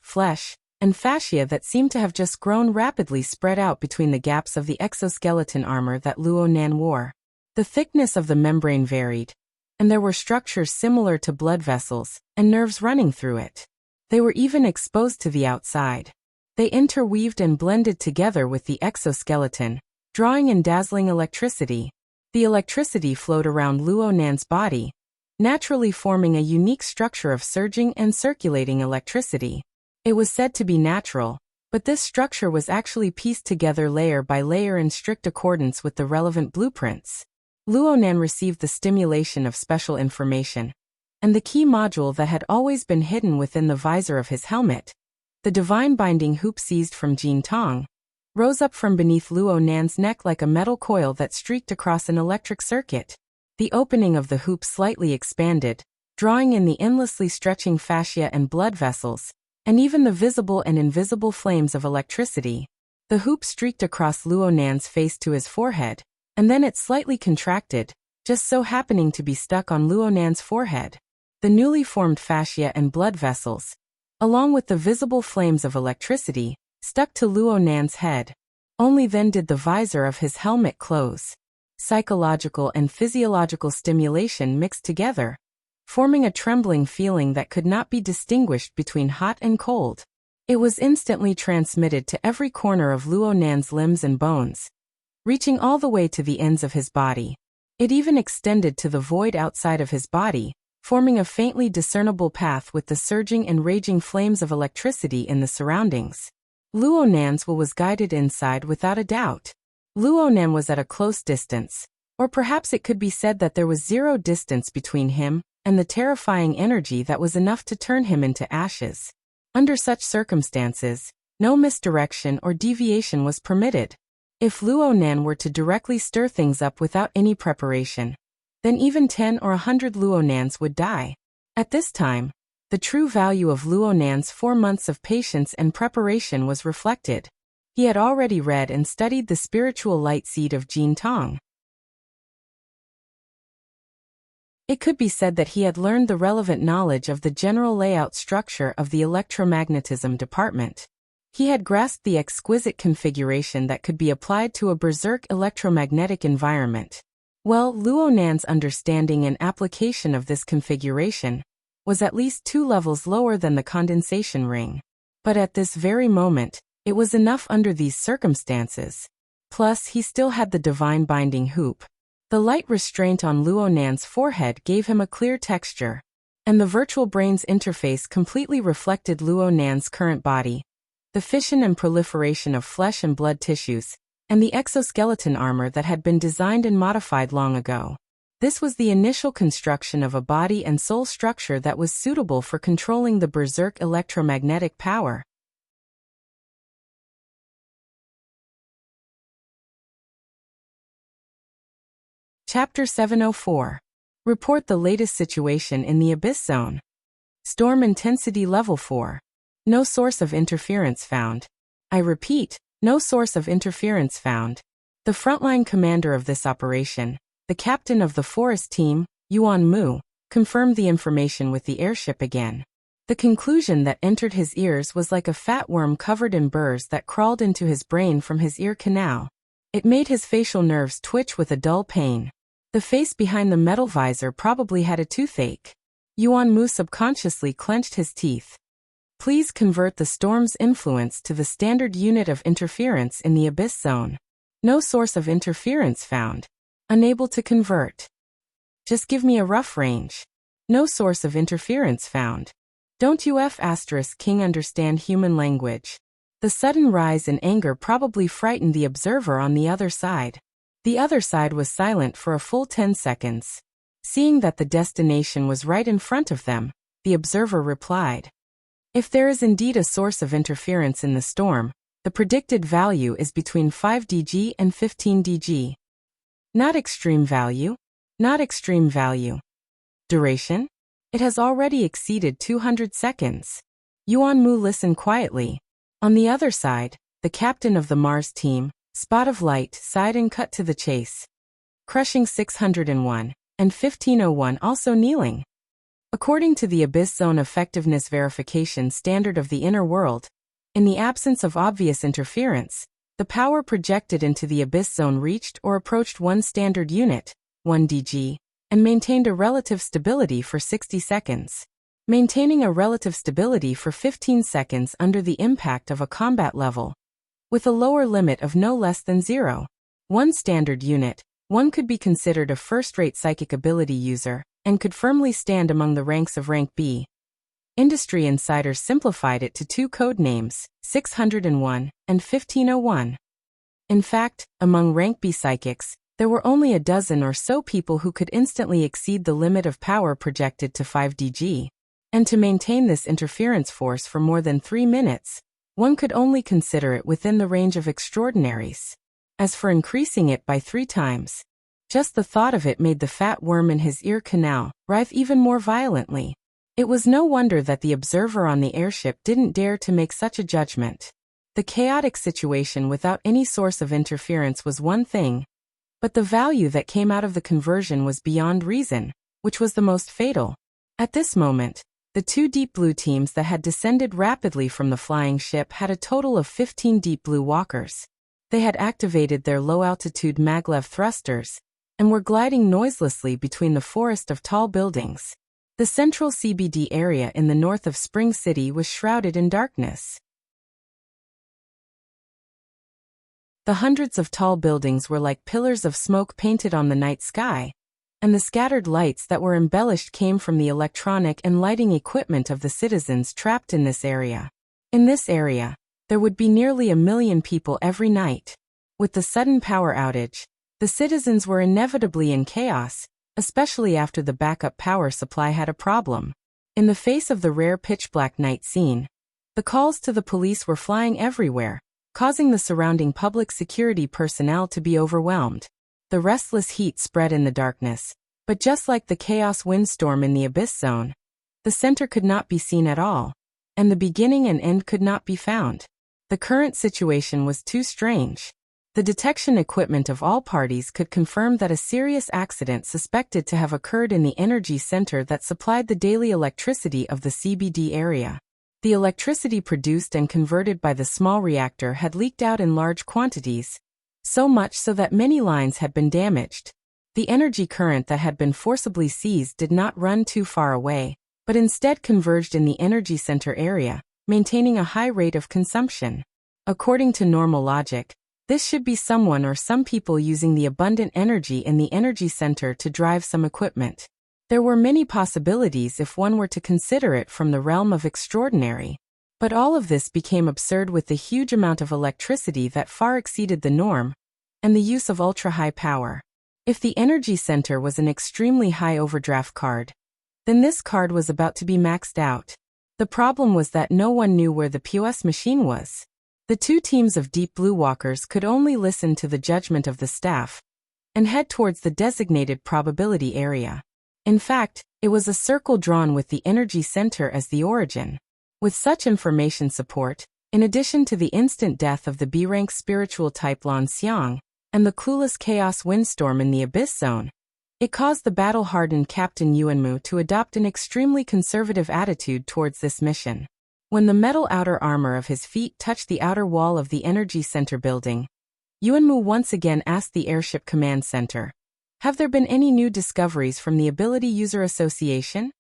and fascia that seemed to have just grown rapidly spread out between the gaps of the exoskeleton armor that Luo Nan wore. The thickness of the membrane varied, and there were structures similar to blood vessels and nerves running through it. They were even exposed to the outside. They interweaved and blended together with the exoskeleton, drawing in dazzling electricity. The electricity flowed around Luo Nan's body, naturally forming a unique structure of surging and circulating electricity. It was said to be natural, but this structure was actually pieced together layer by layer in strict accordance with the relevant blueprints. Luo Nan received the stimulation of special information, and the key module that had always been hidden within the visor of his helmet, the divine binding hoop seized from Jin Tong, rose up from beneath Luo Nan's neck like a metal coil that streaked across an electric circuit. The opening of the hoop slightly expanded, drawing in the endlessly stretching fascia and blood vessels, and even the visible and invisible flames of electricity. The hoop streaked across Luo Nan's face to his forehead, and then it slightly contracted, just so happening to be stuck on Luo Nan's forehead. The newly formed fascia and blood vessels, along with the visible flames of electricity, stuck to Luo Nan's head. Only then did the visor of his helmet close. Psychological and physiological stimulation mixed together, forming a trembling feeling that could not be distinguished between hot and cold. It was instantly transmitted to every corner of Luo Nan's limbs and bones, reaching all the way to the ends of his body. It even extended to the void outside of his body, forming a faintly discernible path with the surging and raging flames of electricity in the surroundings. Luo Nan's will was guided inside without a doubt. Luo Nan was at a close distance, or perhaps it could be said that there was zero distance between him and the terrifying energy that was enough to turn him into ashes. Under such circumstances, no misdirection or deviation was permitted. If Luo Nan were to directly stir things up without any preparation, then even 10 or 100 Luo Nans would die. At this time, the true value of Luo Nan's 4 months of patience and preparation was reflected. He had already read and studied the spiritual light seed of Jin Tong. It could be said that he had learned the relevant knowledge of the general layout structure of the electromagnetism department. He had grasped the exquisite configuration that could be applied to a berserk electromagnetic environment. Well, Luo Nan's understanding and application of this configuration was at least 2 levels lower than the condensation ring. But at this very moment, it was enough under these circumstances. Plus, he still had the divine binding hoop. The light restraint on Luo Nan's forehead gave him a clear texture, and the virtual brain's interface completely reflected Luo Nan's current body, the fission and proliferation of flesh and blood tissues, and the exoskeleton armor that had been designed and modified long ago. This was the initial construction of a body and soul structure that was suitable for controlling the berserk electromagnetic power. Chapter 704. Report the latest situation in the Abyss Zone. Storm Intensity Level 4. No source of interference found. I repeat, no source of interference found. The frontline commander of this operation, the captain of the forest team, Yuan Mu, confirmed the information with the airship again. The conclusion that entered his ears was like a fat worm covered in burrs that crawled into his brain from his ear canal. It made his facial nerves twitch with a dull pain. The face behind the metal visor probably had a toothache. Yuan Mu subconsciously clenched his teeth. Please convert the storm's influence to the standard unit of interference in the Abyss Zone. No source of interference found. Unable to convert. Just give me a rough range. No source of interference found. Don't King understand human language? The sudden rise in anger probably frightened the observer on the other side. The other side was silent for a full 10 seconds. Seeing that the destination was right in front of them, the observer replied. If there is indeed a source of interference in the storm, the predicted value is between 5 dg and 15 dg. Not extreme value. Not extreme value. Duration? It has already exceeded 200 seconds. Yuan Mu listened quietly. On the other side, the captain of the Mars team, Spot of Light, sighed and cut to the chase. Crushing 601, and 1501 also kneeling. According to the Abyss Zone Effectiveness Verification Standard of the Inner World, in the absence of obvious interference, the power projected into the Abyss Zone reached or approached 1 standard unit, 1 dg, and maintained a relative stability for 60 seconds. Maintaining a relative stability for 15 seconds under the impact of a combat level, with a lower limit of no less than 0. 1 standard unit, one could be considered a first-rate psychic ability user, and could firmly stand among the ranks of rank B. Industry insiders simplified it to 2 code names, 601 and 1501. In fact, among rank B psychics, there were only a dozen or so people who could instantly exceed the limit of power projected to 5 dg. And to maintain this interference force for more than 3 minutes, one could only consider it within the range of extraordinaries. As for increasing it by 3 times, just the thought of it made the fat worm in his ear canal writhe even more violently. It was no wonder that the observer on the airship didn't dare to make such a judgment. The chaotic situation without any source of interference was one thing, but the value that came out of the conversion was beyond reason, which was the most fatal. At this moment, the 2 Deep Blue teams that had descended rapidly from the flying ship had a total of 15 Deep Blue walkers. They had activated their low-altitude maglev thrusters, and were gliding noiselessly between the forest of tall buildings. The central CBD area in the north of Spring City was shrouded in darkness. The hundreds of tall buildings were like pillars of smoke painted on the night sky, and the scattered lights that were embellished came from the electronic and lighting equipment of the citizens trapped in this area. In this area, there would be nearly 1 million people every night. With the sudden power outage, the citizens were inevitably in chaos, especially after the backup power supply had a problem. In the face of the rare pitch-black night scene, the calls to the police were flying everywhere, causing the surrounding public security personnel to be overwhelmed. The restless heat spread in the darkness, but just like the chaos windstorm in the Abyss Zone, the center could not be seen at all, and the beginning and end could not be found. The current situation was too strange. The detection equipment of all parties could confirm that a serious accident suspected to have occurred in the energy center that supplied the daily electricity of the CBD area. The electricity produced and converted by the small reactor had leaked out in large quantities, so much so that many lines had been damaged. The energy current that had been forcibly seized did not run too far away, but instead converged in the energy center area, maintaining a high rate of consumption. According to normal logic, this should be someone or some people using the abundant energy in the energy center to drive some equipment. There were many possibilities if one were to consider it from the realm of extraordinary. But all of this became absurd with the huge amount of electricity that far exceeded the norm, and the use of ultra-high power. If the energy center was an extremely high overdraft card, then this card was about to be maxed out. The problem was that no one knew where the POS machine was. The two teams of Deep Blue Walkers could only listen to the judgment of the staff and head towards the designated probability area. In fact, it was a circle drawn with the energy center as the origin. With such information support, in addition to the instant death of the B-rank spiritual type Lan Xiang and the clueless chaos windstorm in the Abyss Zone, it caused the battle-hardened Captain Yuanmu to adopt an extremely conservative attitude towards this mission. When the metal outer armor of his feet touched the outer wall of the energy center building, Yuanmu once again asked the airship command center, "Have there been any new discoveries from the Ability User Association?"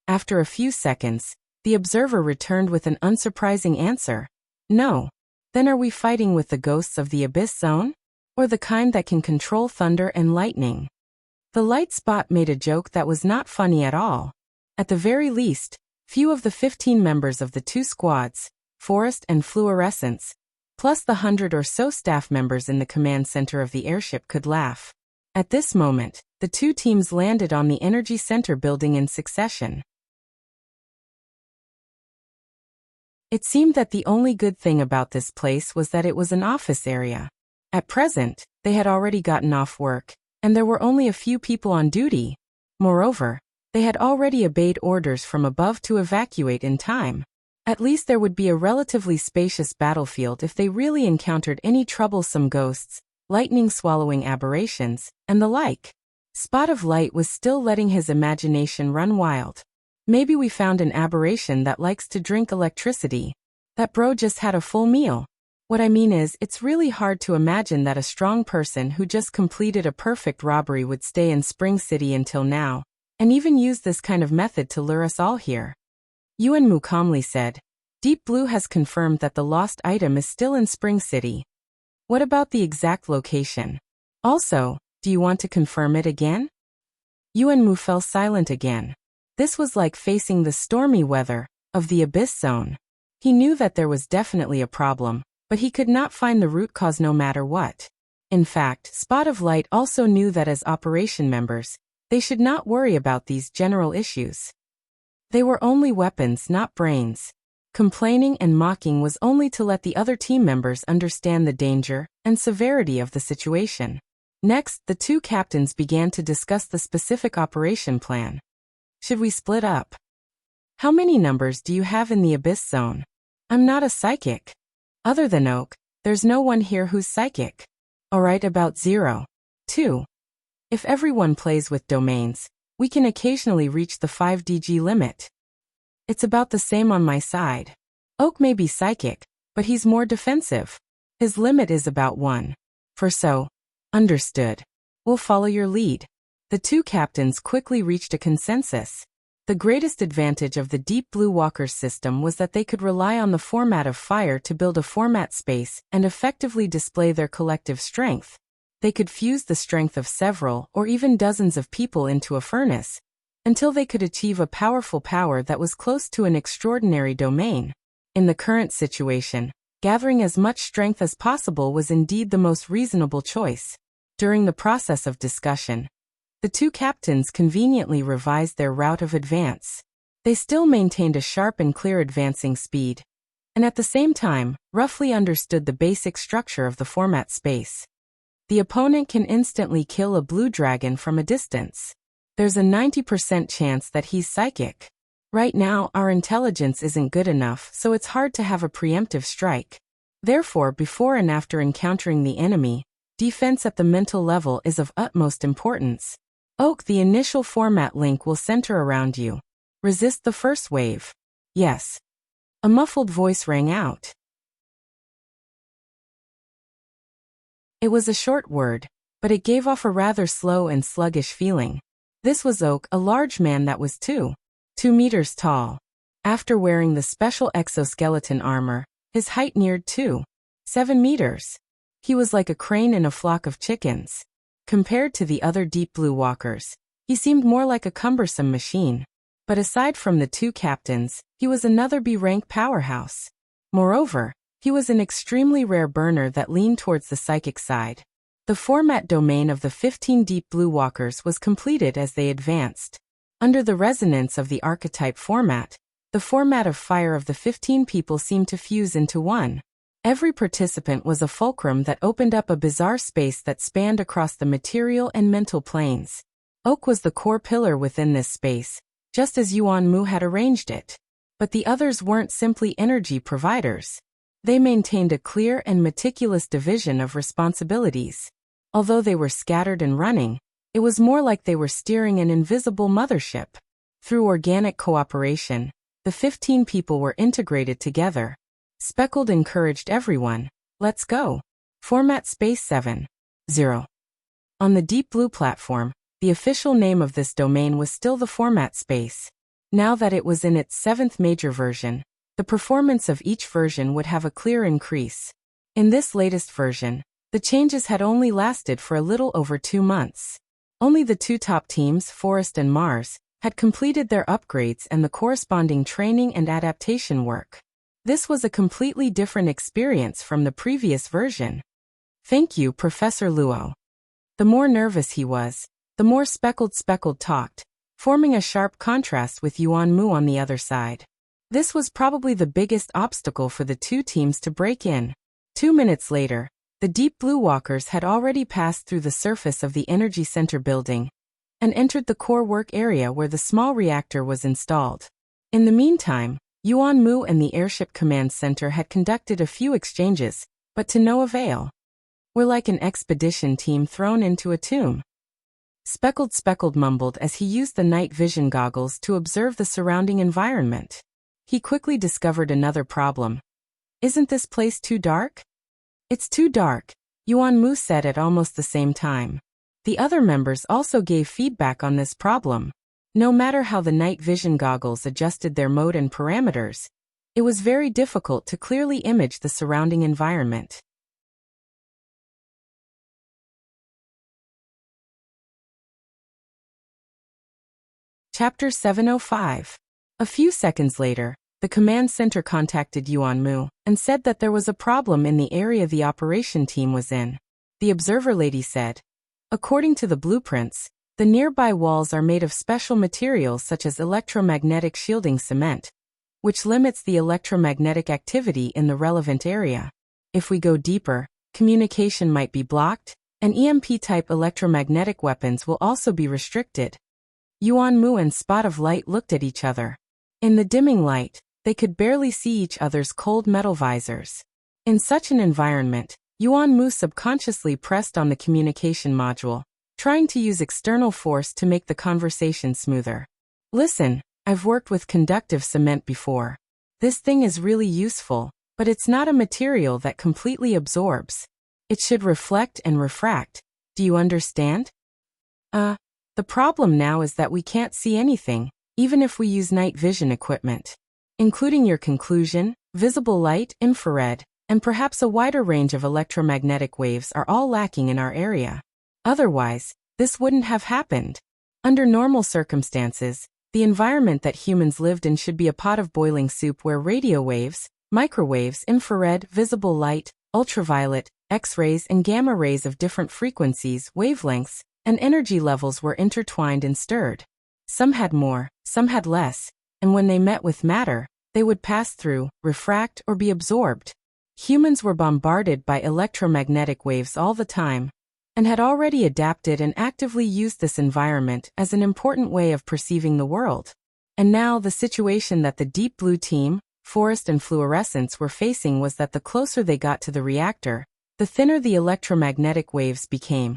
After a few seconds, the observer returned with an unsurprising answer. "No." "Then are we fighting with the ghosts of the Abyss Zone? Or the kind that can control thunder and lightning?" The light spot made a joke that was not funny at all. At the very least, few of the 15 members of the two squads, Forest and Fluorescence, plus the 100 or so staff members in the command center of the airship could laugh. At this moment, the two teams landed on the energy center building in succession. It seemed that the only good thing about this place was that it was an office area. At present, they had already gotten off work, and there were only a few people on duty. Moreover, they had already obeyed orders from above to evacuate in time. At least there would be a relatively spacious battlefield if they really encountered any troublesome ghosts, lightning-swallowing aberrations, and the like. Spot of Light was still letting his imagination run wild. "Maybe we found an aberration that likes to drink electricity. That bro just had a full meal. What I mean is, it's really hard to imagine that a strong person who just completed a perfect robbery would stay in Spring City until now, and even use this kind of method to lure us all here." Yuanmu calmly said, "Deep Blue has confirmed that the lost item is still in Spring City. What about the exact location? Also, do you want to confirm it again?" Yuanmu fell silent again. This was like facing the stormy weather of the Abyss Zone. He knew that there was definitely a problem, but he could not find the root cause no matter what. In fact, Spot of Light also knew that as operation members, they should not worry about these general issues. They were only weapons, not brains. Complaining and mocking was only to let the other team members understand the danger and severity of the situation. Next, the two captains began to discuss the specific operation plan. "Should we split up? How many numbers do you have in the Abyss Zone? I'm not a psychic. Other than Oak, there's no one here who's psychic. Alright, about 0. 2. If everyone plays with domains, we can occasionally reach the 5DG limit. It's about the same on my side. Oak may be psychic, but he's more defensive. His limit is about 1. For so. Understood. We'll follow your lead." The two captains quickly reached a consensus. The greatest advantage of the Deep Blue Walkers system was that they could rely on the format of fire to build a format space and effectively display their collective strength. They could fuse the strength of several or even dozens of people into a furnace, until they could achieve a powerful power that was close to an extraordinary domain. In the current situation, gathering as much strength as possible was indeed the most reasonable choice. During the process of discussion, the two captains conveniently revised their route of advance. They still maintained a sharp and clear advancing speed, and at the same time, roughly understood the basic structure of the format space. The opponent can instantly kill a blue dragon from a distance. There's a 90% chance that he's psychic. Right now, our intelligence isn't good enough, so it's hard to have a preemptive strike. Therefore, before and after encountering the enemy, defense at the mental level is of utmost importance. Oak, the initial format link will center around you. Resist the first wave. Yes. A muffled voice rang out. It was a short word, but it gave off a rather slow and sluggish feeling. This was Oak, a large man that was 2 meters tall. After wearing the special exoskeleton armor, his height neared 7 meters. He was like a crane in a flock of chickens. Compared to the other deep blue walkers, he seemed more like a cumbersome machine. But aside from the 2 captains, he was another B-rank powerhouse. Moreover, he was an extremely rare burner that leaned towards the psychic side. The format domain of the 15 deep blue walkers was completed as they advanced. Under the resonance of the archetype format, the format of fire of the 15 people seemed to fuse into one. Every participant was a fulcrum that opened up a bizarre space that spanned across the material and mental planes. Oak was the core pillar within this space, just as Yuan Mu had arranged it. But the others weren't simply energy providers. They maintained a clear and meticulous division of responsibilities. Although they were scattered and running, it was more like they were steering an invisible mothership. Through organic cooperation, the 15 people were integrated together. Speckled encouraged everyone, "Let's go." Format Space 7.0. On the Deep Blue platform, the official name of this domain was still the Format Space. Now that it was in its 7th major version, the performance of each version would have a clear increase. In this latest version, the changes had only lasted for a little over 2 months. Only the 2 top teams, Forest and Mars, had completed their upgrades and the corresponding training and adaptation work. This was a completely different experience from the previous version. "Thank you, Professor Luo." The more nervous he was, the more Speckled talked, forming a sharp contrast with Yuan Mu on the other side. This was probably the biggest obstacle for the 2 teams to break in. 2 minutes later, the Deep Blue Walkers had already passed through the surface of the Energy Center building and entered the core work area where the small reactor was installed. In the meantime, Yuan Mu and the Airship Command Center had conducted a few exchanges, but to no avail. "We're like an expedition team thrown into a tomb." Speckled mumbled as he used the night vision goggles to observe the surrounding environment. He quickly discovered another problem. "Isn't this place too dark?" "It's too dark," Yuan Mu said at almost the same time. The other members also gave feedback on this problem. No matter how the night vision goggles adjusted their mode and parameters, it was very difficult to clearly image the surrounding environment. Chapter 705. A few seconds later, the command center contacted Yuan Mu and said that there was a problem in the area the operation team was in. The observer lady said, "According to the blueprints, the nearby walls are made of special materials such as electromagnetic shielding cement, which limits the electromagnetic activity in the relevant area. If we go deeper, communication might be blocked, and EMP-type electromagnetic weapons will also be restricted." Yuan Mu and Spot of Light looked at each other. In the dimming light, they could barely see each other's cold metal visors. In such an environment, Yuan Mu subconsciously pressed on the communication module, trying to use external force to make the conversation smoother. "Listen, I've worked with conductive cement before. This thing is really useful, but it's not a material that completely absorbs. It should reflect and refract. Do you understand?" The problem now is that we can't see anything, even if we use night vision equipment. Including your conclusion, visible light, infrared, and perhaps a wider range of electromagnetic waves are all lacking in our area. Otherwise, this wouldn't have happened. Under normal circumstances, the environment that humans lived in should be a pot of boiling soup where radio waves, microwaves, infrared, visible light, ultraviolet, X-rays and gamma rays of different frequencies, wavelengths, and energy levels were intertwined and stirred. Some had more, some had less, and when they met with matter, they would pass through, refract, or be absorbed. Humans were bombarded by electromagnetic waves all the time, and had already adapted and actively used this environment as an important way of perceiving the world. And now the situation that the Deep Blue team, forest and fluorescence were facing was that the closer they got to the reactor, the thinner the electromagnetic waves became,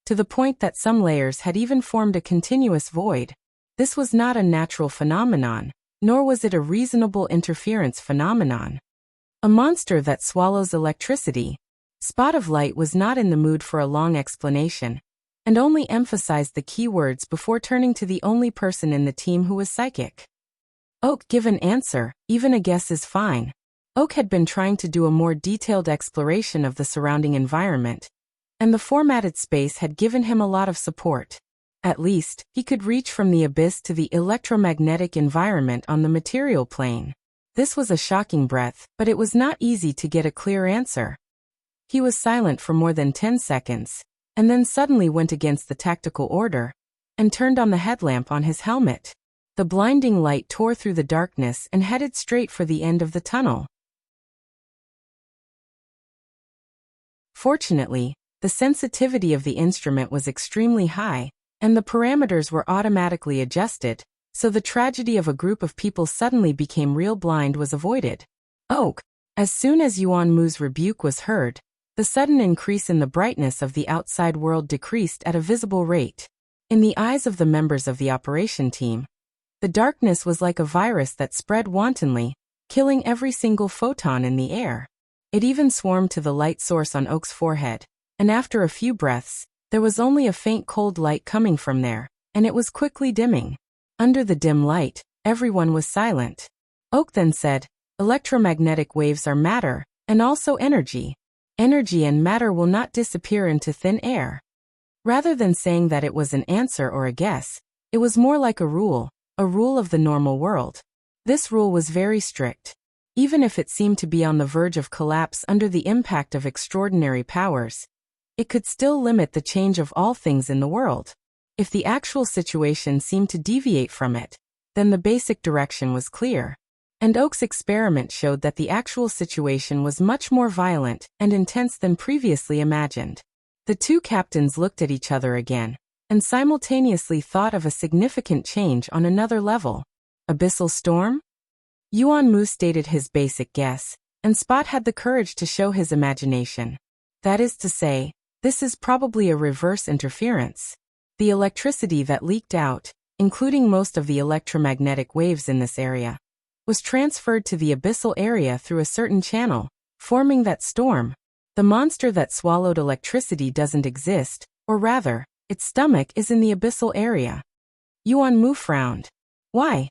to the point that some layers had even formed a continuous void. This was not a natural phenomenon, nor was it a reasonable interference phenomenon. A monster that swallows electricity. Spot of Light was not in the mood for a long explanation, and only emphasized the key words before turning to the only person in the team who was psychic. Oak, give an answer, even a guess is fine. Oak had been trying to do a more detailed exploration of the surrounding environment, and the formatted space had given him a lot of support. At least, he could reach from the abyss to the electromagnetic environment on the material plane. This was a shocking breadth, but it was not easy to get a clear answer. He was silent for more than 10 seconds, and then suddenly went against the tactical order, and turned on the headlamp on his helmet. The blinding light tore through the darkness and headed straight for the end of the tunnel. Fortunately, the sensitivity of the instrument was extremely high, and the parameters were automatically adjusted, so the tragedy of a group of people suddenly became real blind was avoided. Oak. As soon as Yuan Mu's rebuke was heard, the sudden increase in the brightness of the outside world decreased at a visible rate. In the eyes of the members of the operation team, the darkness was like a virus that spread wantonly, killing every single photon in the air. It even swarmed to the light source on Oak's forehead, and after a few breaths, there was only a faint cold light coming from there, and it was quickly dimming. Under the dim light, everyone was silent. Oak then said, "Electromagnetic waves are matter, and also energy. Energy and matter will not disappear into thin air." Rather than saying that it was an answer or a guess, it was more like a rule of the normal world. This rule was very strict. Even if it seemed to be on the verge of collapse under the impact of extraordinary powers, it could still limit the change of all things in the world. If the actual situation seemed to deviate from it, then the basic direction was clear. And Oak's experiment showed that the actual situation was much more violent and intense than previously imagined. The two captains looked at each other again, and simultaneously thought of a significant change on another level. Abyssal storm? Yuan Mu stated his basic guess, and Spot had the courage to show his imagination. That is to say, this is probably a reverse interference. The electricity that leaked out, including most of the electromagnetic waves in this area, was transferred to the abyssal area through a certain channel, forming that storm. The monster that swallowed electricity doesn't exist, or rather, its stomach is in the abyssal area. Yuan Mu frowned. Why?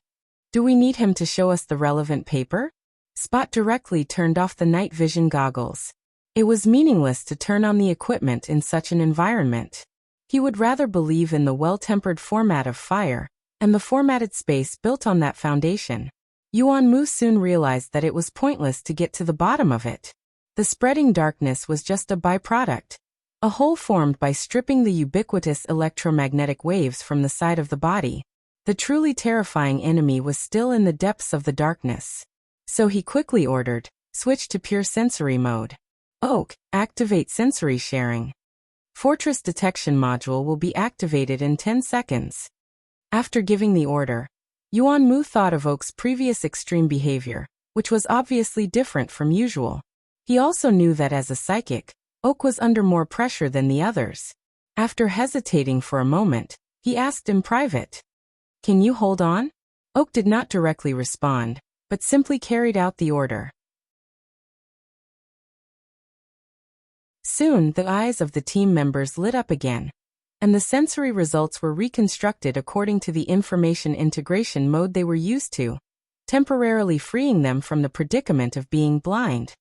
Do we need him to show us the relevant paper? Spot directly turned off the night vision goggles. It was meaningless to turn on the equipment in such an environment. He would rather believe in the well-tempered format of fire, and the formatted space built on that foundation. Yuan Mu soon realized that it was pointless to get to the bottom of it. The spreading darkness was just a byproduct, a hole formed by stripping the ubiquitous electromagnetic waves from the side of the body. The truly terrifying enemy was still in the depths of the darkness. So he quickly ordered, "Switch to pure sensory mode. Oak, activate sensory sharing. Fortress detection module will be activated in 10 seconds. After giving the order, Yuan Mu thought of Oak's previous extreme behavior, which was obviously different from usual. He also knew that as a psychic, Oak was under more pressure than the others. After hesitating for a moment, he asked in private, "Can you hold on?" Oak did not directly respond, but simply carried out the order. Soon, the eyes of the team members lit up again, and the sensory results were reconstructed according to the information integration mode they were used to, temporarily freeing them from the predicament of being blind.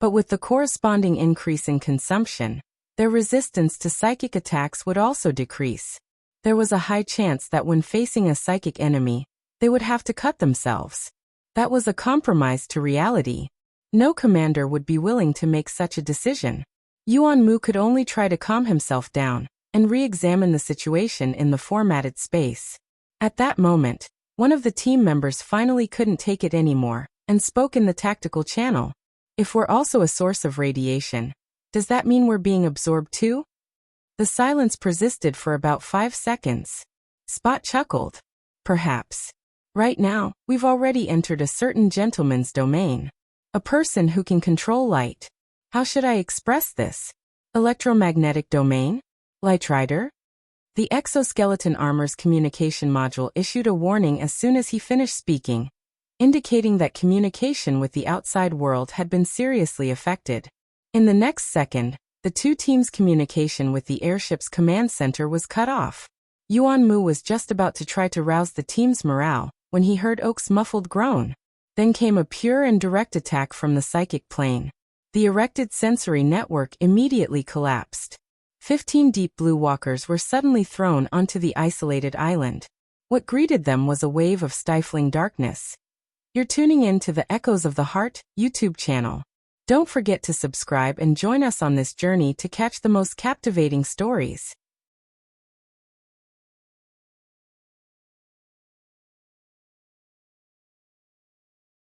But with the corresponding increase in consumption, their resistance to psychic attacks would also decrease. There was a high chance that when facing a psychic enemy, they would have to cut themselves. That was a compromise to reality. No commander would be willing to make such a decision. Yuan Mu could only try to calm himself down and re-examine the situation in the formatted space. At that moment, one of the team members finally couldn't take it anymore and spoke in the tactical channel. "If we're also a source of radiation, does that mean we're being absorbed too?" The silence persisted for about 5 seconds. Spot chuckled. "Perhaps. Right now, we've already entered a certain gentleman's domain. A person who can control light. How should I express this? Electromagnetic domain? Lightrider? The exoskeleton armor's communication module issued a warning as soon as he finished speaking, indicating that communication with the outside world had been seriously affected. In the next second, the two teams' communication with the airship's command center was cut off. Yuan Mu was just about to try to rouse the team's morale when he heard Oak's muffled groan. Then came a pure and direct attack from the psychic plane. The erected sensory network immediately collapsed. 15 deep blue walkers were suddenly thrown onto the isolated island. What greeted them was a wave of stifling darkness. You're tuning in to the Echoes of the Heart YouTube channel. Don't forget to subscribe and join us on this journey to catch the most captivating stories.